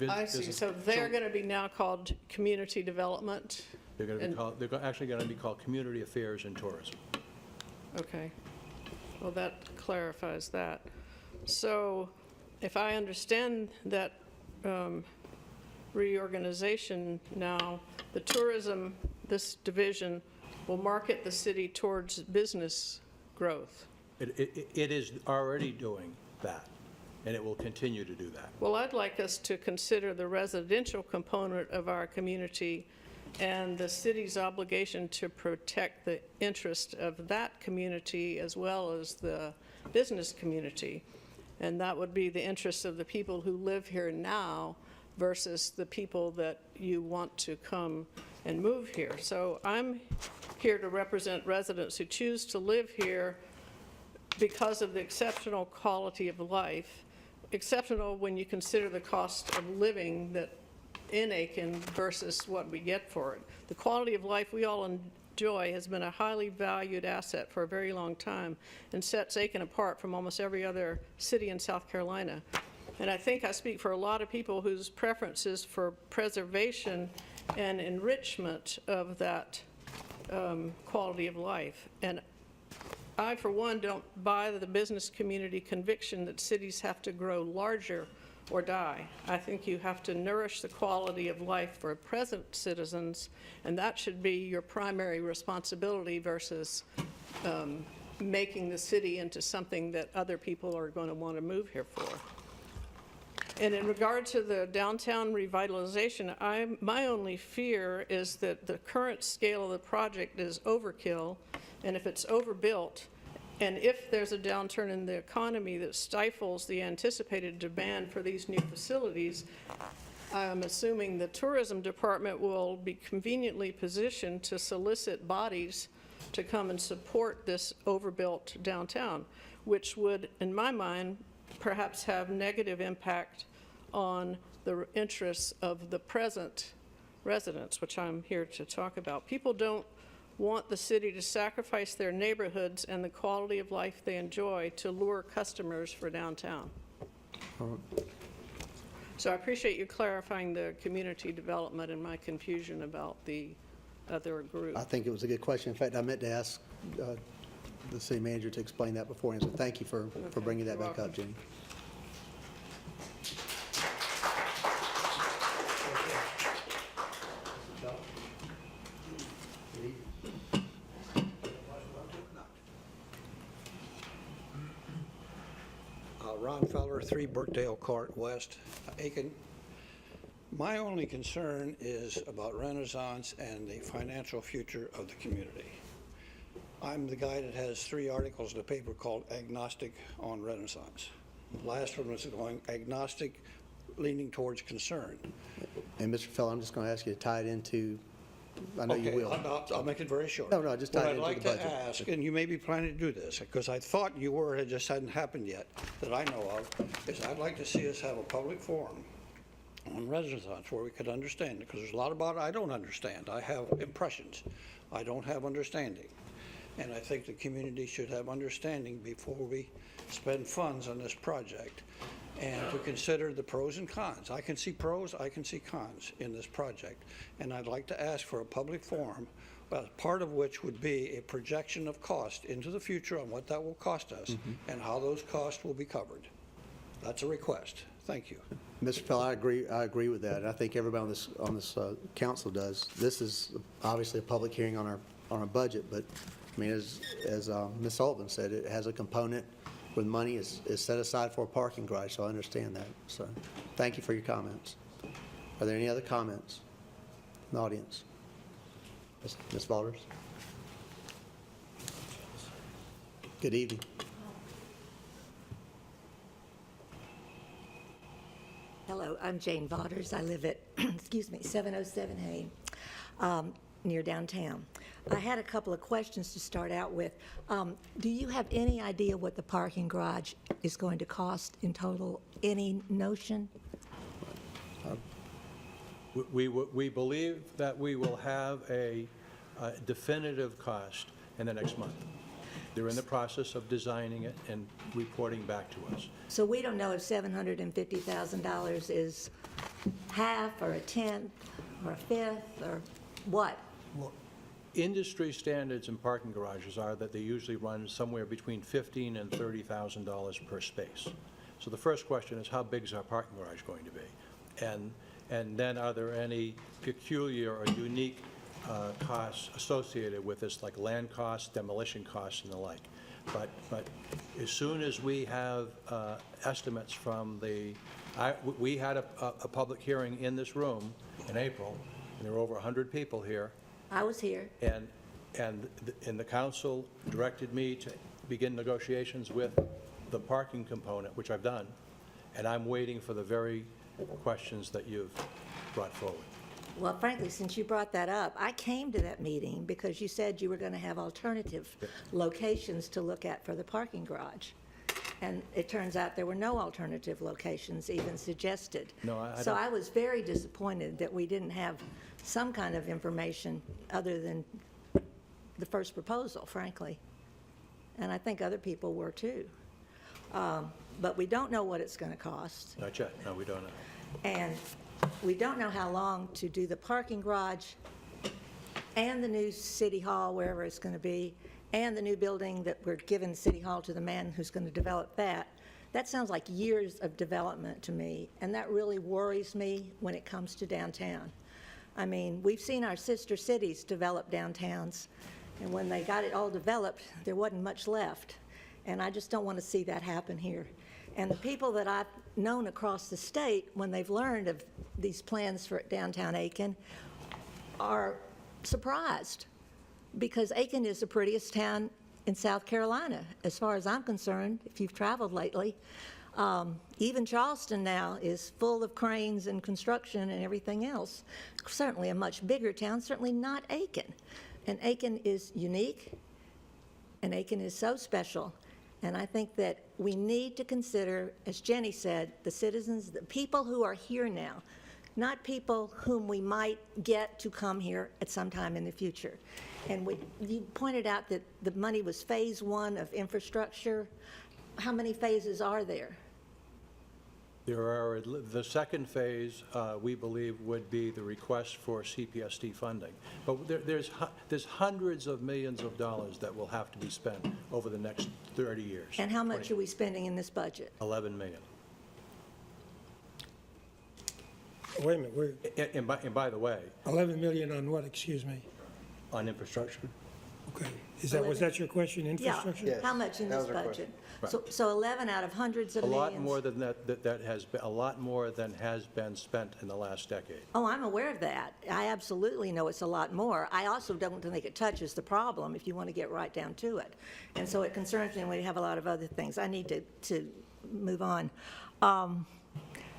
I see, so they're going to be now called community development? They're going to be called. They're actually going to be called Community Affairs and Tourism. Okay, well, that clarifies that. So if I understand that reorganization now, the tourism, this division, will market the city towards business growth. It is already doing that, and it will continue to do that. Well, I'd like us to consider the residential component of our community and the city's obligation to protect the interest of that community as well as the business community. And that would be the interest of the people who live here now versus the people that you want to come and move here. So I'm here to represent residents who choose to live here because of the exceptional quality of life, exceptional when you consider the cost of living that in Aiken versus what we get for it. The quality of life we all enjoy has been a highly valued asset for a very long time and sets Aiken apart from almost every other city in South Carolina. And I think I speak for a lot of people whose preference is for preservation and enrichment of that quality of life. And I, for one, don't buy the business community conviction that cities have to grow larger or die. I think you have to nourish the quality of life for present citizens, and that should be your primary responsibility versus making the city into something that other people are going to want to move here for. And in regard to the downtown revitalization, my only fear is that the current scale of the project is overkill, and if it's overbuilt, and if there's a downturn in the economy that stifles the anticipated demand for these new facilities, I'm assuming the tourism department will be conveniently positioned to solicit bodies to come and support this overbuilt downtown, which would, in my mind, perhaps have negative impact on the interests of the present residents, which I'm here to talk about. People don't want the city to sacrifice their neighborhoods and the quality of life they enjoy to lure customers for downtown. So I appreciate you clarifying the community development and my confusion about the other group. I think it was a good question. In fact, I meant to ask the city manager to explain that beforehand, so thank you for bringing that back up, Jenny. Ron Feller, 3 Brookdale Court West, Aiken. My only concern is about Renaissance and the financial future of the community. I'm the guy that has 3 articles in the paper called Agnostic on Renaissance. The last one was going agnostic, leaning towards concern. And Mr. Feller, I'm just going to ask you to tie it into I know you Okay, will. I'll make it very short. No, just tie it into the What I'd like budget. to ask, and you may be planning to do this, because I thought you were, it just hadn't happened yet, that I know of, is I'd like to see us have a public forum on Renaissance where we could understand it, because there's a lot about it I don't understand. I have impressions. I don't have understanding. And I think the community should have understanding before we spend funds on this project, and to consider the pros and cons. I can see pros, I can see cons in this project, and I'd like to ask for a public forum, part of which would be a projection of cost into the future on what that will cost us and how those costs will be covered. That's a request. Thank you. Mr. Pell, I agree with that, and I think everybody on this council does. This is obviously a public hearing on our budget, but I mean, as Ms. Sullivan said, it has a component when money is set aside for a parking garage, so I understand that. So thank you for your comments. Are there any other comments in the audience? Ms. Walters? Good evening. Hello, I'm Jane Vaughters. I live at, excuse me, 707 Hayne, near downtown. I had a couple of questions to start out with. Do you have any idea what the parking garage is going to cost in total? Any notion? We believe that we will have a definitive cost in the next month. They're in the process of designing it and reporting back to us. So we don't know if $750,000 is half or a tenth or a fifth or what? Industry standards in parking garages are that they usually run somewhere between $15,000 and $30,000 per space. So the first question is, how big is our parking garage going to be? And then are there any peculiar or unique costs associated with this, like land costs, demolition costs, and the like? But as soon as we have estimates from we had a public hearing in this room in April, and there were over 100 people here. I was here. And the council directed me to begin negotiations with the parking component, which I've done, and I'm waiting for the very questions that you've brought forward. Well, frankly, since you brought that up, I came to that meeting because you said you were going to have alternative locations to look at for the parking garage. And it turns out there were no alternative locations even suggested. No, So I was very disappointed that we didn't have some kind of information other than the first proposal, frankly. And I think other people were too. But we don't know what it's going to cost. Not yet. No, we don't know. And we don't know how long to do the parking garage and the new city hall, wherever it's going to be, and the new building that we're giving City Hall to the man who's going to develop that. That sounds like years of development to me, and that really worries me when it comes to downtown. I mean, we've seen our sister cities develop downtowns, and when they got it all developed, there wasn't much left. And I just don't want to see that happen here. And the people that I've known across the state, when they've learned of these plans for downtown Aiken, are surprised, because Aiken is the prettiest town in South Carolina, as far as I'm concerned, if you've traveled lately. Even Charleston now is full of cranes and construction and everything else. Certainly a much bigger town, certainly not Aiken. And Aiken is unique, and Aiken is so special. And I think that we need to consider, as Jenny said, the citizens, the people who are here now, not people whom we might get to come here at some time in the future. And you pointed out that the money was phase one of infrastructure. How many phases are there? There are, the second phase, we believe, would be the request for CPSD funding. But there's hundreds of millions of dollars that will have to be spent over the next 30 years. And how much are we spending in this budget? 11 million. Wait a minute, And by the way, 11 million on what, excuse me? on infrastructure. Okay, was that your question, infrastructure? Yeah, how much in this budget? Right. So 11 out of hundreds of A millions? lot more than that has been, a lot more than has been spent in the last decade. Oh, I'm aware of that. I absolutely know it's a lot more. I also don't think it touches the problem, if you want to get right down to it. And so it concerns me when we have a lot of other things. I need to move on.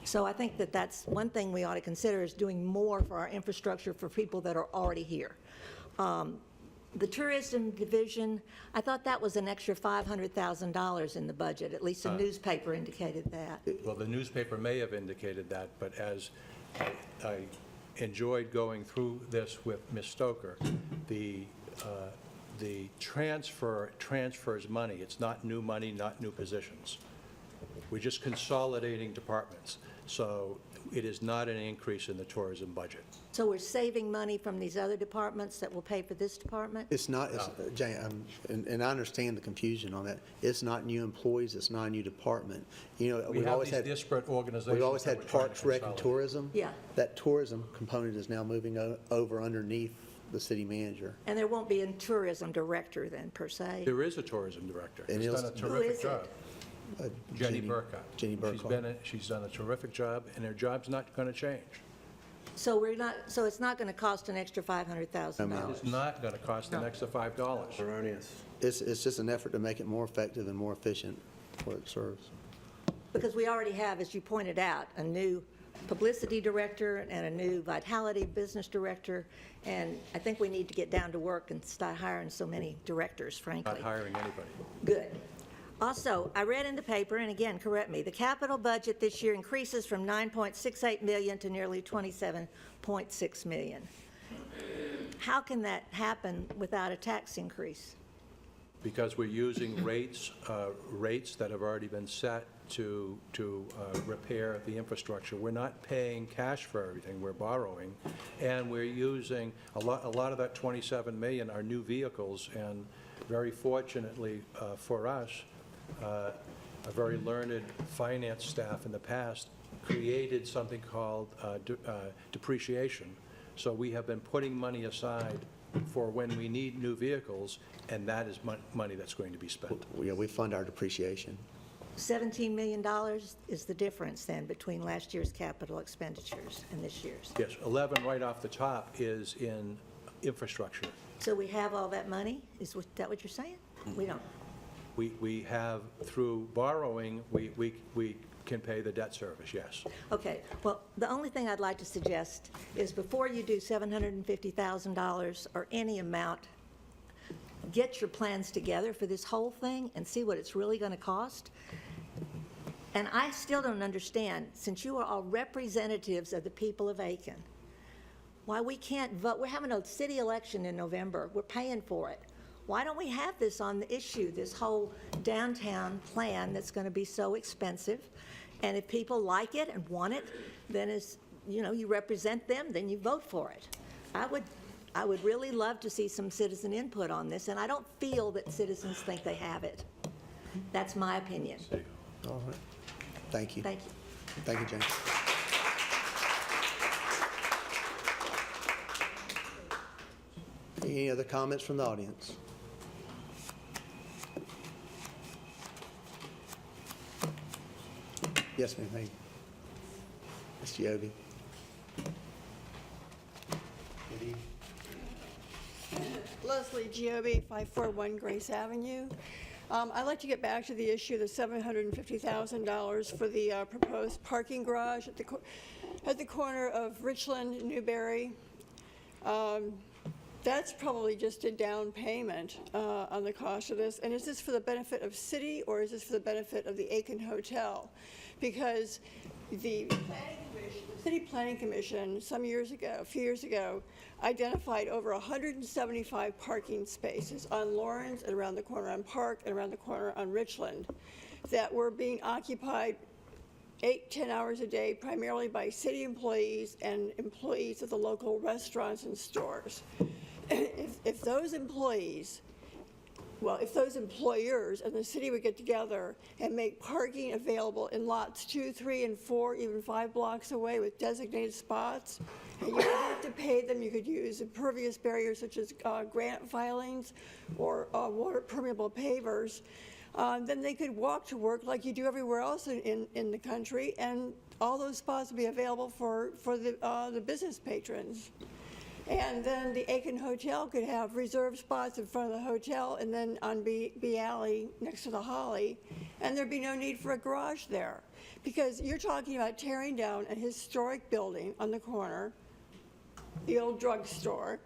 So I think that that's one thing we ought to consider, is doing more for our infrastructure for people that are already here. The tourism division, I thought that was an extra $500,000 in the budget. At least the newspaper indicated that. Well, the newspaper may have indicated that, but as I enjoyed going through this with Ms. Stoker, the transfers money. It's not new money, not new positions. We're just consolidating departments. So it is not an increase in the tourism budget. So we're saving money from these other departments that will pay for this department? It's not, Jane, and I understand the confusion on that. It's not new employees, it's not a new department. You know, We have these disparate organizations. We've always that had we're trying to Parks, Rec, and consolidate. Tourism. Yeah. That tourism component is now moving over underneath the city manager. And there won't be a tourism director then, per se? There is a tourism director. And She's it's- done a Who terrific is it? job. Jenny Burkott. Jenny Burkott. She's done a terrific job, and her job's not going to change. So it's not going to cost an extra $500,000? It's not going to cost an extra $5. Erroneous. It's just an effort to make it more effective and more efficient for what it serves. Because we already have, as you pointed out, a new publicity director and a new vitality business director, and I think we need to get down to work and start hiring so many directors, frankly. Not hiring anybody. Good. Also, I read in the paper, and again, correct me, the capital budget this year increases from $9.68 million to nearly $27.6 million. How can that happen without a tax increase? Because we're using rates that have already been set to repair the infrastructure. We're not paying cash for everything, we're borrowing, and we're using, a lot of that $27 million are new vehicles, and very fortunately for us, a very learned finance staff in the past created something called depreciation. So we have been putting money aside for when we need new vehicles, and that is money that's going to be spent. Yeah, we fund our depreciation. $17 million is the difference then between last year's capital expenditures and this year's. Yes, 11 right off the top is in infrastructure. So we have all that money? Is that what you're saying? We don't. We have, through borrowing, we can pay the debt service, yes. Okay, well, the only thing I'd like to suggest is before you do $750,000 or any amount, get your plans together for this whole thing and see what it's really going to cost. And I still don't understand, since you are all representatives of the people of Aiken, why we can't vote. We're having a city election in November. We're paying for it. Why don't we have this on the issue, this whole downtown plan that's going to be so expensive? And if people like it and want it, then you represent them, then you vote for it. I would really love to see some citizen input on this, and I don't feel that citizens think they have it. That's my opinion. All right. Thank you. Thank you. Thank you, Jane. Any other comments from the audience? Yes, ma'am. Hey. Ms. Giobbe. Leslie Giobbe, 541 Grace Avenue. I'd like to get back to the issue of the $750,000 for the proposed parking garage at the corner of Richland and Newberry. That's probably just a down payment on the cost of this. And is this for the benefit of city, or is this for the benefit of the Aiken Hotel? Because the City Planning Commission a few years ago, identified over 175 parking spaces on Lawrence and around the corner on Park and around the corner on Richland that were being occupied 8-10 hours a day, primarily by city employees and employees of the local restaurants and stores. If those employees, if those employers and the city would get together and make parking available in lots 2, 3, and 4, even 5 blocks away with designated spots, and you wouldn't have to pay them, you could use impervious barriers such as grant filings or water permeable pavers, then they could walk to work like you do everywhere else in the country, and all those spots would be available for the business patrons. And then the Aiken Hotel could have reserved spots in front of the hotel and then on B Alley next to the Holly, and there'd be no need for a garage there. Because you're talking about tearing down a historic building on the corner, the old drugstore.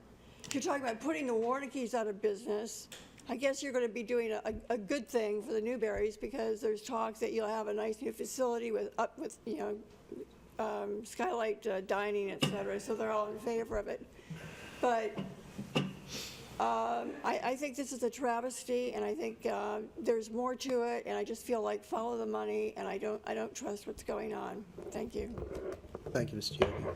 You're talking about putting the Warnickies out of business. I guess you're going to be doing a good thing for the Newberries because there's talks that you'll have a nice new facility with skylight dining, et cetera, so they're all in favor of it. But I think this is a travesty, and I think there's more to it, and I just feel like follow the money, and I don't trust what's going on. Thank you. Thank you, Ms. Giudice.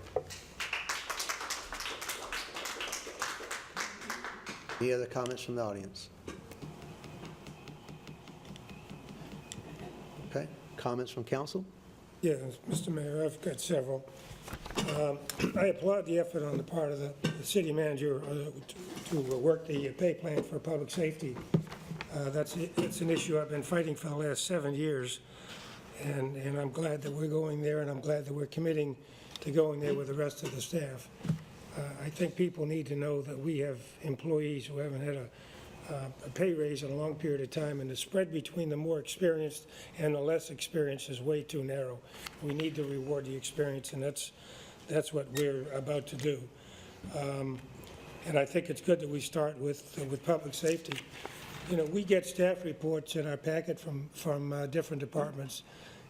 Any other comments from the audience? Okay, comments from council? Yes, Mr. Mayor, I've got several. I applaud the effort on the part of the city manager to work the pay plan for public safety. It's an issue I've been fighting for the last 7 years, and I'm glad that we're going there, and I'm glad that we're committing to going there with the rest of the staff. I think people need to know that we have employees who haven't had a pay raise in a long period of time, and the spread between the more experienced and the less experienced is way too narrow. We need to reward the experience, and that's what we're about to do. And I think it's good that we start with public safety. You know, we get staff reports in our packet from different departments,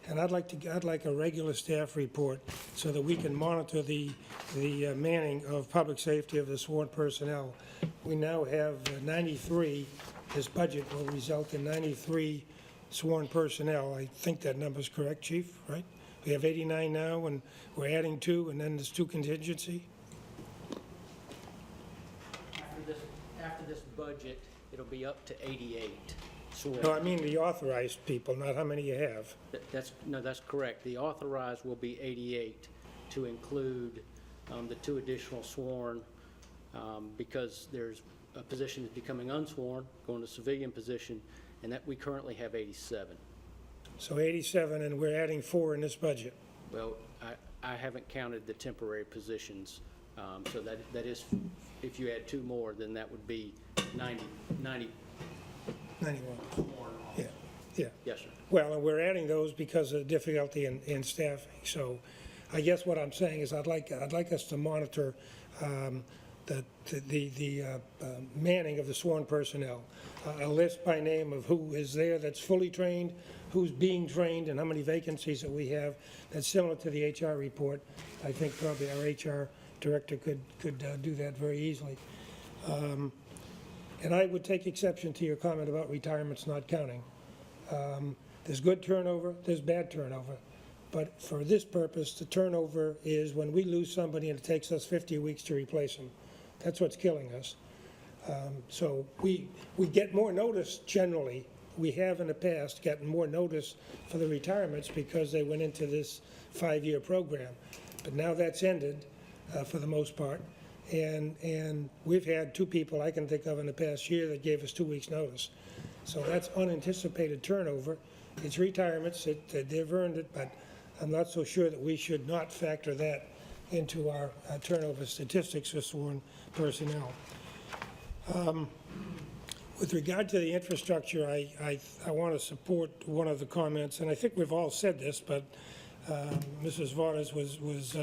and I'd like a regular staff report so that we can monitor the manning of public safety of the sworn personnel. We now have 93. This budget will result in 93 sworn personnel. I think that number's correct, Chief, right? We have 89 now, and we're adding 2, and then there's 2 contingency. After this budget, it'll be up to 88 sworn. No, I mean the authorized people, not how many you have. That's correct. The authorized will be 88 to include the 2 additional sworn, because there's a position that's becoming unsworn, going to civilian position, and that we currently have 87. So 87, and we're adding 4 in this budget. Well, I haven't counted the temporary positions, so that is, if you add 2 more, then that would be 91. Yeah, yeah. Yes, sir. Well, and we're adding those because of difficulty in staffing. So I guess what I'm saying is I'd like us to monitor the manning of the sworn personnel, a list by name of who is there that's fully trained, who's being trained, and how many vacancies that we have. That's similar to the HR report. I think probably our HR director could do that very easily. And I would take exception to your comment about retirements not counting. There's good turnover, there's bad turnover. But for this purpose, the turnover is when we lose somebody and it takes us 50 weeks to replace them. That's what's killing us. So we get more notice generally. We have in the past gotten more notice for the retirements because they went into this 5-year program. But now that's ended for the most part. And we've had 2 people I can think of in the past year that gave us 2 weeks' notice. So that's unanticipated turnover. It's retirements, they've earned it, but I'm not so sure that we should not factor that into our turnover statistics for sworn personnel. With regard to the infrastructure, I want to support one of the comments, and I think we've all said this, but Mrs. Vardas was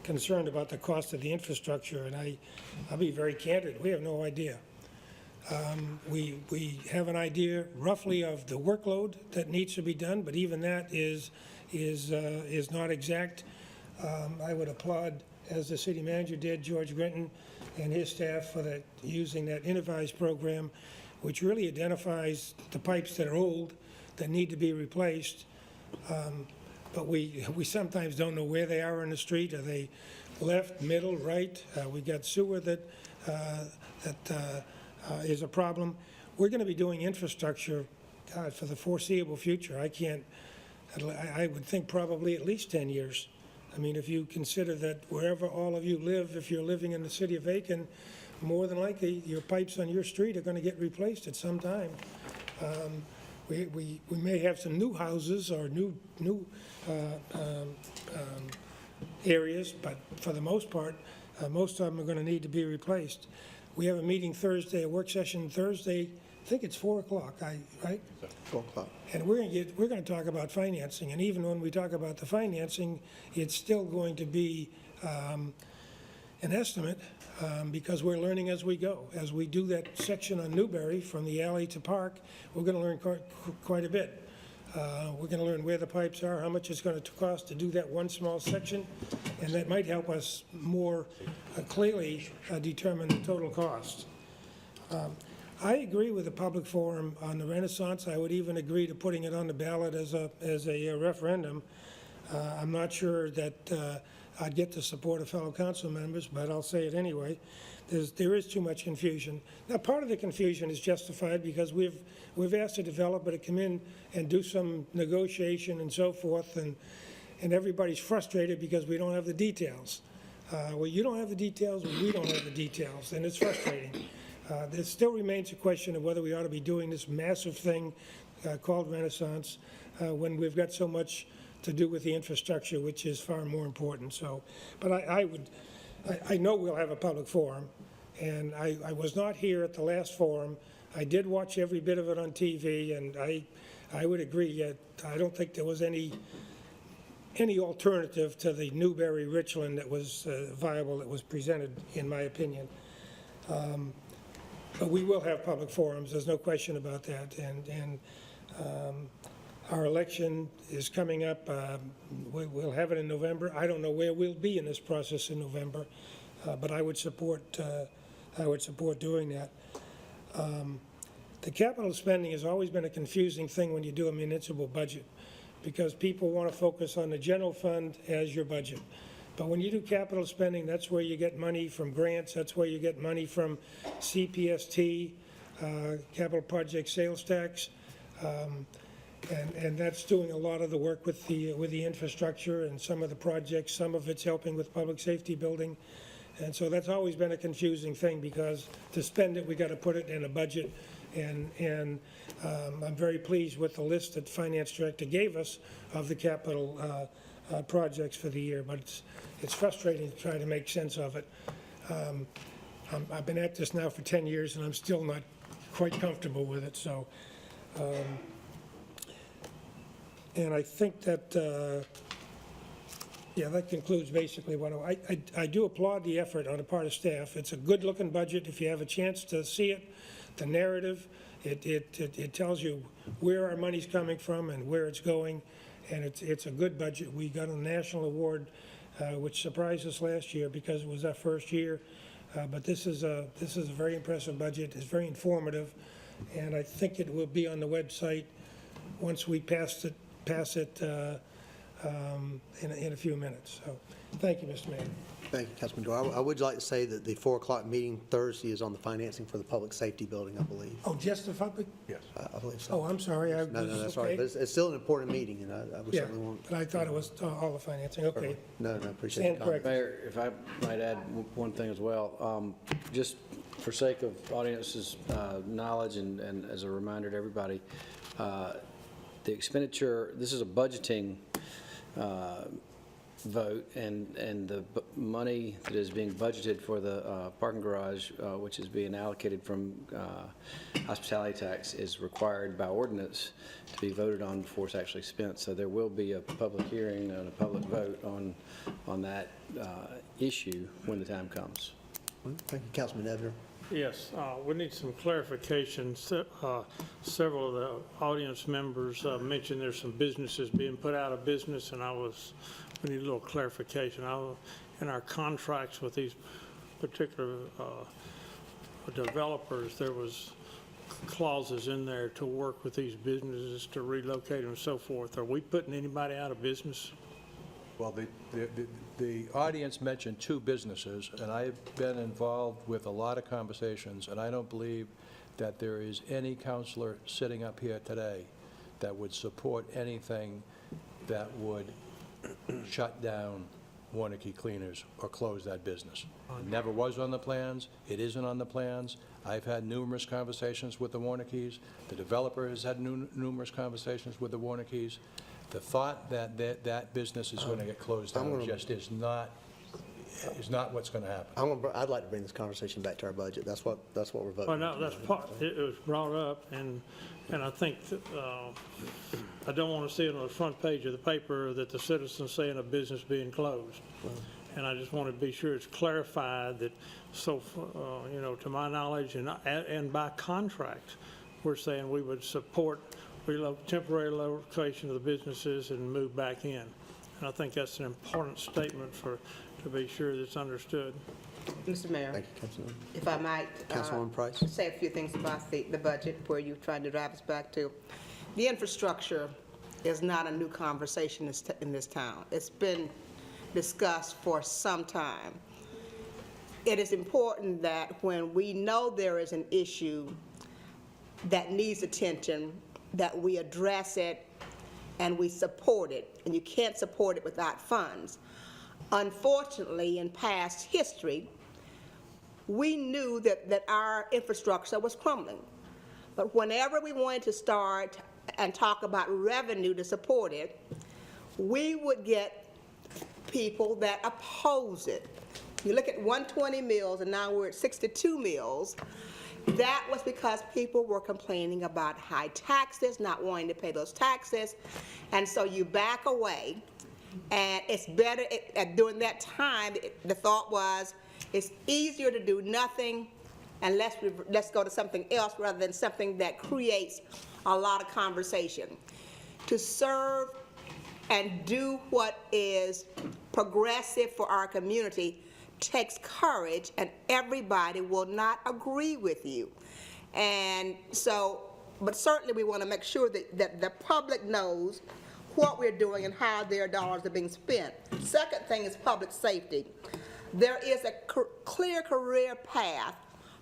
concerned about the cost of the infrastructure, and I'll be very candid. We have no idea. We have an idea roughly of the workload that needs to be done, but even that is not exact. I would applaud, as the city manager did, George Grinton and his staff for using that Innovize program, which really identifies the pipes that are old that need to be replaced. But we sometimes don't know where they are in the street. Are they left, middle, right? We've got sewer that is a problem. We're going to be doing infrastructure, God, for the foreseeable future. I would think probably at least 10 years. I mean, if you consider that wherever all of you live, if you're living in the city of Aiken, more than likely your pipes on your street are going to get replaced at some time. We may have some new houses or new areas, but for the most part, most of them are going to need to be replaced. We have a meeting Thursday, a work session Thursday think it's 4 o'clock, right? 4 o'clock. And we're going to talk about financing, and even when we talk about the financing, it's still going to be an estimate, because we're learning as we go. As we do that section on Newberry from the alley to Park, we're going to learn quite a bit. We're going to learn where the pipes are, how much it's going to cost to do that one small section, and that might help us more clearly determine the total cost. I agree with the public forum on the Renaissance. I would even agree to putting it on the ballot as a referendum. I'm not sure that I'd get the support of fellow council members, but I'll say it anyway. There is too much confusion. Now, part of the confusion is justified because we've asked the developer to come in and do some negotiation and so forth, and everybody's frustrated because we don't have the details. Well, you don't have the details, well, we don't have the details, and it's frustrating. There still remains a question of whether we ought to be doing this massive thing called Renaissance when we've got so much to do with the infrastructure, which is far more important. So, but I know we'll have a public forum, and I was not here at the last forum. I did watch every bit of it on TV, and I would agree. I don't think there was any alternative to the Newberry-Richland that was viable, that was presented, in my opinion. But we will have public forums, there's no question about that, and our election is coming up. We'll have it in November. I don't know where we'll be in this process in November, but I would support doing that. The capital spending has always been a confusing thing when you do a municipal budget, because people want to focus on the general fund as your budget. But when you do capital spending, that's where you get money from grants, that's where you get money from CPST, capital project sales tax, and that's doing a lot of the work with the infrastructure and some of the projects. Some of it's helping with public safety building. And so that's always been a confusing thing, because to spend it, we got to put it in a budget. And I'm very pleased with the list that the finance director gave us of the capital projects for the year, but it's frustrating to try to make sense of it. I've been at this now for 10 years, and I'm still not quite comfortable with it. So, and I think that, yeah, that concludes basically what I do applaud the effort on the part of staff. It's a good-looking budget. If you have a chance to see it, the narrative, it tells you where our money's coming from and where it's going, and it's a good budget. We got a national award, which surprised us last year because it was our first year, but this is a very impressive budget. It's very informative, and I think it will be on the website once we pass it in a few minutes. So, thank you, Mr. Mayor. Thank you, Councilman Doyle. I would like to say that the 4 o'clock meeting Thursday is on the financing for the public safety building, I believe. Oh, just the public? Yes. I believe so. Oh, I'm sorry. No, that's all right. But it's still an important meeting, and I would Yeah, certainly want. but I thought it was all the financing. Okay. No, appreciate Stand the comment. corrected. Mayor, if I might add one thing as well, just for sake of audience's knowledge and as a reminder to everybody, the expenditure, this is a budgeting vote, and the money that is being budgeted for the parking garage, which is being allocated from hospitality tax, is required by ordinance to be voted on before it's actually spent. So there will be a public hearing and a public vote on that issue when the time comes. Thank you, Councilman Ebner. Yes, we need some clarification. Several of the audience members mentioned there's some businesses being put out of business, and we need a little clarification. In our contracts with these particular developers, there was clauses in there to work with these businesses to relocate them and so forth. Are we putting anybody out of business? Well, the audience mentioned 2 businesses, and I've been involved with a lot of conversations, and I don't believe that there is any counselor sitting up here today that would support anything that would shut down Warnke Cleaners or close that business. It never was on the plans. It isn't on the plans. I've had numerous conversations with the Warnkes. The developer has had numerous conversations with the Warnkes. The thought that business is going to get closed down just is not is not what's going to happen. I'd like to bring this conversation back to our budget. That's what we're voting Well, on. no, that's part, it was brought up, and I think, that, I don't want to see it on the front page of the paper that the citizens saying a business being closed. And I just want to be sure it's clarified that, so, you know, to my knowledge, and by contract, we're saying we would support temporary relocation of the businesses and move back in. And I think that's an important statement to be sure that's understood. Mr. Mayor, Thank you, Councilman. if I might. Councilwoman Price? Say a few things about the budget where you're trying to drive us back to. The infrastructure is not a new conversation in this town. It's been discussed for some time. It is important that when we know there is an issue that needs attention, that we address it and we support it, and you can't support it without funds. Unfortunately, in past history, we knew that our infrastructure was crumbling. But whenever we wanted to start and talk about revenue to support it, we would get people that oppose it. You look at 120 mills, and now we're at 62 mills. That was because people were complaining about high taxes, not wanting to pay those taxes, and so you back away. And it's better, during that time, the thought was, it's easier to do nothing and let's go to something else rather than something that creates a lot of conversation. To serve and do what is progressive for our community takes courage, and everybody will not agree with you. And so, but certainly we want to make sure that the public knows what we're doing and how their dollars are being spent. Second thing is public safety. There is a clear career path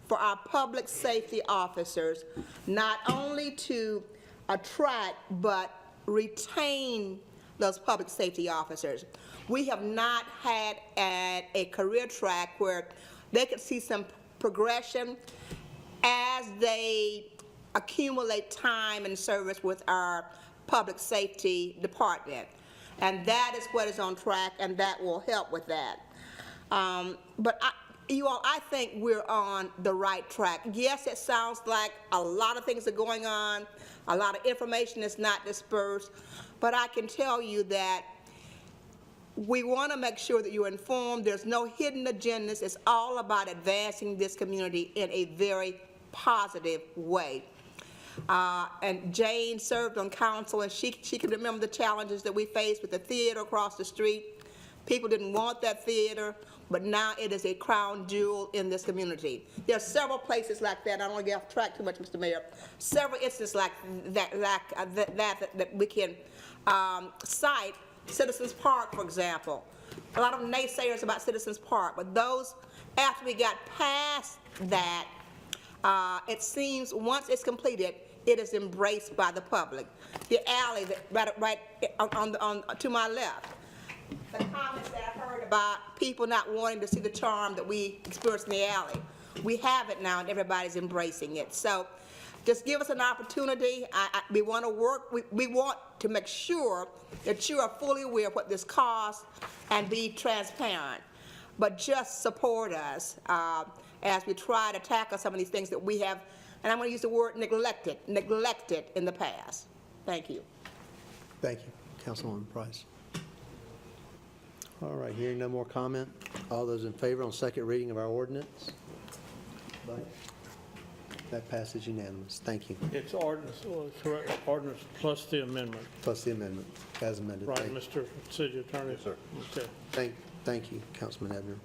for our public safety officers, not only to attract but retain those public safety officers. We have not had a career track where they could see some progression as they accumulate time and service with our public safety department. And that is what is on track, and that will help with that. But I think we're on the right track. Yes, it sounds like a lot of things are going on, a lot of information is not dispersed, but I can tell you that we want to make sure that you're informed. There's no hidden agendas. It's all about advancing this community in a very positive way. And Jane served on council, and she can remember the challenges that we faced with the theater across the street. People didn't want that theater, but now it is a crown jewel in this community. There are several places like that. I don't want to get off track too much, Mr. Mayor. Several instances like that we can cite. Citizens Park, for example. A lot of naysayers about Citizens Park, but those, after we got past that, it seems once it's completed, it is embraced by the public. The alley right on to my left. The comments that I heard about people not wanting to see the charm that we experienced in the alley. We have it now, and everybody's embracing it. So just give us an opportunity. We want to work. We want to make sure that you are fully aware of what this costs and be transparent. But just support us as we try to tackle some of these things that we have, and I'm going to use the word neglected in the past. Thank you. Thank you, Councilwoman Price. All right, hearing no more comment. All those in favor on second reading of our ordinance? That passes unanimous. Thank you. It's ordinance, correct, ordinance plus the amendment. Plus the amendment, as amended. Right, Thank- Mr. City Attorney? Yes, sir. Okay. Thank you, Councilman Ebner.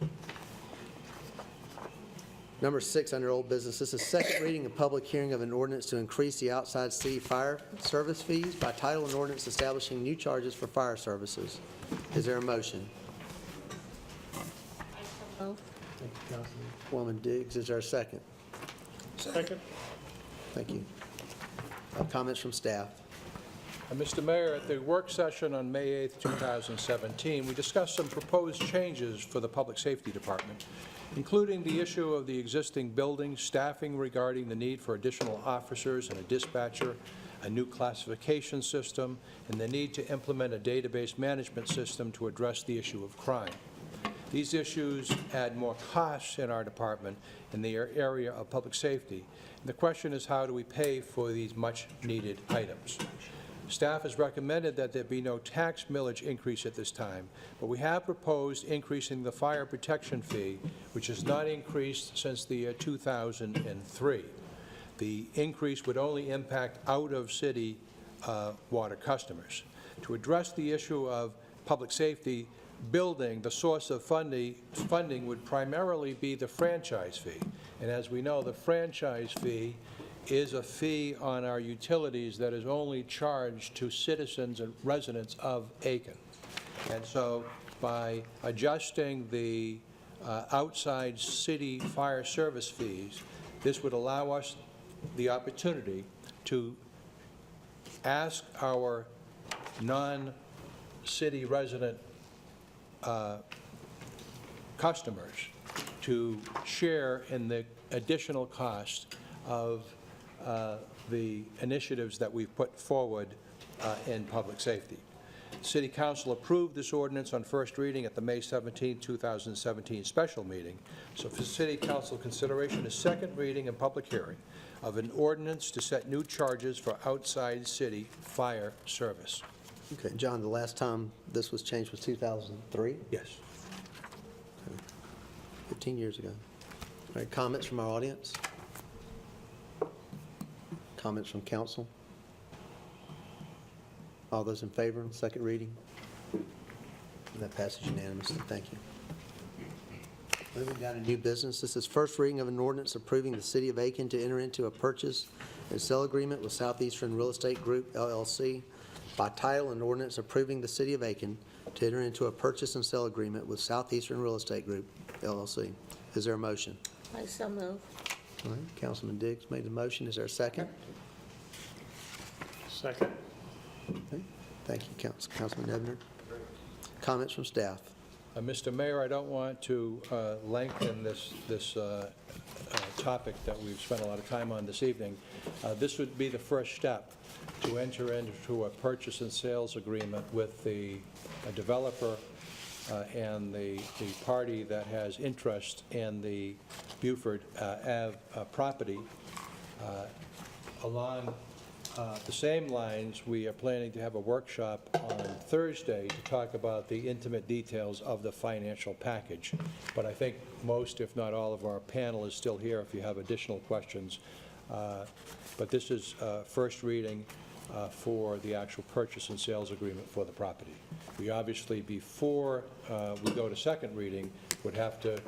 Number 6 under old business, this is second reading and public hearing of an ordinance to increase the outside city fire service fees by title and ordinance establishing new charges for fire services. Is there a motion? Thank you, Councilwoman Diggs. Is there a second? Second. Thank you. Comments from staff? Mr. Mayor, at the work session on May 8th, 2017, we discussed some proposed changes for the Public Safety Department, including the issue of the existing building, staffing regarding the need for additional officers and a dispatcher, a new classification system, and the need to implement a database management system to address the issue of crime. These issues add more costs in our department in the area of public safety. And the question is, how do we pay for these much-needed items? Staff has recommended that there be no tax millage increase at this time, but we have proposed increasing the fire protection fee, which has not increased since the year 2003. The increase would only impact out-of-city water customers. To address the issue of public safety, building, the source of funding would primarily be the franchise fee. And as we know, the franchise fee is a fee on our utilities that is only charged to citizens and residents of Aiken. And so by adjusting the outside city fire service fees, this would allow us the opportunity to ask our non-city resident customers to share in the additional cost of the initiatives that we've put forward in public safety. City Council approved this ordinance on first reading at the May 17, 2017 special meeting. So for City Council consideration is second reading and public hearing of an ordinance to set new charges for outside city fire service. Okay, John, the last time this was changed was 2003? Yes. 15 years ago. All right, comments from our audience? Comments from council? All those in favor on second reading? That passes unanimously. Thank you. Moving down to new business. This is first reading of an ordinance approving the City of Aiken to enter into a purchase and sale agreement with Southeastern Real Estate Group, LLC. By title, an ordinance approving the City of Aiken to enter into a purchase and sale agreement with Southeastern Real Estate Group, LLC. Is there a motion? I so move. All right, Councilman Diggs made the motion. Is there a second? Second. Okay. Thank you, Councilman Ebner. Comments from staff? Mr. Mayor, I don't want to lengthen this topic that we've spent a lot of time on this evening. This would be the first step to enter into a purchase and sales agreement with the developer and the party that has interest in the Buford Ave property. Along the same lines, we are planning to have a workshop on Thursday to talk about the intimate details of the financial package. But I think most, if not all, of our panel is still here if you have additional questions. But this is first reading for the actual purchase and sales agreement for the property. We obviously, before we go to second reading, would have to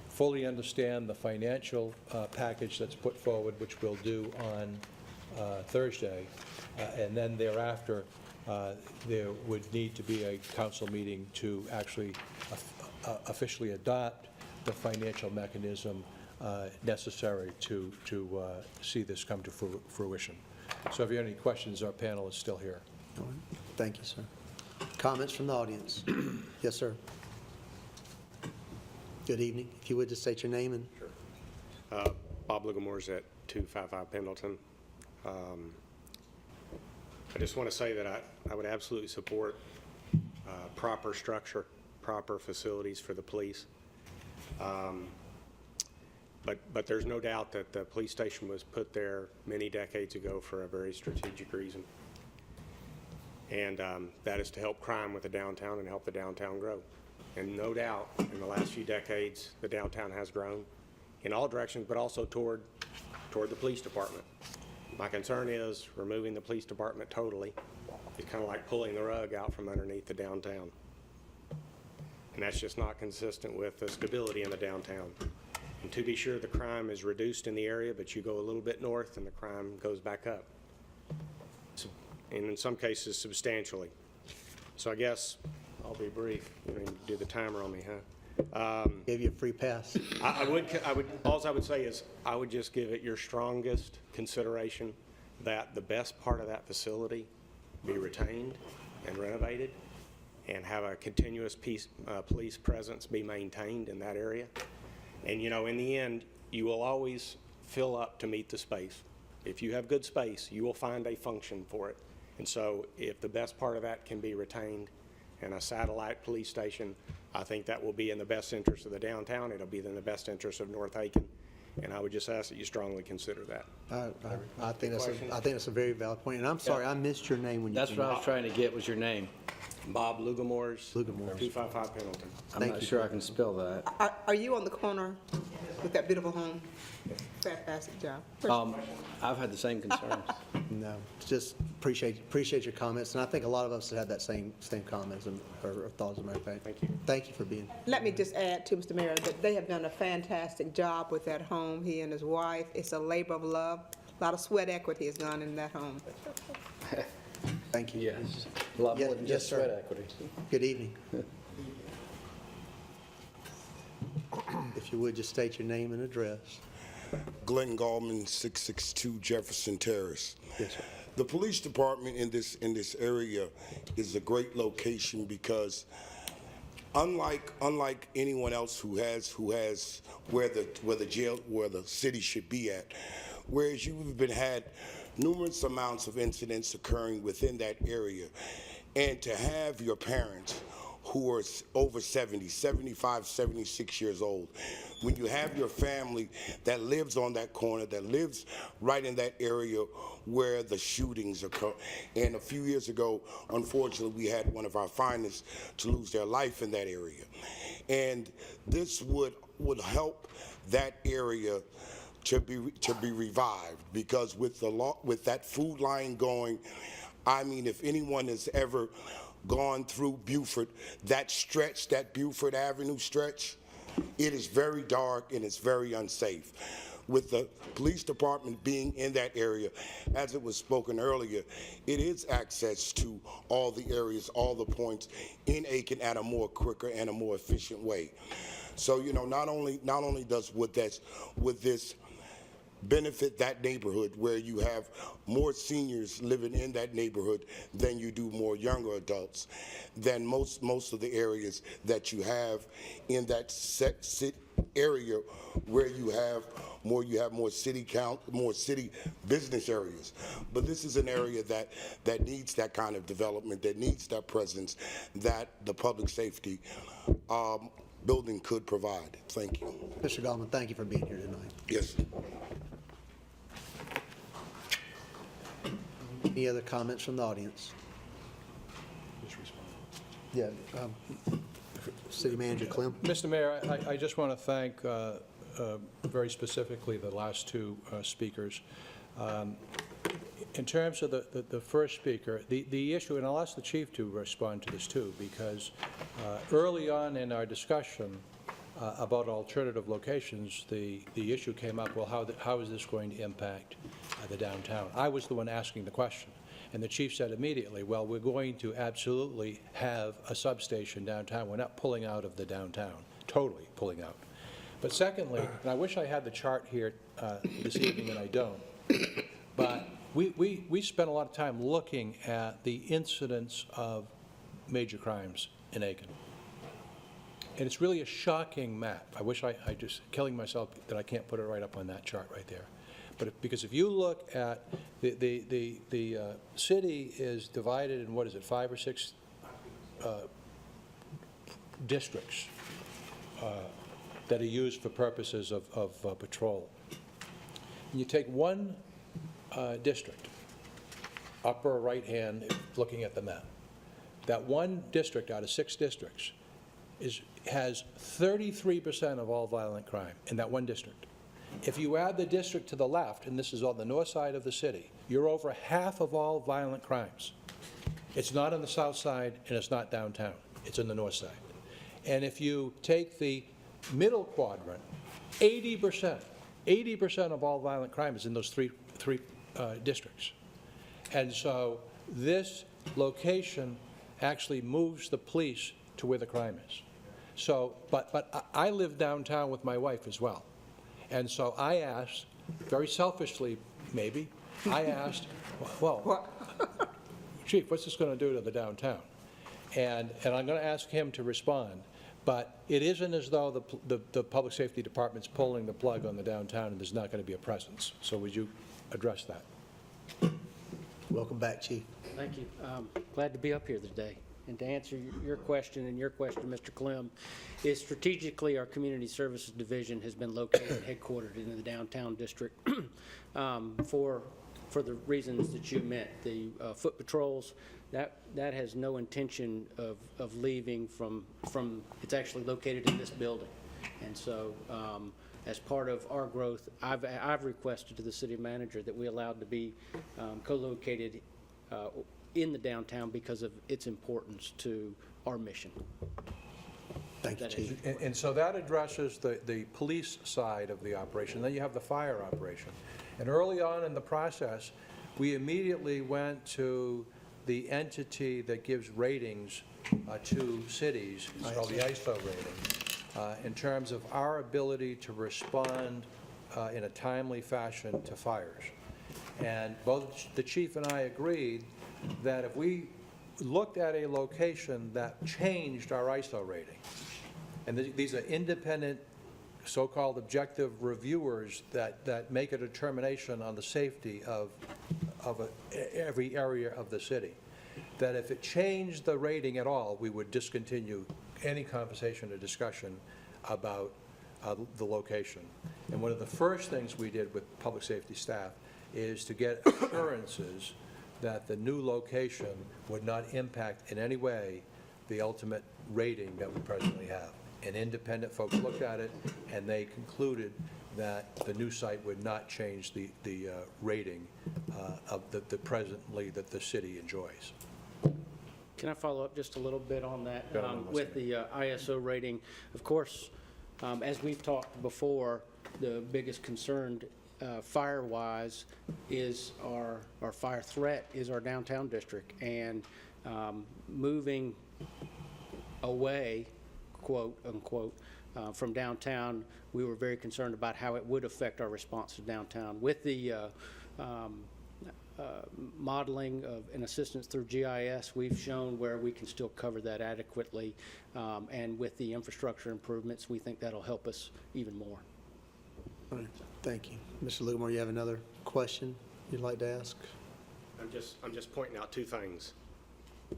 fully understand the financial package that's put forward, which we'll do on Thursday, and then thereafter there would need to be a council meeting to actually officially adopt the financial mechanism necessary to see this come to fruition. So if you have any questions, our panel is still here. All right. Thank you, sir. Comments from the audience? Yes, sir. Good evening. If you would just state your name and... Sure. Bob Ligamore's at 255 Pendleton. I just want to say that I would absolutely support proper structure, proper facilities for the police. But there's no doubt that the police station was put there many decades ago for a very strategic reason. And that is to help crime with the downtown and help the downtown grow. And no doubt, in the last few decades, the downtown has grown in all directions, but also toward the police department. My concern is removing the police department totally is kind of like pulling the rug out from underneath the downtown. And that's just not consistent with the stability in the downtown. And to be sure, the crime is reduced in the area, but you go a little bit north and the crime goes back up. So, and in some cases, substantially. So I guess I'll be brief. You can do the timer on me, huh? Gave you a free pass. All I would say is I would just give it your strongest consideration that the best part of that facility be retained and renovated and have a continuous police presence be maintained in that area. And, you know, in the end, you will always fill up to meet the space. If you have good space, you will find a function for it. And so if the best part of that can be retained and a satellite police station I think that will be in the best interest of the downtown. It'll be in the best interest of North Aiken, and I would just ask that you strongly consider that. I think that's a very valid point, and I'm sorry, I missed your name when you. That's what I was trying to get, was your name. Bob Lugamores. 255 Pendleton. I'm not sure I can spell that. Are you on the corner with that beautiful home? Fantastic job. I've had the same concerns. No, just appreciate your comments, and I think a lot of us had that same comments or thoughts, as a matter of fact. Thank you. Thank you for being. Let me just add to Mr. Mayor that they have done a fantastic job with that home, he and his wife. It's a labor of love. A lot of sweat equity has gone in that home. Thank you. Yes, a lot more than just sir. sweat equity. Good evening. If you would, just state your name and address. Glenn Gallman, 662 Jefferson Terrace. Yes, sir. The police department in this area is a great location because unlike anyone else who has where the city should be at, whereas you've had numerous amounts of incidents occurring within that area, and to have your parents who are over 70, 75, 76 years old, when you have your family that lives on that corner, that lives right in that area where the shootings occur. And a few years ago, unfortunately, we had one of our finest to lose their life in that area. And this would help that area to be revived, because with that food line going, I mean, if anyone has ever gone through Buford, that Buford Avenue stretch, it is very dark and it's very unsafe. With the police department being in that area, as it was spoken earlier, it is access to all the areas, all the points in Aiken at a more quicker and a more efficient way. So, you know, not only does with this benefit that neighborhood, where you have more seniors living in that neighborhood than you do more younger adults, than most of the areas that you have in that area where you have more city business areas. But this is an area that needs that kind of development, that needs that presence that the public safety building could provide. Thank you. Mr. Goldman, thank you for being here tonight. Yes. Any other comments from the audience? Yeah, City Manager Clem. Mr. Mayor, I just want to thank very specifically the last two speakers. In terms of the first speaker, the issue, and I'll ask the chief to respond to this too, because early on in our discussion about alternative locations, the issue came up, well, how is this going to impact the downtown? I was the one asking the question. And the chief said immediately, well, we're going to absolutely have a substation downtown. We're not pulling out of the downtown, totally pulling out. But secondly, and I wish I had the chart here this evening, and I don't, but we spent a lot of time looking at the incidence of major crimes in Aiken. And it's really a shocking map. I wish I just killing myself that I can't put it right up on that chart right there. But because if you look at the city is divided in, what is it, 5 or 6 districts that are used for purposes of patrol. And you take one district, upper right hand, looking at the map. That one district out of 6 districts has 33% of all violent crime in that one district. If you add the district to the left, and this is on the north side of the city, you're over half of all violent crimes. It's not on the south side, and it's not downtown. It's in the north side. And if you take the middle quadrant, 80% of all violent crime is in those three districts. And so this location actually moves the police to where the crime is. So, but I live downtown with my wife as well. And so I asked, very selfishly maybe, I asked, well, Chief, what's this going to do to the downtown? And I'm going to ask him to respond. But it isn't as though the Public Safety Department's pulling the plug on the downtown and there's not going to be a presence. So would you address that? Welcome back, Chief. Thank you. Glad to be up here today. And to answer your question and your question, Mr. Clem, is strategically our Community Services Division has been located headquartered in the downtown district for the reasons that you meant. The foot patrols, that has no intention of leaving from, it's actually located in this building. And so as part of our growth, I've requested to the city manager that we allowed to be co-located in the downtown because of its importance to our mission. Thank you, Chief. And so that addresses the police side of the operation. Then you have the fire operation. And early on in the process, we immediately went to the entity that gives ratings to cities. It's called the ISO rating, in terms of our ability to respond in a timely fashion to fires. And both the chief and I agreed that if we looked at a location that changed our ISO rating, and these are independent so-called objective reviewers that make a determination on the safety of every area of the city, that if it changed the rating at all, we would discontinue any conversation or discussion about the location. And one of the first things we did with public safety staff is to get assurances that the new location would not impact in any way the ultimate rating that we presently have. And independent folks looked at it, and they concluded that the new site would not change the rating of the presently that the city enjoys. Can I follow up just a little bit on that? With the ISO rating, of course, as we've talked before, the biggest concern fire-wise is our fire threat is our downtown district, and moving away, quote unquote, from downtown, we were very concerned about how it would affect our response to downtown. With the modeling of and assistance through GIS, we've shown where we can still cover that adequately, and with the infrastructure improvements, we think that'll help us even more. All right. Thank you. Mr. Littlemore, you have another question you'd like to ask? I'm just pointing out two things.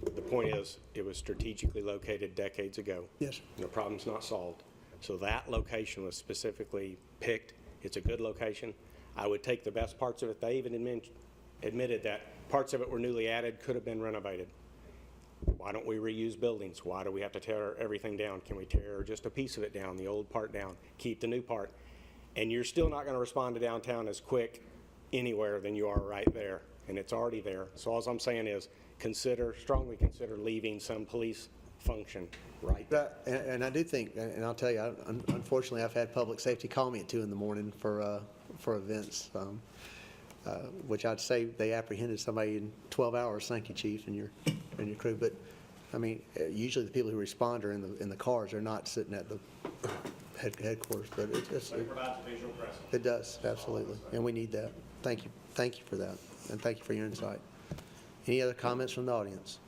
The point is, it was strategically located decades ago. Yes. And the problem's not solved. So that location was specifically picked. It's a good location. I would take the best parts of it. They even admitted that parts of it were newly added, could have been renovated. Why don't we reuse buildings? Why do we have to tear everything down? Can we tear just a piece of it down, the old part down, keep the new part? And you're still not going to respond to downtown as quick anywhere than you are right there. And it's already there. So all I'm saying is strongly consider leaving some police function right there. And I do think, and I'll tell you, unfortunately, I've had public safety call me at 2 in the morning for events, which I'd say they apprehended somebody in 12 hours. Thank you, Chief, and your crew. But I mean, usually the people who respond are in the cars. They're not sitting at the headquarters. But it provides a visual presence. It does, absolutely, and we need that. Thank you for that, and thank you for your insight. Any other comments from the audience?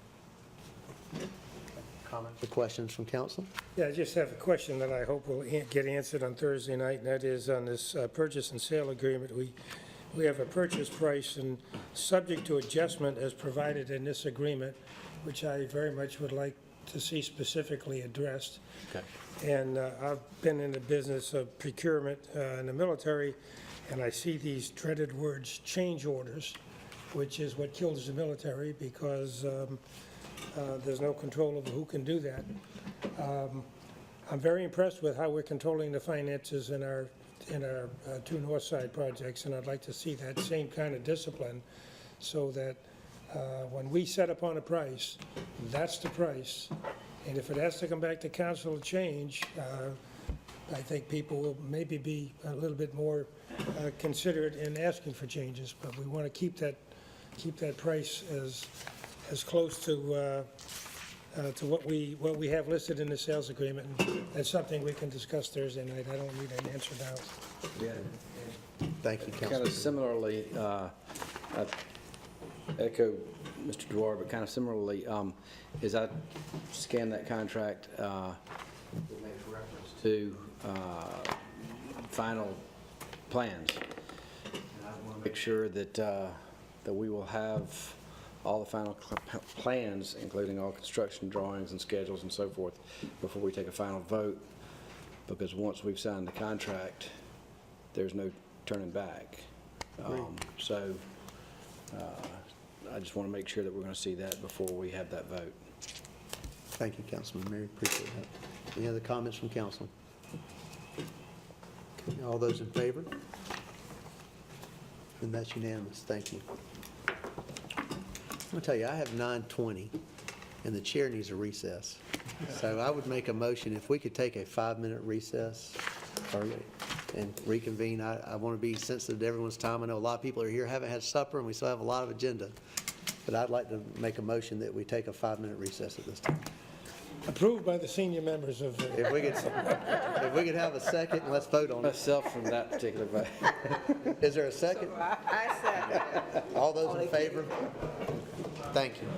Comments or questions from council? Yeah, I just have a question that I hope will get answered on Thursday night, and that is on this purchase and sale agreement. We have a purchase price and subject to adjustment as provided in this agreement, which I very much would like to see specifically addressed. Okay. And I've been in the business of procurement in the military, and I see these dreaded words, change orders, which is what kills the military because there's no control over who can do that. I'm very impressed with how we're controlling the finances in our two North Side projects, and I'd like to see that same kind of discipline so that when we set upon a price, that's the price. And if it has to come back to council to change, I think people will maybe be a little bit more considerate in asking for changes, but we want to keep that price as close to what we have listed in the sales agreement. And that's something we can discuss Thursday night. I don't need an answer now. Yeah. Thank you, Councilman. Kind of similarly, I echo Mr. Dwar, but kind of similarly, as I scan that contract, it makes reference to final plans. And I want to make sure that we will have all the final plans, including all construction drawings and schedules and so forth, before we take a final vote, because once we've signed the contract, there's no turning back. So I just want to make sure that we're going to see that before we have that vote. Thank you, Councilman Mary, appreciate that. Any other comments from council? Okay, all those in favor? And that's unanimous, thank you. I'm gonna tell you, I have 9:20, and the chair needs a recess. So I would make a motion, if we could take a 5-minute recess early and reconvene. I want to be sensitive to everyone's time. I know a lot of people are here, haven't had supper, and we still have a lot of agenda. But I'd like to make a motion that we take a 5-minute recess at this time. Approved by the senior members of the... If we could have a second, and let's vote on it. Myself from that particular vote. Is there a second? I second. All those in favor? Thank you.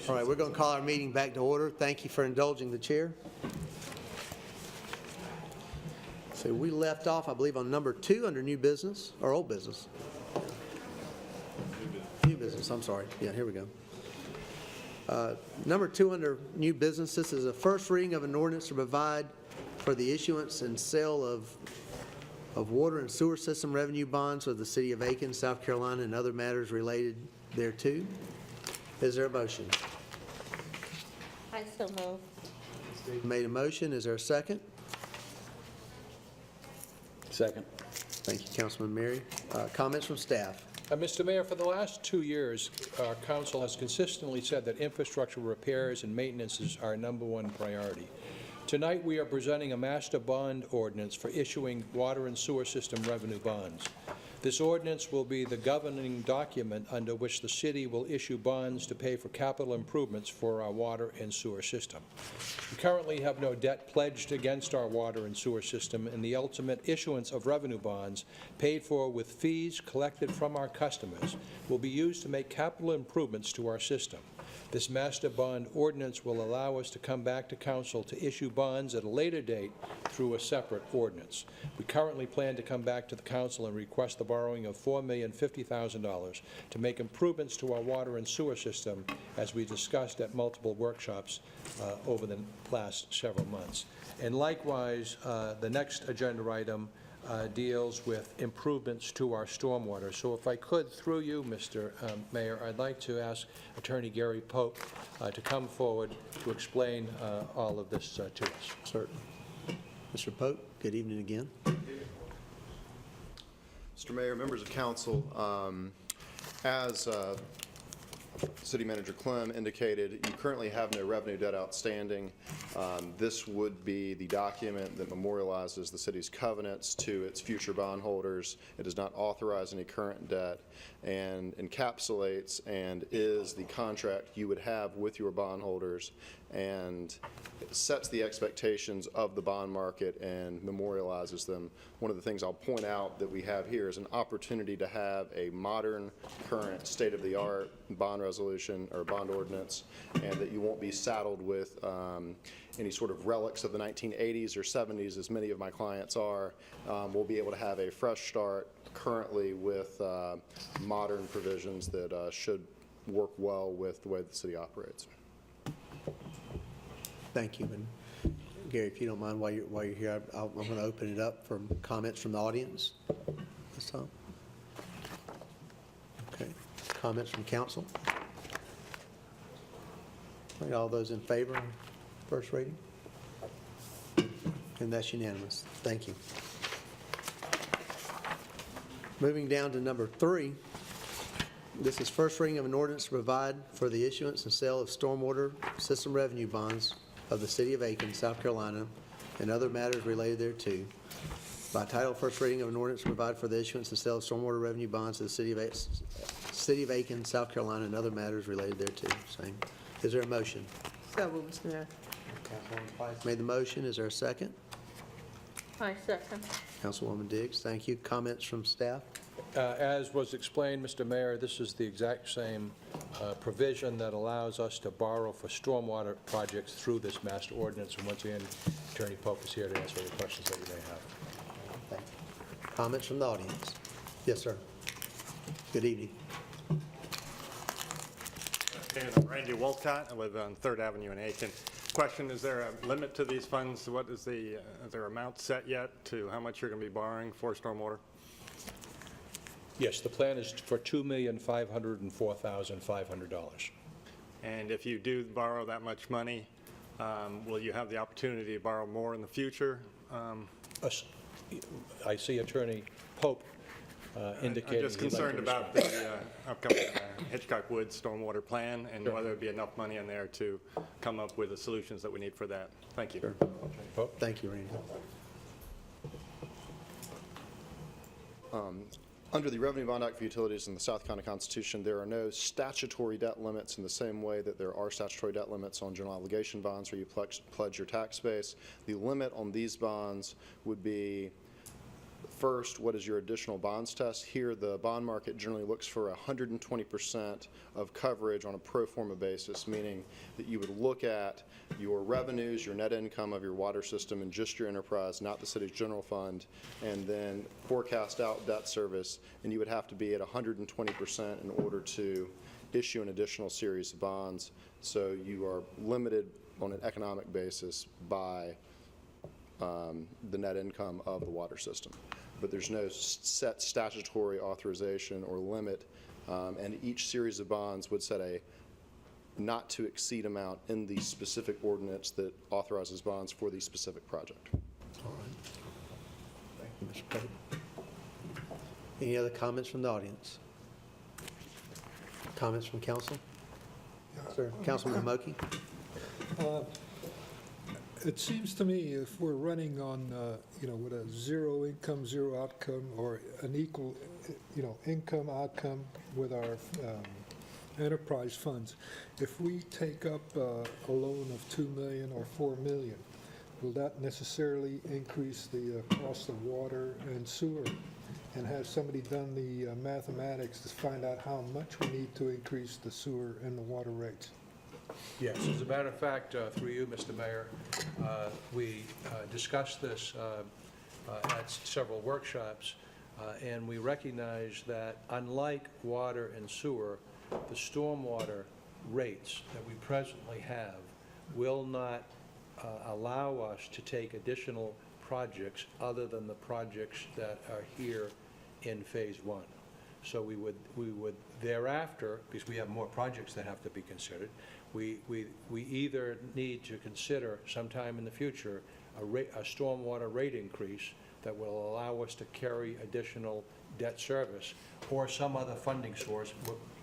All right, we're going to call our meeting back to order. Thank you for indulging the chair. So we left off, I believe, on number 2 under new business, or old business. New business, I'm sorry. Yeah, here we go. Number 2 under new business, this is a first reading of an ordinance to provide for the issuance and sale of water and sewer system revenue bonds of the city of Aiken, South Carolina, and other matters related thereto. Is there a motion? I so move. Made a motion. Is there a second? Second. Thank you, Councilman Mary. Comments from staff? Mr. Mayor, for the last 2 years, our council has consistently said that infrastructure repairs and maintenance is our #1 priority. Tonight, we are presenting a master bond ordinance for issuing water and sewer system revenue bonds. This ordinance will be the governing document under which the city will issue bonds to pay for capital improvements for our water and sewer system. We currently have no debt pledged against our water and sewer system, and the ultimate issuance of revenue bonds paid for with fees collected from our customers will be used to make capital improvements to our system. This master bond ordinance will allow us to come back to council to issue bonds at a later date through a separate ordinance. We currently plan to come back to the council and request the borrowing of $4,050,000 to make improvements to our water and sewer system, as we discussed at multiple workshops over the last several months. And likewise, the next agenda item deals with improvements to our stormwater. So if I could, through you, Mr. Mayor, I'd like to ask Attorney Gary Pope to come forward to explain all of this to us. Certainly. Mr. Pope, good evening again. Mr. Mayor, members of council, as City Manager Clem indicated, you currently have no revenue debt outstanding. This would be the document that memorializes the city's covenants to its future bondholders. It does not authorize any current debt and encapsulates and is the contract you would have with your bondholders, and sets the expectations of the bond market and memorializes them. One of the things I'll point out that we have here is an opportunity to have a modern, current, state-of-the-art bond resolution or bond ordinance, and that you won't be saddled with any sort of relics of the 1980s or 70s, as many of my clients are. We'll be able to have a fresh start currently with modern provisions that should work well with the way the city operates. Thank you. And Gary, if you don't mind, while you're here, I'm going to open it up for comments from the audience this time. Okay. Comments from council? All right, all those in favor of first reading? And that's unanimous. Thank you. Moving down to number 3. This is first reading of an ordinance to provide for the issuance and sale of stormwater system revenue bonds of the city of Aiken, South Carolina, and other matters related thereto. By title, first reading of an ordinance to provide for the issuance and sale of stormwater revenue bonds of the city of Aiken, South Carolina, and other matters related thereto. Same. Is there a motion? So moved, Mr. Mayor. Councilwoman Price made the motion. Is there a second? I second. Councilwoman Diggs, thank you. Comments from staff? As was explained, Mr. Mayor, this is the exact same provision that allows us to borrow for stormwater projects through this master ordinance. And once again, Attorney Pope is here to answer any questions that you may have. Thank you. Comments from the audience? Yes, sir. Good evening. I'm Randy Wolcott. I live on 3rd Avenue in Aiken. Question, is there a limit to these funds? What is is there amount set yet to how much you're going to be borrowing for stormwater? Yes, the plan is for $2,504,500. And if you do borrow that much money, will you have the opportunity to borrow more in the future? I see Attorney Pope indicating. I'm just concerned about the upcoming Hitchcock Woods stormwater plan and whether there'd be enough money in there to come up with the solutions that we need for that. Thank you. Sure. Thank you, Randy. Under the Revenue Bond Act for Utilities in the South Carolina Constitution, there are no statutory debt limits in the same way that there are statutory debt limits on general obligation bonds where you pledge your tax base. The limit on these bonds would be First, what is your additional bonds test? Here, the bond market generally looks for 120% of coverage on a pro forma basis, meaning that you would look at your revenues, your net income of your water system, and just your enterprise, not the city's general fund, and then forecast out debt service, and you would have to be at 120% in order to issue an additional series of bonds. So you are limited on an economic basis by the net income of the water system. But there's no set statutory authorization or limit, and each series of bonds would set a not to exceed amount in the specific ordinance that authorizes bonds for the specific project. All right. Thank you, Mr. Pope. Any other comments from the audience? Comments from council? Sir, Councilman Moki? It seems to me if we're running on, with a zero income, zero outcome, or an equal, income outcome with our enterprise funds, if we take up a loan of $2 million or $4 million, will that necessarily increase the cost of water and sewer? And has somebody done the mathematics to find out how much we need to increase the sewer and the water rates? Yes, as a matter of fact, through you, Mr. Mayor, we discussed this at several workshops, and we recognize that unlike water and sewer, the stormwater rates that we presently have will not allow us to take additional projects other than the projects that are here in Phase 1. So we would thereafter, because we have more projects that have to be considered, we either need to consider sometime in the future a stormwater rate increase that will allow us to carry additional debt service, or some other funding source.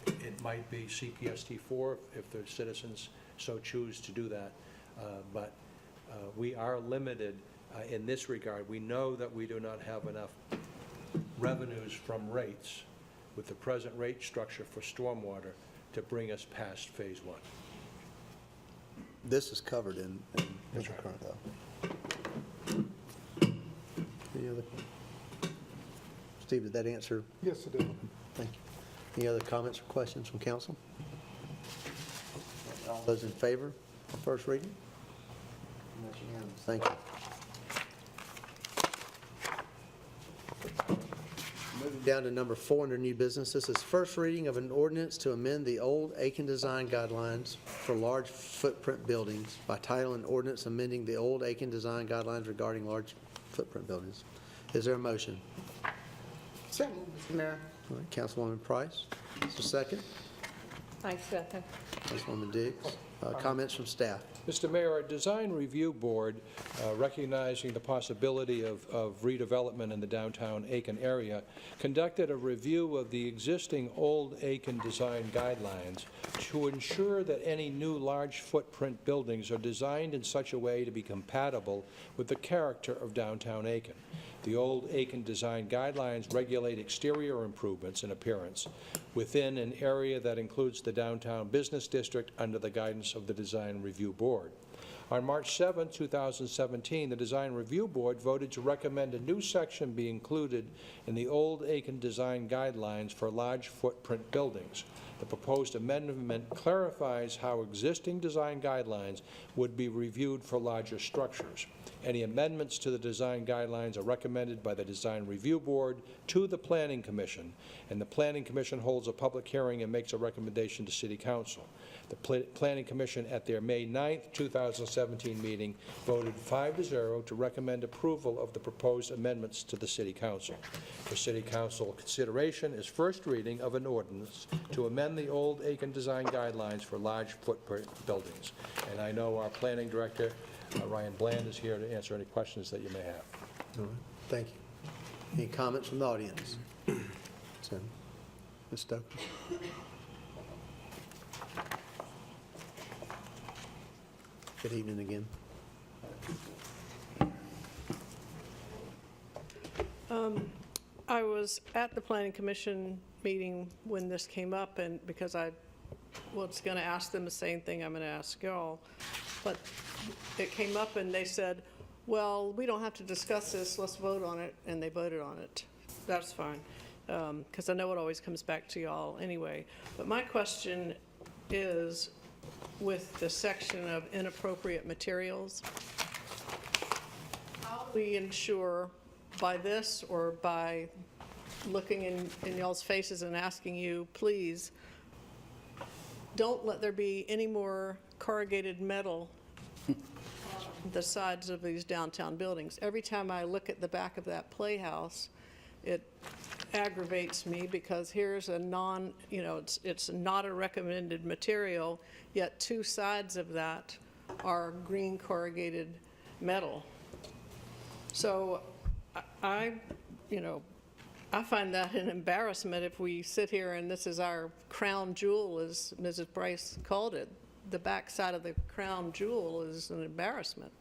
It might be CPST4 if the citizens so choose to do that. But we are limited in this regard. We know that we do not have enough revenues from rates with the present rate structure for stormwater to bring us past Phase 1. This is covered in the current, though. Any other? Steve, did that answer? Yes, it did. Thank you. Any other comments or questions from council? All those in favor of first reading? That's unanimous. Thank you. Moving down to number 4 under new business. This is first reading of an ordinance to amend the old Aiken design guidelines for large footprint buildings by title and ordinance amending the old Aiken design guidelines regarding large footprint buildings. Is there a motion? Second, Mr. Mayor. All right, Councilwoman Price. Is there a second? I second. Councilwoman Diggs. Comments from staff. Mr. Mayor, our Design Review Board, recognizing the possibility of redevelopment in the downtown Aiken area, conducted a review of the existing old Aiken design guidelines to ensure that any new large footprint buildings are designed in such a way to be compatible with the character of downtown Aiken. The old Aiken design guidelines regulate exterior improvements in appearance within an area that includes the downtown business district under the guidance of the Design Review Board. On March 7, 2017, the Design Review Board voted to recommend a new section be included in the old Aiken design guidelines for large footprint buildings. The proposed amendment clarifies how existing design guidelines would be reviewed for larger structures. Any amendments to the design guidelines are recommended by the Design Review Board to the Planning Commission, and the Planning Commission holds a public hearing and makes a recommendation to City Council. The Planning Commission at their May 9, 2017 meeting voted 5-0 to recommend approval of the proposed amendments to the City Council. For City Council consideration is first reading of an ordinance to amend the old Aiken design guidelines for large footprint buildings. And I know our Planning Director, Ryan Bland, is here to answer any questions that you may have. All right. Thank you. Any comments from the audience? So, Ms. Stokes. Good evening again. I was at the Planning Commission meeting when this came up, and because I was going to ask them the same thing I'm going to ask y'all, but it came up and they said, well, we don't have to discuss this, let's vote on it, and they voted on it. That's fine, because I know it always comes back to y'all anyway. But my question is, with the section of inappropriate materials, how do we ensure by this or by looking in y'all's faces and asking you, please, don't let there be any more corrugated metal on the sides of these downtown buildings. Every time I look at the back of that playhouse, it aggravates me because here's a it's not a recommended material, yet two sides of that are green corrugated metal. So I find that an embarrassment if we sit here and this is our crown jewel, as Mrs. Bryce called it. The back side of the crown jewel is an embarrassment.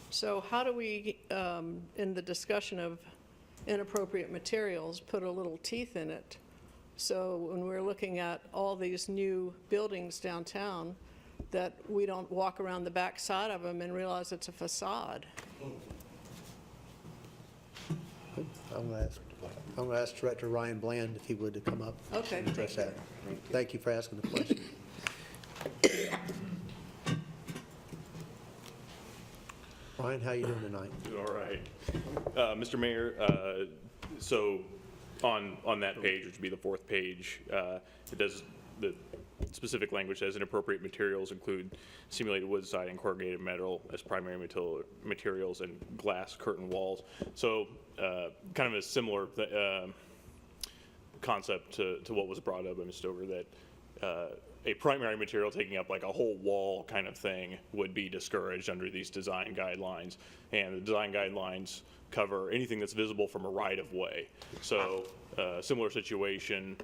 So how do we, in the discussion of inappropriate materials, put a little teeth in it? So when we're looking at all these new buildings downtown, that we don't walk around the back side of them and realize it's a facade. I'm going to ask Director Ryan Bland if he would to come up Okay, and address that. Thank you for asking the question. Ryan, how you doing tonight? All right. Mr. Mayor, so on that page, which would be the fourth page, it does, the specific language says inappropriate materials include simulated wood siding, corrugated metal as primary materials, and glass curtain walls. So kind of a similar concept to what was brought up by Ms. Stover, that a primary material taking up like a whole wall kind of thing would be discouraged under these design guidelines. And the design guidelines cover anything that's visible from a right-of-way. So similar situation,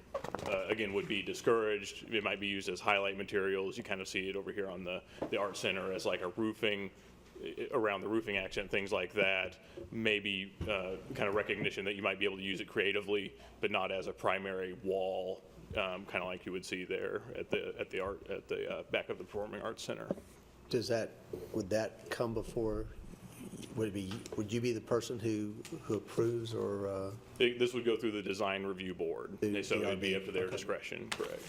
again, would be discouraged. It might be used as highlight materials. You kind of see it over here on the Art Center as like a roofing, around the roofing accent, things like that. Maybe kind of recognition that you might be able to use it creatively, but not as a primary wall, kind of like you would see there at the back of the Performing Arts Center. Would that come before? Would you be the person who approves, or? This would go through the design review board, so it would be up to their discretion, correct.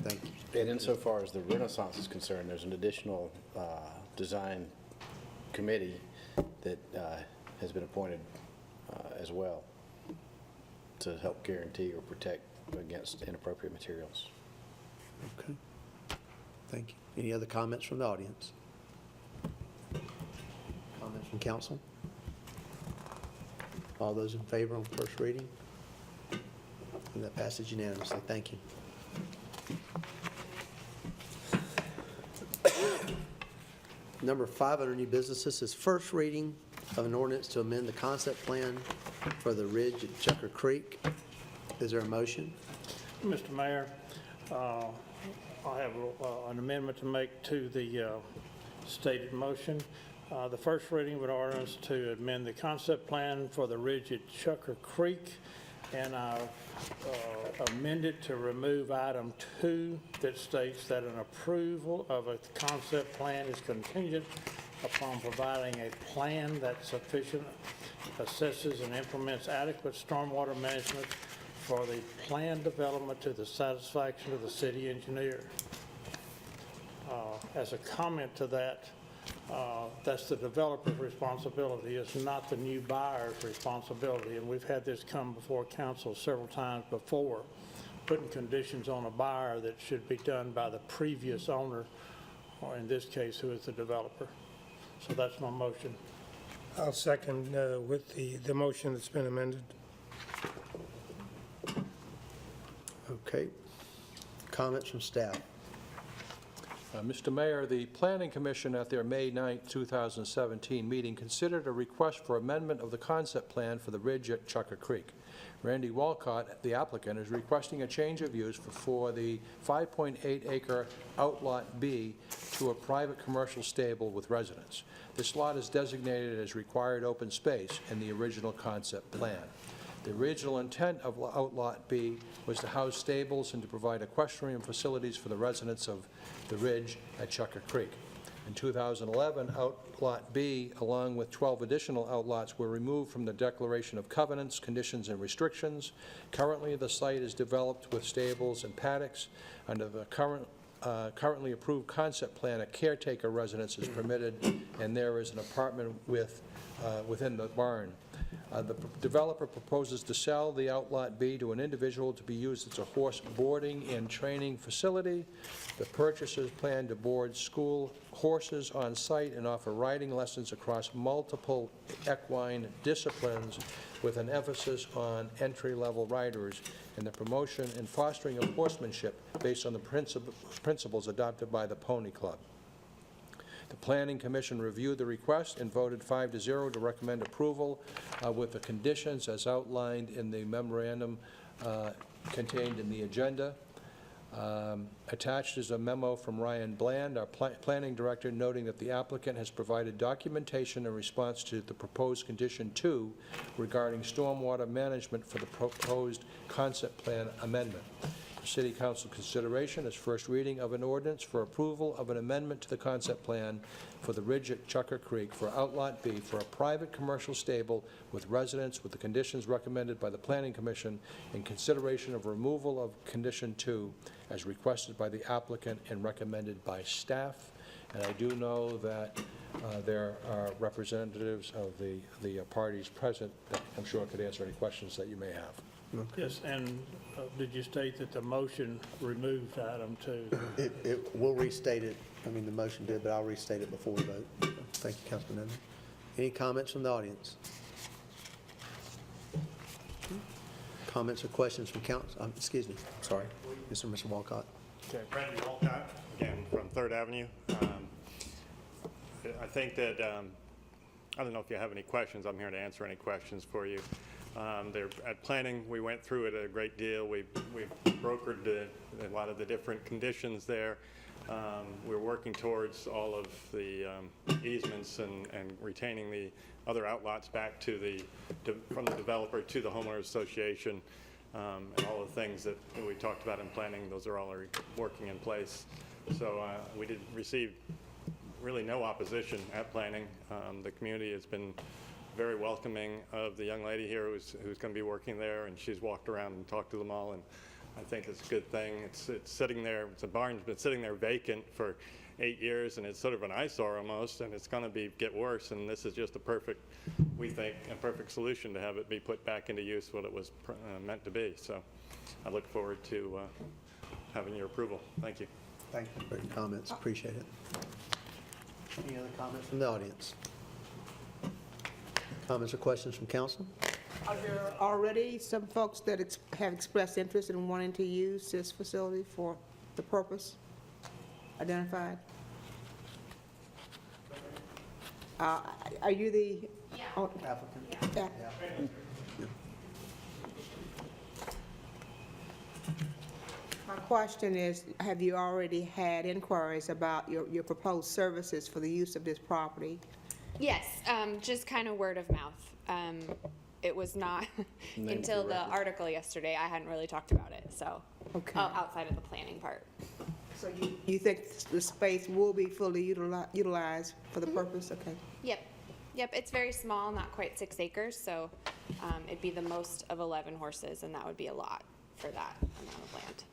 Thank you. And insofar as the Renaissance is concerned, there's an additional design committee that has been appointed as well to help guarantee or protect against inappropriate materials. Okay. Thank you. Any other comments from the audience? Comments from council? All those in favor on first reading? And that passes unanimously. Thank you. Number 5 under new businesses is first reading of an ordinance to amend the concept plan for the Ridge at Chucker Creek. Is there a motion? Mr. Mayor, I have an amendment to make to the stated motion. The first reading of an ordinance to amend the concept plan for the Ridge at Chucker Creek, and I amend it to remove item 2 that states that an approval of a concept plan is contingent upon providing a plan that sufficient assesses and implements adequate stormwater management for the plan development to the satisfaction of the city engineer. As a comment to that, that's the developer's responsibility. It's not the new buyer's responsibility. And we've had this come before council several times before, putting conditions on a buyer that should be done by the previous owner, or in this case, who is the developer. So that's my motion. I'll second with the motion that's been amended. Okay. Comments from staff? Mr. Mayor, the Planning Commission at their May 9, 2017 meeting considered a request for amendment of the concept plan for the Ridge at Chucker Creek. Randy Walcott, the applicant, is requesting a change of use for the 5.8-acre Outlot B to a private commercial stable with residence. This lot is designated as required open space in the original concept plan. The original intent of Outlot B was to house stables and to provide equestrian facilities for the residents of the Ridge at Chucker Creek. In 2011, Outlot B, along with 12 additional outlots, were removed from the declaration of covenants, conditions, and restrictions. Currently, the site is developed with stables and paddocks. Under the currently approved concept plan, a caretaker residence is permitted, and there is an apartment within the barn. The developer proposes to sell the Outlot B to an individual to be used as a horse boarding and training facility. The purchasers plan to board school horses on site and offer riding lessons across multiple equine disciplines with an emphasis on entry-level riders and the promotion and fostering of horsemanship based on the principles adopted by the Pony Club. The Planning Commission reviewed the request and voted 5-0 to recommend approval with the conditions as outlined in the memorandum contained in the agenda. Attached is a memo from Ryan Bland, our planning director, noting that the applicant has provided documentation in response to the proposed condition 2 regarding stormwater management for the proposed concept plan amendment. City Council consideration is first reading of an ordinance for approval of an amendment to the concept plan for the Ridge at Chucker Creek for Outlot B for a private commercial stable with residents with the conditions recommended by the Planning Commission in consideration of removal of condition 2 as requested by the applicant and recommended by staff. And I do know that there are representatives of the parties present that I'm sure could answer any questions that you may have. Yes, and did you state that the motion removed item 2? We'll restate it. I mean, the motion did, but I'll restate it before we vote. Thank you, Councilman Edmond. Any comments from the audience? Comments or questions from council? Excuse me, sorry, Mr. Walcott. Okay, Randy Walcott, again, from 3rd Avenue. I think that, I don't know if you have any questions. I'm here to answer any questions for you. At planning, we went through it a great deal. We brokered a lot of the different conditions there. We're working towards all of the easements and retaining the other outlots back to from the developer to the homeowners association, and all the things that we talked about in planning. Those are all working in place. So we did receive really no opposition at planning. The community has been very welcoming of the young lady here who's going to be working there, and she's walked around and talked to them all, and I think it's a good thing. It's sitting there, it's a barn's been sitting there vacant for 8 years, and it's sort of an eyesore almost, and it's going to get worse, and this is just we think, a perfect solution to have it be put back into use what it was meant to be. So I look forward to having your approval. Thank you. Thank you for your comments, appreciate it. Any other comments from the audience? Comments or questions from council? Are there already some folks that have expressed interest in wanting to use this facility for the purpose identified? Are you the applicant? Yeah. My question is, have you already had inquiries about your proposed services for the use of this property? Yes, just kind of word of mouth. It was not until the article yesterday, I hadn't really talked about it, so, outside of the planning part. So you think the space will be fully utilized for the purpose? Okay. Yep, it's very small, not quite 6 acres, so it'd be the most of 11 horses, and that would be a lot for that amount of land.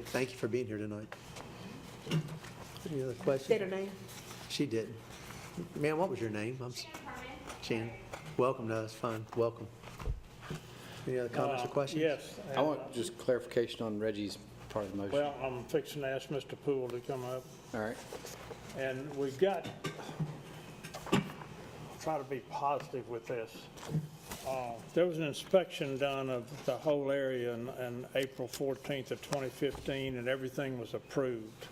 Thank you for being here tonight. Any other questions? State her name. She didn't. Ma'am, what was your name? Shannon. Welcome to us, fine, welcome. Any other comments or questions? Yes. I want just clarification on Reggie's part of the motion. Well, I'm fixing to ask Mr. Poole to come up. All right. And we've got, try to be positive with this. There was an inspection done of the whole area on April 14th of 2015, and everything was approved.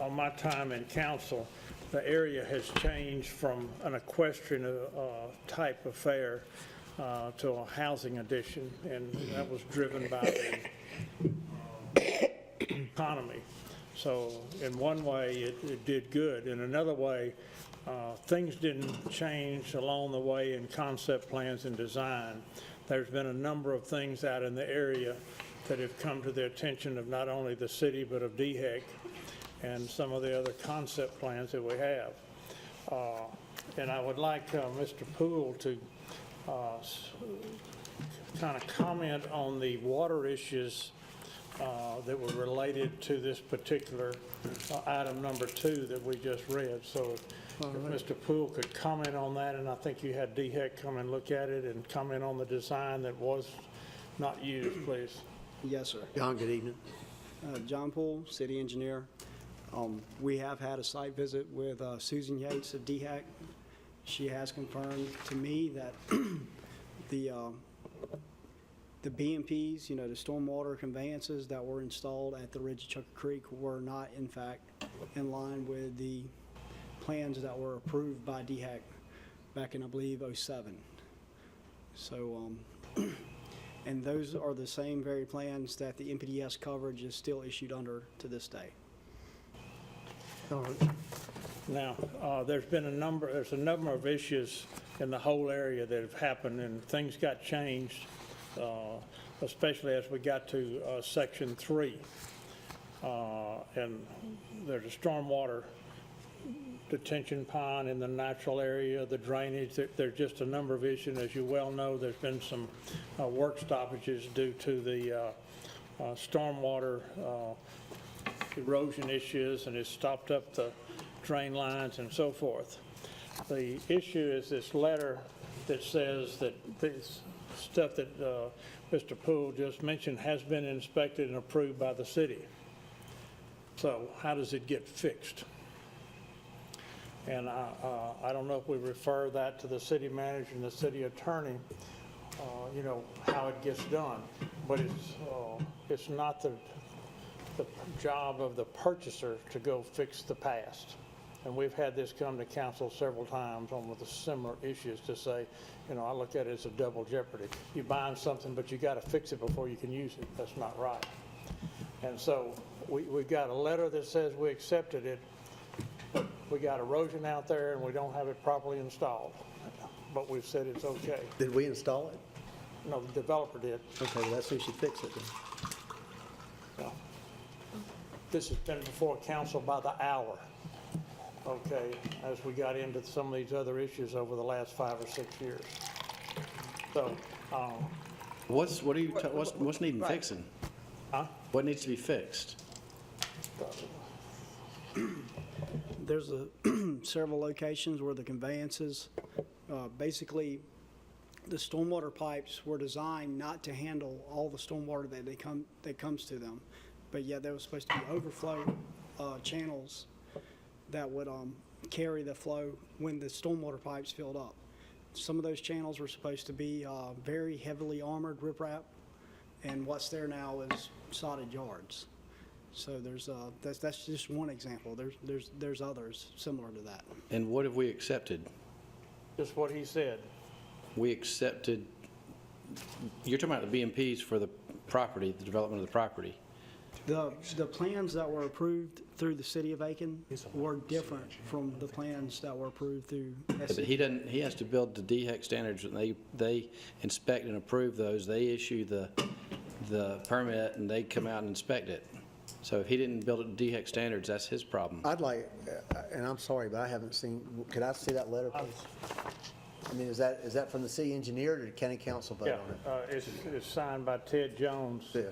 On my time in council, the area has changed from an equestrian type affair to a housing addition, and that was driven by the economy. So in one way, it did good. In another way, things didn't change along the way in concept plans and design. There's been a number of things out in the area that have come to the attention of not only the city, but of DHEC and some of the other concept plans that we have. And I would like Mr. Poole to kind of comment on the water issues that were related to this particular item number 2 that we just read. So if Mr. Poole could comment on that, and I think you had DHEC come and look at it and comment on the design that was not used, please. Yes, sir. John, good evening. John Poole, city engineer. We have had a site visit with Susan Yates of DHEC. She has confirmed to me that the BMPs, the stormwater conveyances that were installed at the Ridge of Chucker Creek were not, in fact, in line with the plans that were approved by DHEC back in, I believe, '07. So, and those are the same very plans that the NPDES coverage is still issued under to this day. Now, there's a number of issues in the whole area that have happened, and things got changed, especially as we got to Section 3. And there's a stormwater detention pond in the natural area, the drainage. There's just a number of issues. As you well know, there's been some work stoppages due to the stormwater erosion issues, and it's stopped up the drain lines and so forth. The issue is this letter that says that this stuff that Mr. Poole just mentioned has been inspected and approved by the city. So how does it get fixed? And I don't know if we refer that to the city manager and the city attorney, how it gets done. But it's not the job of the purchaser to go fix the past. And we've had this come to council several times on with the similar issues to say, I look at it as a double jeopardy. You're buying something, but you got to fix it before you can use it. That's not right. And so we got a letter that says we accepted it, but we got erosion out there and we don't have it properly installed. But we've said it's okay. Did we install it? No, the developer did. Okay, well, that's who should fix it then. So, this has been before council by the hour, okay, as we got into some of these other issues over the last 5 or 6 years. So, What's needing fixing? Huh? What needs to be fixed? There's several locations where the conveyances, basically, the stormwater pipes were designed not to handle all the stormwater that comes to them, but yet there was supposed to be overflow channels that would carry the flow when the stormwater pipes filled up. Some of those channels were supposed to be very heavily armored riprap, and what's there now is sodded yards. So that's just one example. There's others similar to that. And what have we accepted? just what he said. We accepted, you're talking about the BMPs for the property, the development of the property. The plans that were approved through the city of Aiken were different from the plans that were approved through Yeah, but he has to build the DHEC standards, and they inspect and approve those. They issue the permit, and they come out and inspect it. So if he didn't build it to DHEC standards, that's his problem. I'd like, and I'm sorry, but I haven't seen, could I see that letter, please? I mean, is that from the city engineer, or did county council vote on it? It's signed by Ted Jones. Yeah.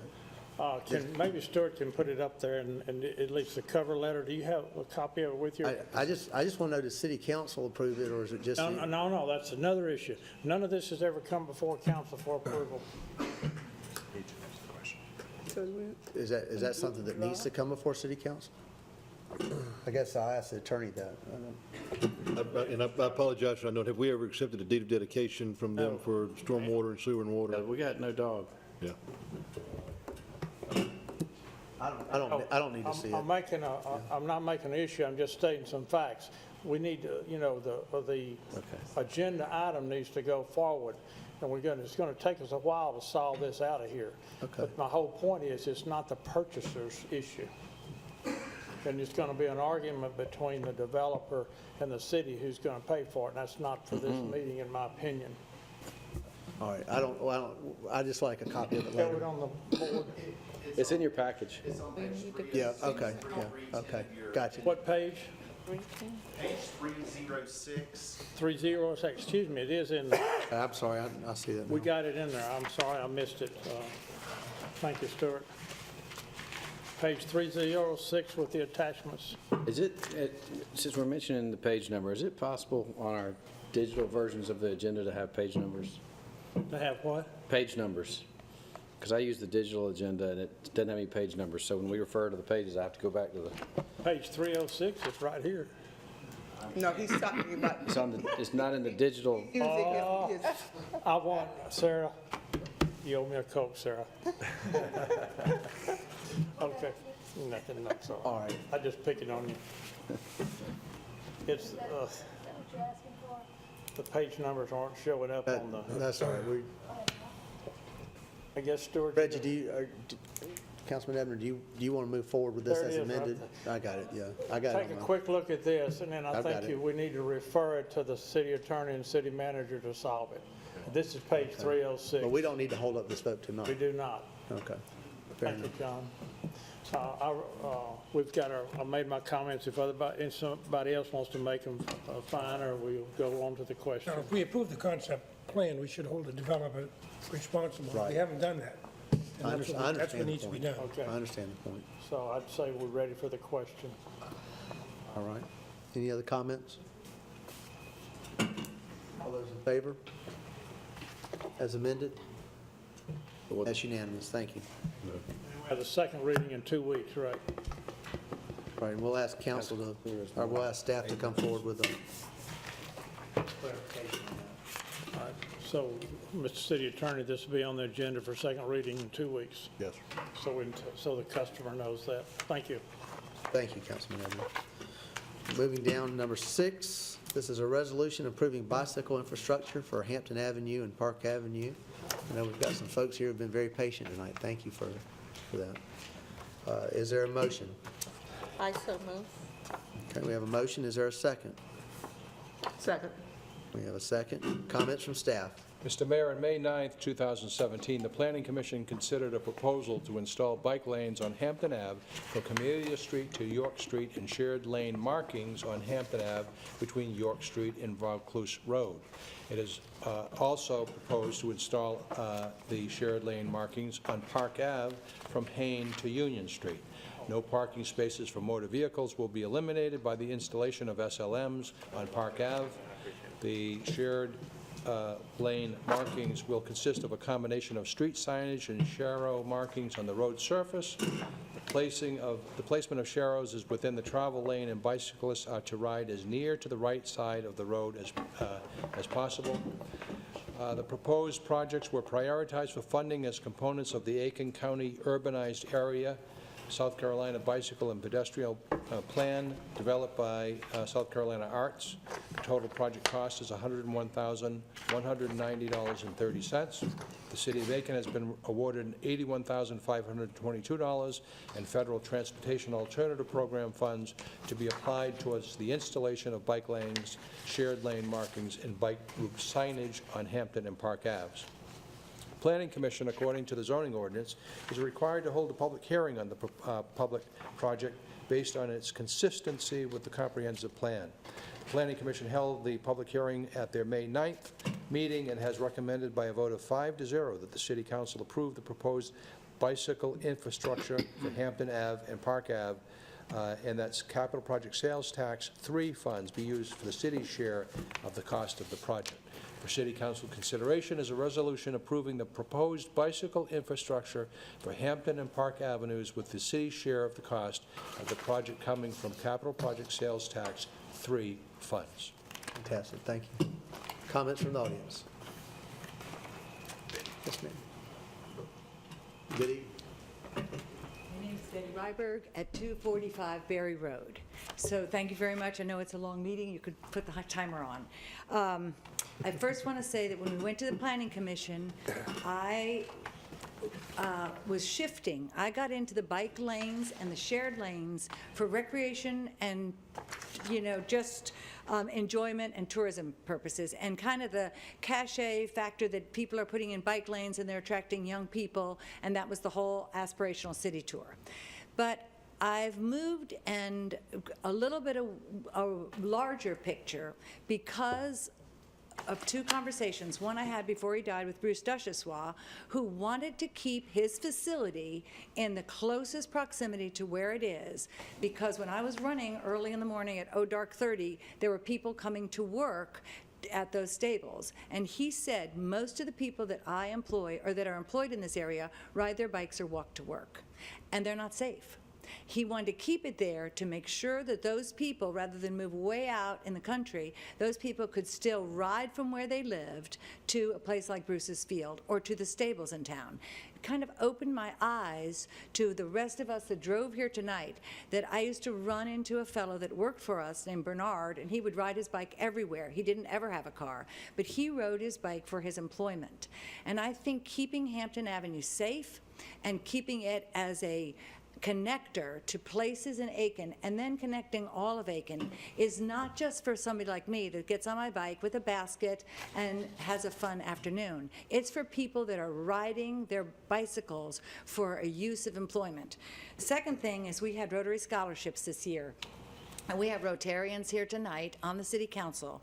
Maybe Stuart can put it up there, and at least the cover letter. Do you have a copy of it with you? I just want to know, does city council approve it, or is it just? No, that's another issue. None of this has ever come before council for approval. Is that something that needs to come before city council? I guess I'll ask the attorney that. And I apologize for not knowing, have we ever accepted a deed of dedication from them for stormwater and sewer and water? We got no dog. Yeah. I don't need to see it. I'm not making an issue, I'm just stating some facts. We need to, the agenda item needs to go forward, and it's gonna take us a while to solve this out of here. Okay. But my whole point is, it's not the purchaser's issue. And it's gonna be an argument between the developer and the city who's gonna pay for it, and that's not for this meeting, in my opinion. All right, I just like a copy of it Show later. it on the board. It's in your package. Yeah, okay, gotcha. What page? Page 306. 306, excuse me, it is in there. I'm sorry, I see that now. We got it in there. I'm sorry, I missed it. Thank you, Stuart. Page 306 with the attachments. Is it, since we're mentioning the page number, is it possible on our digital versions of the agenda to have page numbers? To have what? Page numbers. Because I use the digital agenda and it doesn't have any page numbers, so when we refer to the pages, I have to go back to the, Page 306, it's right here. No, he's talking about it's on the, it's not in the digital. using his, I want, Sarah, you owe me a Coke, Sarah. Okay, nothing, that's all. All right. I just pick it on you. It's, the page numbers aren't showing up on the, That's all right. I guess, Stuart. Reggie, Councilman Ebner, do you want to move forward with this There it as is, right amended? I got it, yeah. I got it. Take a quick look at this, and then I I've got think it. we need to refer it to the city attorney and city manager to solve it. This is page 306. But we don't need to hold up this vote tonight. We do not. Okay. Fair Thank you, enough. John. We've got I made my comments. If somebody else wants to make them, fine, or we'll go on to the question. Now, if we approve the concept plan, we should hold the developer responsible. Right. We haven't done that. And I that's understand what- That's what the needs to be point. done. Okay. I understand the point. So I'd say we're ready for the question. All right. Any other comments? All those in favor? As amended? That's unanimous. Thank you. Have the second reading in 2 weeks, right? All right, and we'll ask council to, or we'll ask staff to come forward with a clarification on that. All right. So, Mr. City Attorney, this will be on the agenda for second reading in 2 weeks. Yes. So the customer knows that. Thank you. Thank you, Councilman Edwards. Moving down to number 6, this is a resolution approving bicycle infrastructure for Hampton Avenue and Park Avenue. I know we've got some folks here who've been very patient tonight. Thank you for that. Is there a motion? I so move. Okay, we have a motion. Is there a second? second. We have a second. Comments from staff? Mr. Mayor, on May 9th, 2017, the Planning Commission considered a proposal to install bike lanes on Hampton Ave from Camellia Street to York Street and shared lane markings on Hampton Ave between York Street and Vaucluse Road. It is also proposed to install the shared lane markings on Park Ave from Hayne to Union Street. No parking spaces for motor vehicles will be eliminated by the installation of SLMs on Park Ave. The shared lane markings will consist of a combination of street signage and sharrow markings on the road surface. The placement of sharrows is within the travel lane, and bicyclists are to ride as near to the right side of the road as possible. The proposed projects were prioritized for funding as components of the Aiken County Urbanized Area South Carolina Bicycle and Pedestrian Plan developed by South Carolina Arts. The total project cost is $101,190.30. The City of Aiken has been awarded $81,522 in Federal Transportation Alternative Program funds to be applied towards the installation of bike lanes, shared lane markings, and bike route signage on Hampton and Park Aves. Planning Commission, according to the zoning ordinance, is required to hold a public hearing on the public project based on its consistency with the comprehensive plan. The Planning Commission held the public hearing at their May 9th meeting and has recommended by a vote of 5-0 that the City Council approve the proposed bicycle infrastructure for Hampton Ave and Park Ave, and that capital project sales tax 3 funds be used for the city's share of the cost of the project. For City Council consideration is a resolution approving the proposed bicycle infrastructure for Hampton and Park Avenues with the city's share of the cost of the project coming from capital project sales tax 3 funds. Fantastic. Thank you. Comments from the audience? Yes, ma'am. Good evening. My name is Betty Ryberg at 245 Berry Road. So thank you very much. I know it's a long meeting. You could put the timer on. I first want to say that when we went to the Planning Commission, I was shifting. I got into the bike lanes and the shared lanes for recreation and, just enjoyment and tourism purposes, and kind of the cachet factor that people are putting in bike lanes and they're attracting young people, and that was the whole aspirational city tour. But I've moved and a little bit of a larger picture because of two conversations. One I had before he died with Bruce Duchessois, who wanted to keep his facility in the closest proximity to where it is, because when I was running early in the morning at dark 30, there were people coming to work at those stables. And he said most of the people that I employ or that are employed in this area ride their bikes or walk to work, and they're not safe. He wanted to keep it there to make sure that those people, rather than move way out in the country, those people could still ride from where they lived to a place like Bruce's Field or to the stables in town. It kind of opened my eyes to the rest of us that drove here tonight, that I used to run into a fellow that worked for us named Bernard, and he would ride his bike everywhere. He didn't ever have a car, but he rode his bike for his employment. And I think keeping Hampton Avenue safe and keeping it as a connector to places in Aiken, and then connecting all of Aiken, is not just for somebody like me that gets on my bike with a basket and has a fun afternoon. It's for people that are riding their bicycles for a use of employment. The second thing is we had Rotary scholarships this year, and we have Rotarians here tonight on the City Council.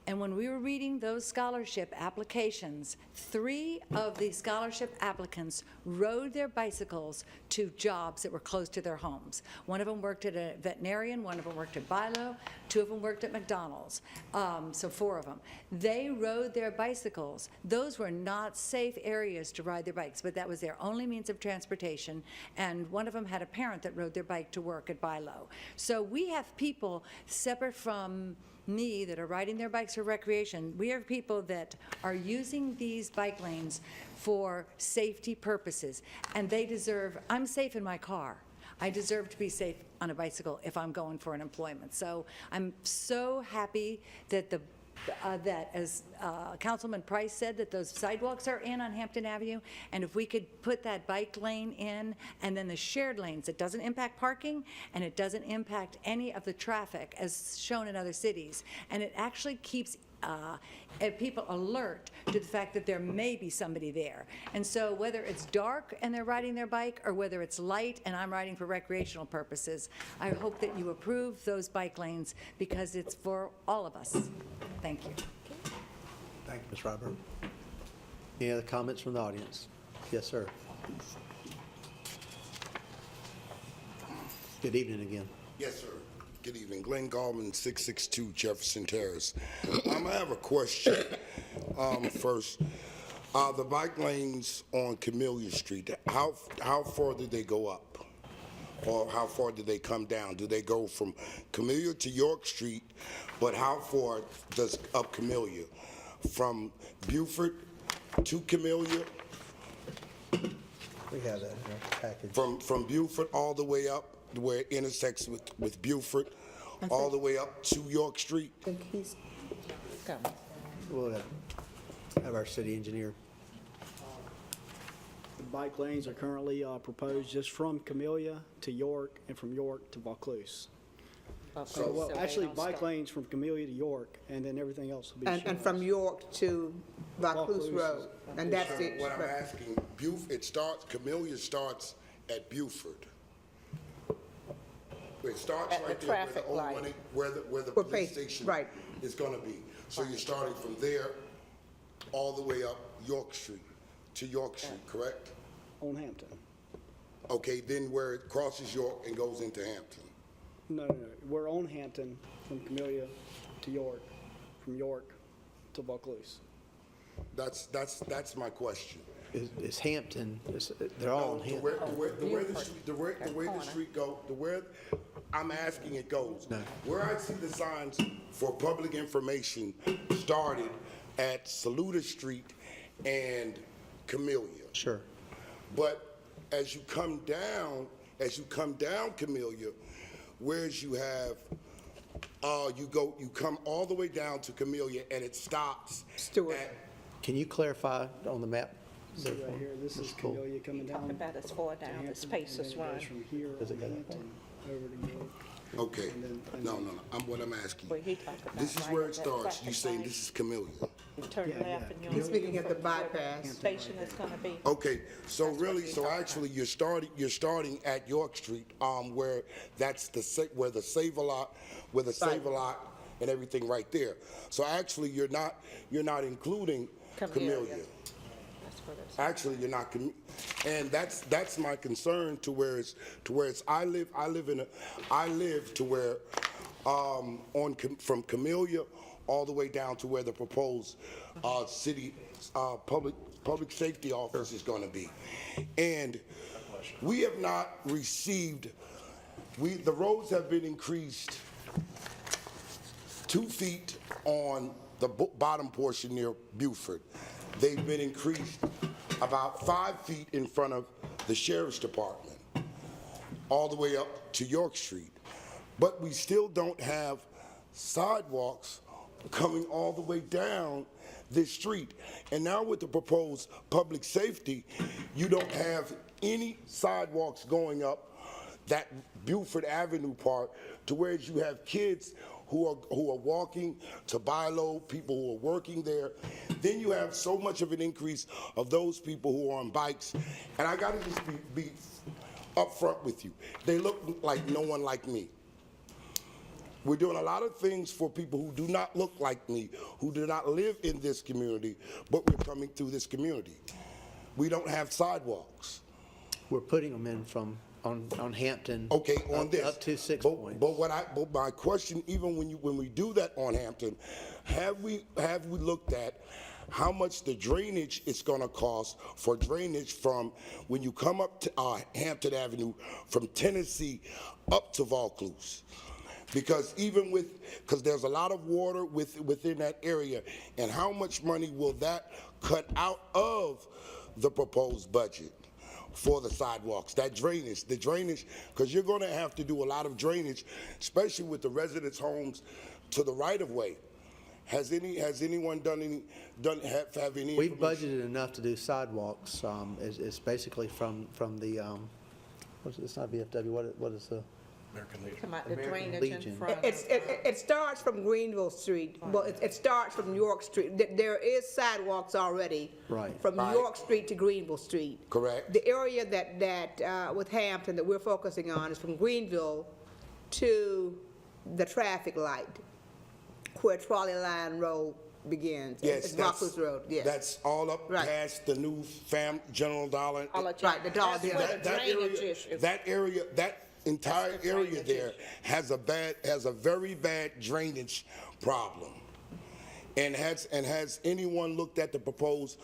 And when we were reading those scholarship applications, 3 of the scholarship applicants rode their bicycles to jobs that were close to their homes. One of them worked at a veterinarian, one of them worked at Bilo, 2 of them worked at McDonald's, so 4 of them. They rode their bicycles. Those were not safe areas to ride their bikes, but that was their only means of transportation, and one of them had a parent that rode their bike to work at Bilo. So we have people separate from me that are riding their bikes for recreation. We have people that are using these bike lanes for safety purposes, and they deserve, I'm safe in my car. I deserve to be safe on a bicycle if I'm going for an employment. So I'm so happy that that as Councilman Price said, that those sidewalks are in on Hampton Avenue, and if we could put that bike lane in, and then the shared lanes, it doesn't impact parking, and it doesn't impact any of the traffic as shown in other cities, and it actually keeps people alert to the fact that there may be somebody there. And so whether it's dark and they're riding their bike, or whether it's light and I'm riding for recreational purposes, I hope that you approve those bike lanes, because it's for all of us. Thank you. Thank you, Ms. Ryberg. Any other comments from the audience? Yes, sir. Good evening again. Yes, sir. Good evening. Glenn Gorman, 662 Jefferson Terrace. I have a question first. The bike lanes on Camellia Street, how far do they go up? Or how far do they come down? Do they go from Camellia to York Street, but how far does up Camellia? From Buford to Camellia? We have that in our package. From Buford all the way up where it intersects with Buford, all the way up to York Street? I think he's coming. We'll have our city engineer. The bike lanes are currently proposed just from Camellia to York and from York to Vaucluse. Well, actually, bike lanes from Camellia to York, and then everything else will be shared. And from York to Vaucluse Road, and that's it. What I'm asking, Camellia starts at Buford. It starts At the right there where the traffic old light. money, where the For police pay- station right. is gonna be. So you're starting from there all the way up York Street to York Street, correct? On Hampton. Okay, then where it crosses York and goes into Hampton. No. We're on Hampton from Camellia to York, from York to Vaucluse. That's my question. It's Hampton, they're all in Hampton. The way the street go, I'm asking it goes. No. Where I see the signs for public information started at Saluda Street and Camellia. Sure. But as you come down Camellia, whereas you have, you come all the way down to Camellia and it stops Stewart. at, Can you clarify on the map? See right here, this is Camellia coming down. Talking about it's far to down, the Hampton, space and is then it goes right. from here on Hampton over to York. Okay, And then- no, what I'm asking, Where he talked about this is right where at it that starts, you traffic saying light. this is Camellia. You turn Yeah, left and you'll. He's speaking at the bypass. Station is gonna be. Okay, so really, so actually, you're starting at York Street, where that's where the Save-A-Lot, and everything right there. So actually, you're not including Camellia. That's where it's. Actually, you're not, and that's my concern to where it's, I live to where, from Camellia all the way down to where the proposed, city, public safety office is gonna be. And we have not received, the roads have been increased 2 feet on the bottom portion near Beaufort. They've been increased about 5 feet in front of the Sheriff's Department, all the way up to York Street. But we still don't have sidewalks coming all the way down this street. And now with the proposed public safety, you don't have any sidewalks going up that Beaufort Avenue part to where you have kids who are walking to Bilo, people who are working there. Then you have so much of an increase of those people who are on bikes. And I gotta just be upfront with you. They look like no one like me. We're doing a lot of things for people who do not look like me, who do not live in this community, but we're coming through this community. We don't have sidewalks. We're putting them in on Hampton. Okay, on this. Up to 6 but, points. But my question, even when we do that on Hampton, have we looked at how much the drainage is going to cost for drainage from when you come up to Hampton Avenue from Tennessee up to Vaucluse? Because because there's a lot of water within that area, and how much money will that cut out of the proposed budget for the sidewalks, the drainage, because you're going to have to do a lot of drainage, especially with the residents' homes to the right-of-way. Has anyone have any? We've budgeted enough to do sidewalks. It's basically from the, it's not VFW, what is the? Come out the drainage in Legion. front. It starts from Greenville Street. Well, it starts from York Street. There is sidewalks already. Right. From York Street to Greenville Street. Correct. The area that with Hampton that we're focusing on is from Greenville to the traffic light, where Trolley Line Road begins. Yes, It's Vaucluse Road, yes. That's all up past the new General Dollar. Right, the Dollar General. That's where the drainage issue. That entire area there has a very bad drainage problem. And has anyone looked at the proposed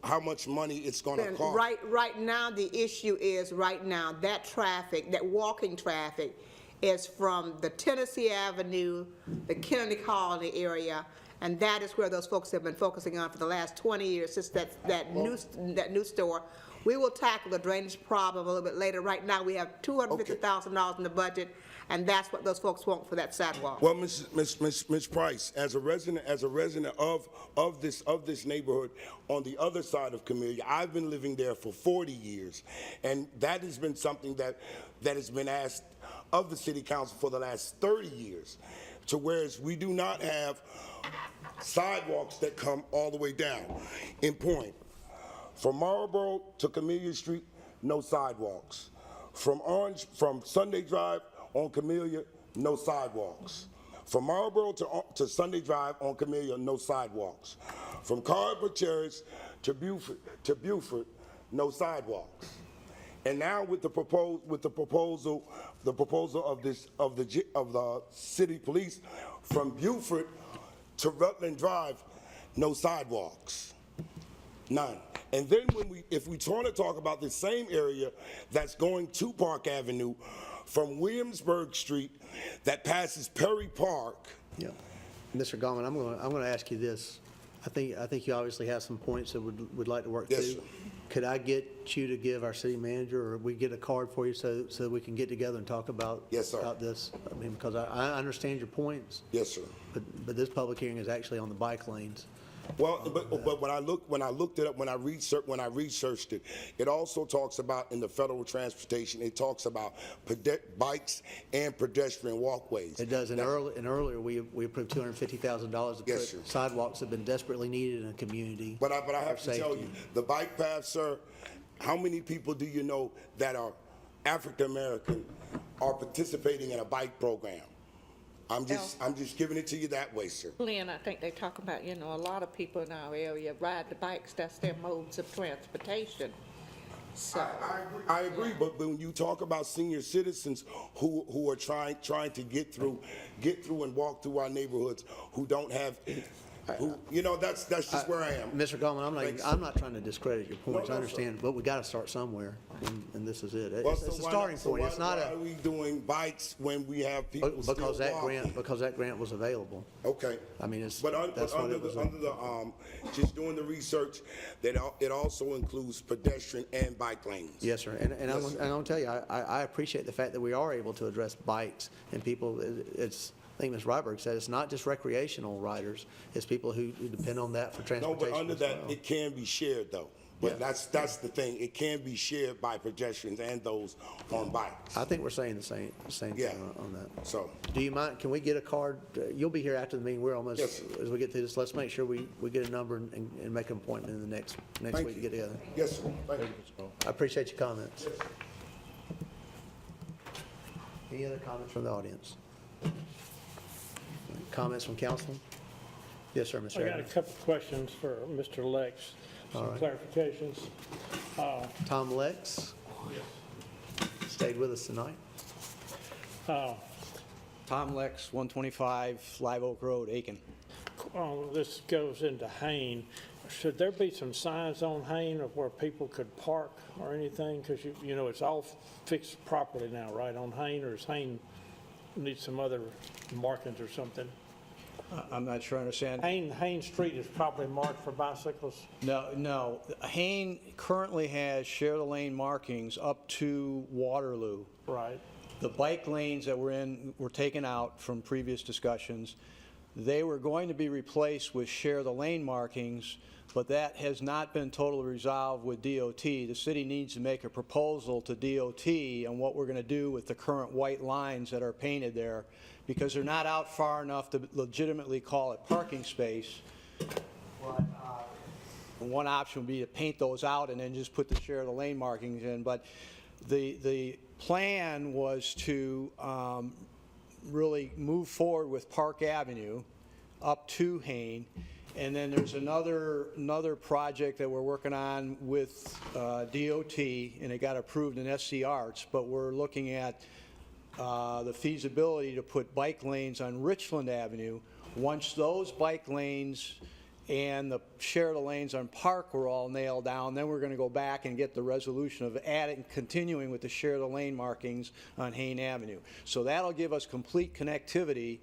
how much money it's going to cost? Right now, the issue is that traffic, that walking traffic, is from the Tennessee Avenue, the Kennedy Colony area, and that is where those folks have been focusing on for the last 20 years since that new store. We will tackle the drainage problem a little bit later. Right now, we have $250,000 in the budget, and that's what those folks want for that sidewalk. Well, Ms. Price, as a resident of this neighborhood on the other side of Camellia, I've been living there for 40 years, and that has been something that has been asked of the city council for the last 30 years, to whereas we do not have sidewalks that come all the way down. In point, from Marlboro to Camellia Street, no sidewalks. From Sunday Drive on Camellia, no sidewalks. From Marlboro to Sunday Drive on Camellia, no sidewalks. From Carver Terrace to Beaufort, no sidewalks. And now with the proposal of the city police from Beaufort to Rutland Drive, no sidewalks. None. And then if we want to talk about the same area that's going to Park Avenue from Williamsburg Street that passes Perry Park. Yeah. Mr. Goldman, I'm going to ask you this. I think you obviously have some points that would like to work Yes, through. sir. Could I get you to give our city manager, or we get a card for you so we can get together and talk about Yes, sir. about this? I mean, because I understand your points. Yes, sir. But this public hearing is actually on the bike lanes. Well, but when I looked it up, when I researched it, it also talks about in the federal transportation, it talks about bikes and pedestrian walkways. It does. And earlier, we approved $250,000 to Yes, put sir. sidewalks that have been desperately needed in a community. But I have for to tell safety. you, the bike path, sir, how many people do you know that are African American are participating in a bike program? I'm just giving it to you that way, sir. Lynn, I think they talk about, a lot of people in our area ride the bikes, that's their modes of transportation. So, I agree, but when you talk about senior citizens who are trying to get through and walk through our neighborhoods, who don't have, that's just where I am. Mr. Goldman, I'm not trying to discredit your points. No, I no, understand, but we got to start somewhere, and this is it. Well, It's a so why starting not- so point. It's not why are we doing bikes when we have people still because that walking? grant was available. Okay. I mean, Just doing the research, that it also includes pedestrian and bike lanes. Yes, sir. And I'm going to tell you, I appreciate the fact that we are able to address bikes and people. I think Ms. Ryberg said, it's not just recreational riders, it's people who depend on that for No, transportation. but under as that, well. it can be shared though. But that's the thing. It can be shared by pedestrians and those on bikes. I think we're saying the same Yeah. thing on that. So, Do you mind, can we get a card? You'll be here after the meeting. We're almost, Yes, sir. as we get through this, let's make sure we get a number and make an appointment in the next Thank week to you. get together. yes, sir. Thank you. I appreciate your comments. Any other comments from the audience? Comments from council? Yes, sir, Mr. I got a Evans. couple of questions for Mr. Lex, some All right. clarifications. Tom Lex stayed with us tonight. Tom Lex, 125 Live Oak Road, Aiken. This goes into Hain. Should there be some signs on Hain of where people could park or anything? Because, it's all fixed property now, right, on Hain, or does Hain need some other markings or something? I'm not sure I understand. Hain Street is probably marked for bicycles. No. Hain currently has share the lane markings up to Waterloo. Right. The bike lanes that were taken out from previous discussions. They were going to be replaced with share the lane markings, but that has not been totally resolved with DOT. The city needs to make a proposal to DOT on what we're going to do with the current white lines that are painted there, because they're not out far enough to legitimately call it parking space. But one option would be to paint those out and then just put the share the lane markings in. But the plan was to really move forward with Park Avenue up to Hain. And then there's another project that we're working on with DOT, and it got approved in SC Arts, but we're looking at the feasibility to put bike lanes on Richland Avenue. Once those bike lanes and the share the lanes on Park were all nailed down, then we're going to go back and get the resolution of continuing with the share the lane markings on Hain Avenue. So that'll give us complete connectivity.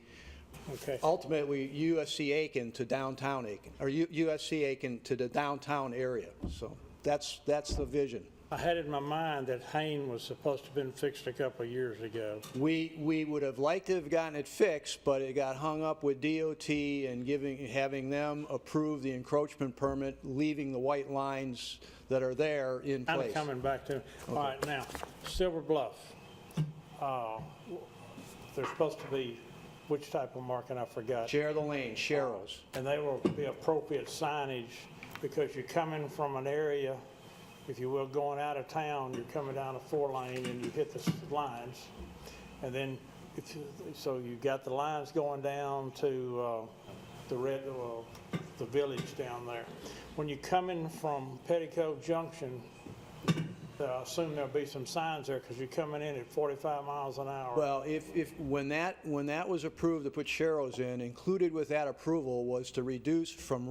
Okay. Ultimately, USC Aiken to downtown Aiken, or USC Aiken to the downtown area. So that's the vision. I had in my mind that Hain was supposed to have been fixed a couple of years ago. We would have liked to have gotten it fixed, but it got hung up with DOT and having them approve the encroachment permit, leaving the white lines that are there in Kind place. of coming back to, all right, now, Silver Bluff. There's supposed to be, which type of marking, I forgot. Share the lane, sharrows. And they will be appropriate signage, because you're coming from an area, if you will, going out of town, you're coming down a 4-lane and you hit the lines. And then, so you got the lines going down to the village down there. When you're coming from Petticoat Junction, I assume there'll be some signs there, because you're coming in at 45 miles an hour. Well, when that was approved to put sharrows in, included with that approval was to reduce from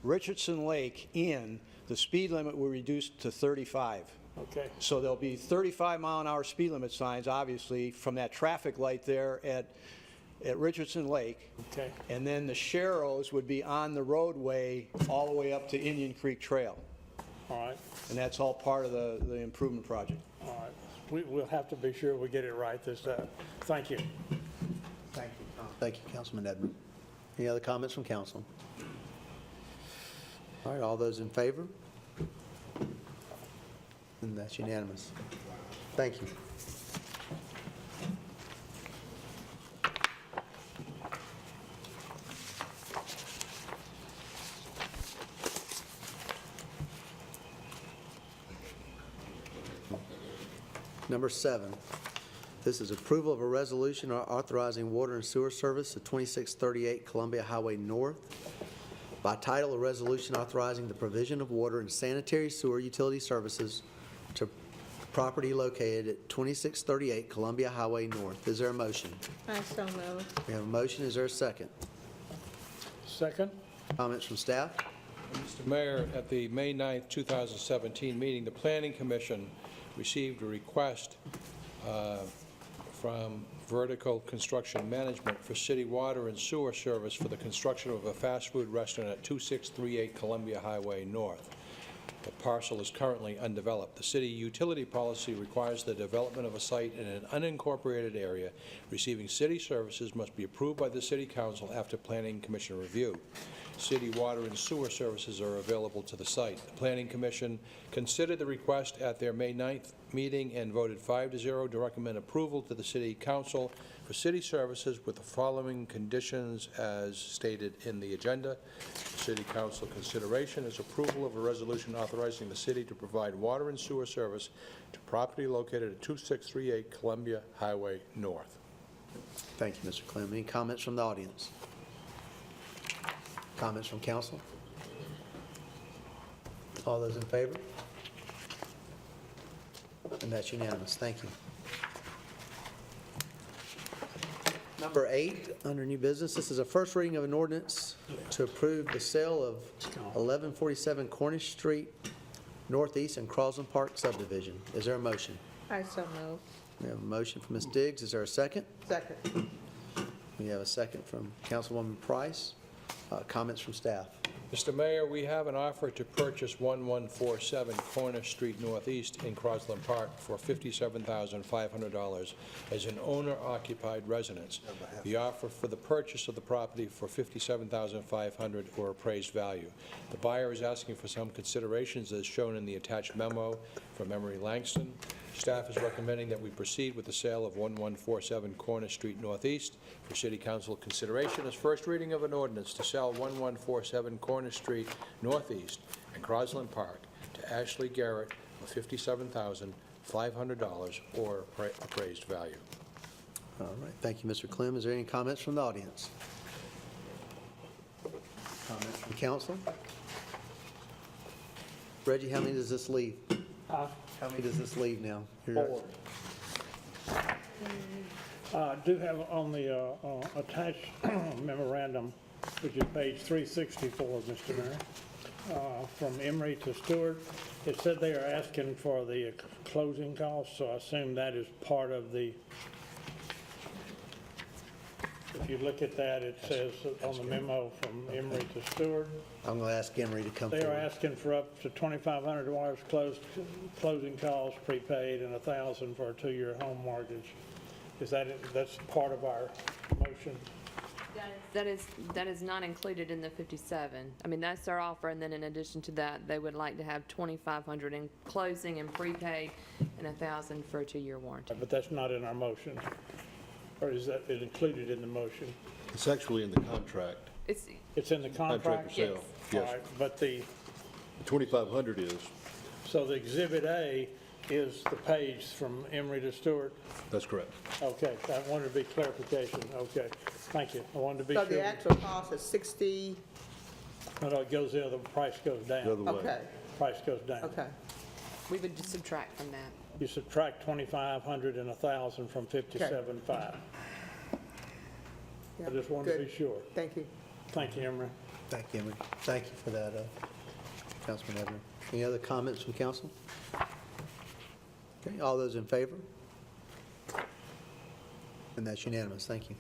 Richardson Lake in, the speed limit will reduce to 35. Okay. So there'll be 35-mile-an-hour speed limit signs, obviously, from that traffic light there at Richardson Lake. Okay. And then the sharrows would be on the roadway all the way up to Indian Creek Trail. All right. And that's all part of the improvement project. All right. We'll have to be sure we get it right this time. Thank you. Thank you, Councilman Edmund. Any other comments from council? All right, all those in favor? And that's unanimous. Thank you. Number 7, this is approval of a resolution authorizing water and sewer service to 2638 Columbia Highway North. By title, a resolution authorizing the provision of water and sanitary sewer utility services to property located at 2638 Columbia Highway North. Is there a motion? I so move. We have a motion. Is there a second? Second? Comments from staff? Mr. Mayor, at the May 9th, 2017 meeting, the Planning Commission received a request from Vertical Construction Management for city water and sewer service for the construction of a fast food restaurant at 2638 Columbia Highway North. The parcel is currently undeveloped. The city utility policy requires the development of a site in an unincorporated area receiving city services must be approved by the City Council after Planning Commission review. City water and sewer services are available to the site. The Planning Commission considered the request at their May 9th meeting and voted 5-0 to recommend approval to the City Council for city services with the following conditions as stated in the agenda. The City Council consideration is approval of a resolution authorizing the city to provide water and sewer service to property located at 2638 Columbia Highway North. Thank you, Mr. Clem. Any comments from the audience? Comments from council? All those in favor? And that's unanimous. Thank you. Number 8, under new business, this is a first reading of an ordinance to approve the sale of 1147 Cornish Street Northeast and Crosland Park subdivision. Is there a motion? I so move. We have a motion from Ms. Diggs. Is there a second? Second. We have a second from Councilwoman Price. Comments from staff? Mr. Mayor, we have an offer to purchase 1147 Cornish Street Northeast in Crosland Park for $57,500 as an owner-occupied residence. The offer for the purchase of the property for $57,500 or appraised value. The buyer is asking for some considerations as shown in the attached memo from Emery Langston. Staff is recommending that we proceed with the sale of 1147 Cornish Street Northeast for City Council consideration as first reading of an ordinance to sell 1147 Cornish Street Northeast in Crosland Park to Ashley Garrett for $57,500 or appraised value. All right. Thank you, Mr. Clem. Is there any comments from the audience? Comments from council? Reggie, how many does this leave? How many does this leave now? 4. I do have on the attached memorandum, which is page 364, Mr. Mayor, from Emery to Stewart. It said they are asking for the closing costs, so I assume that is part of the, if you look at that, it says on the memo from Emery to Stewart. I'm going to ask Emery to come They are forward. asking for up to $2,500 closing costs prepaid and $1,000 for a 2-year home mortgage. That's part of our motion? That is not included in the 57. I mean, that's their offer, and then in addition to that, they would like to have $2,500 in closing and prepaid and $1,000 for a 2-year warranty. But that's not in our motion, or is that included in the motion? It's actually in the contract. It's in the contract? Contract of sale, yes. All right, but the 2,500 is, so the Exhibit A is the page from Emery to Stewart? that's correct. Okay, I wanted to be clarification. Okay, thank you. I wanted to be sure. So the actual cost is 60, No, it goes the other, price goes down. The other way. okay, Price goes down. okay. We would just subtract from that. You subtract 2,500 and 1,000 from 57.5. I just wanted to be Good. sure. Thank you. Thank you, Emery. Thank you, Emery. Thank you for that, Councilman Emery. Any other comments from council? Okay, all those in favor? And that's unanimous. Thank you.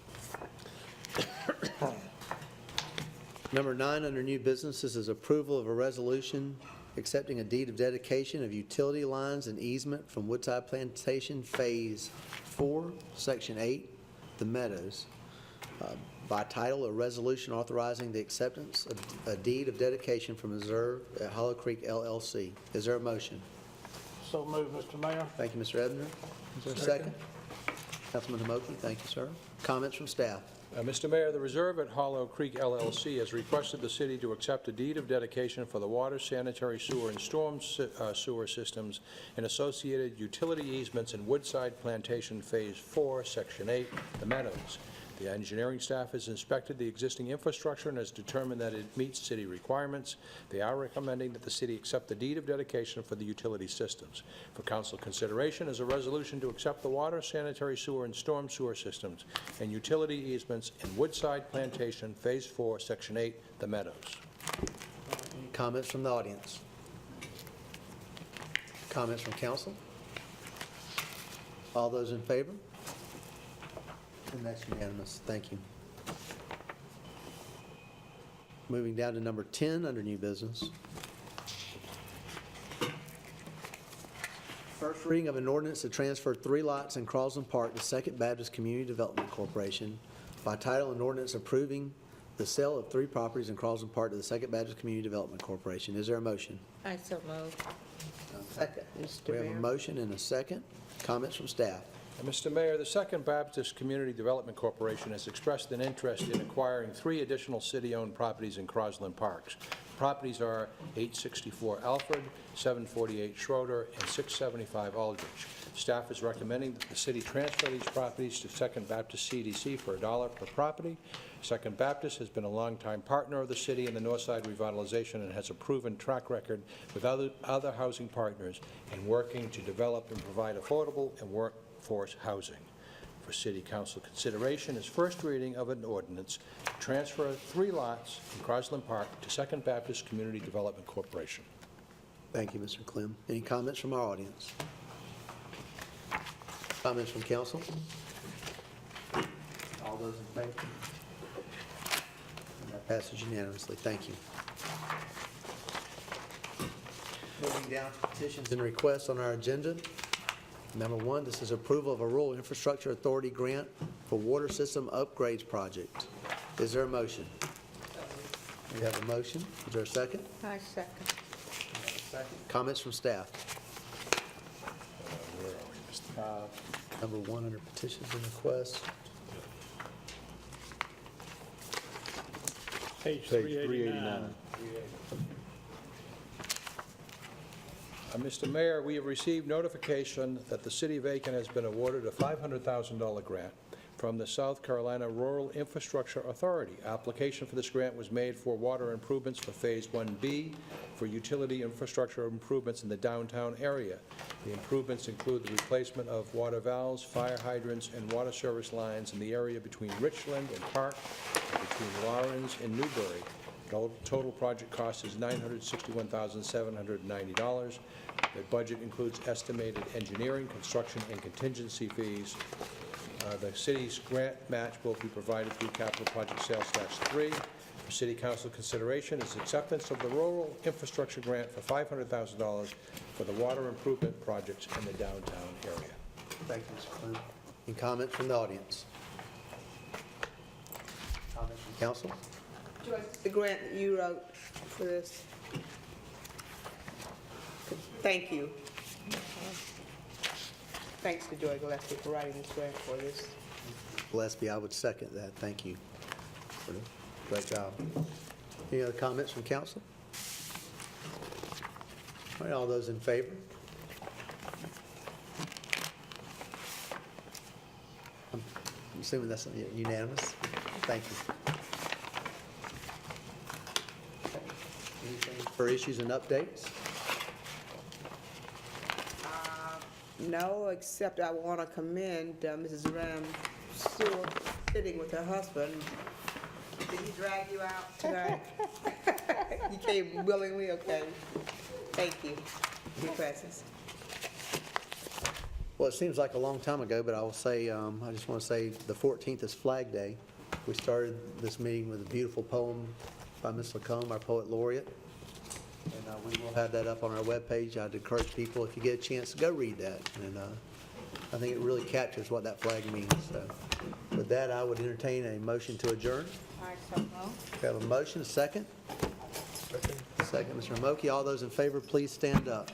Number 9 under new business, this is approval of a resolution accepting a deed of dedication of utility lines and easement from Woodside Plantation Phase 4, Section 8, The Meadows. by title, a resolution authorizing the acceptance of a deed of dedication from reserve at Hollow Creek LLC. Is there a motion? So moved, Mr. Mayor. Thank you, Mr. Ebner. Is there a second? Councilman Homoki, thank you, sir. Comments from staff? Mr. Mayor, the Reserve at Hollow Creek LLC has requested the city to accept a deed of dedication for the water, sanitary sewer, and storm sewer systems and associated utility easements in Woodside Plantation Phase 4, Section 8, The Meadows. The engineering staff has inspected the existing infrastructure and has determined that it meets city requirements. They are recommending that the city accept the deed of dedication for the utility systems. For council consideration is a resolution to accept the water, sanitary sewer, and storm sewer systems and utility easements in Woodside Plantation, Phase 4, Section 8, The Meadows. Any comments from the audience? Comments from council? All those in favor? And that's unanimous. Thank you. Moving down to number 10 under new business. First reading of an ordinance to transfer 3 lots in Crosland Park to Second Baptist Community Development Corporation. By title, an ordinance approving the sale of 3 properties in Crosland Park to the Second Baptist Community Development Corporation. Is there a motion? I so move. Second, Mr. We have a Mayor. motion and a second. Comments from staff? Mr. Mayor, the Second Baptist Community Development Corporation has expressed an interest in acquiring 3 additional city-owned properties in Crosland Parks. The properties are 864 Alfred, 748 Schroeder, and 675 Aldrich. Staff is recommending that the city transfer these properties to Second Baptist CDC for $1 per property. Second Baptist has been a longtime partner of the city in the Northside revitalization and has a proven track record with other housing partners in working to develop and provide affordable and workforce housing. For City Council consideration is first reading of an ordinance to transfer 3 lots in Crosland Park to Second Baptist Community Development Corporation. Thank you, Mr. Clem. Any comments from our audience? Comments from council? All those in favor? And that passes unanimously. Thank you. Moving down to petitions and requests on our agenda. Number 1, this is approval of a Rural Infrastructure Authority grant for water system upgrades project. Is there a motion? We have a motion. Is there a second? I second. Comments from staff? Where are we, Mr. Number 1 under petitions and requests. Page 389. Mr. Mayor, we have received notification that the City of Aiken has been awarded a $500,000 grant from the South Carolina Rural Infrastructure Authority. Application for this grant was made for water improvements for Phase 1B for utility infrastructure improvements in the downtown area. The improvements include the replacement of water valves, fire hydrants, and water service lines in the area between Richland and Park and between Lawrence and Newbury. Total project cost is $961,790. The budget includes estimated engineering, construction, and contingency fees. The city's grant match will be provided through Capital Project Sales Tax 3. For City Council consideration is acceptance of the Rural Infrastructure Grant for $500,000 for the water improvement projects in the downtown area. Thank you, Mr. Clem. Any comments from the audience? Comments from council? The grant that you wrote for this. Thank you. Thanks to Joy Gillespie for writing this grant for this. Gillespie, I would second that. Thank you. Great job. Any other comments from council? All right, all those in favor? I'm assuming that's unanimous. Thank you. Anything for issues and updates? No, except I want to commend Mrs. Ram Sewell sitting with her husband. Did he drag you out tonight? You came willingly? Okay. Thank you for your presence. Well, it seems like a long time ago, but I will say, I just want to say the 14th is Flag Day. We started this meeting with a beautiful poem by Ms. Lacombe, our poet laureate. And we will have that up on our webpage. I'd encourage people, if you get a chance, to go read that. And I think it really captures what that flag means. So With that, I would entertain a motion to adjourn. We have a motion, a second? Second, Mr. Moki. All those in favor, please stand up.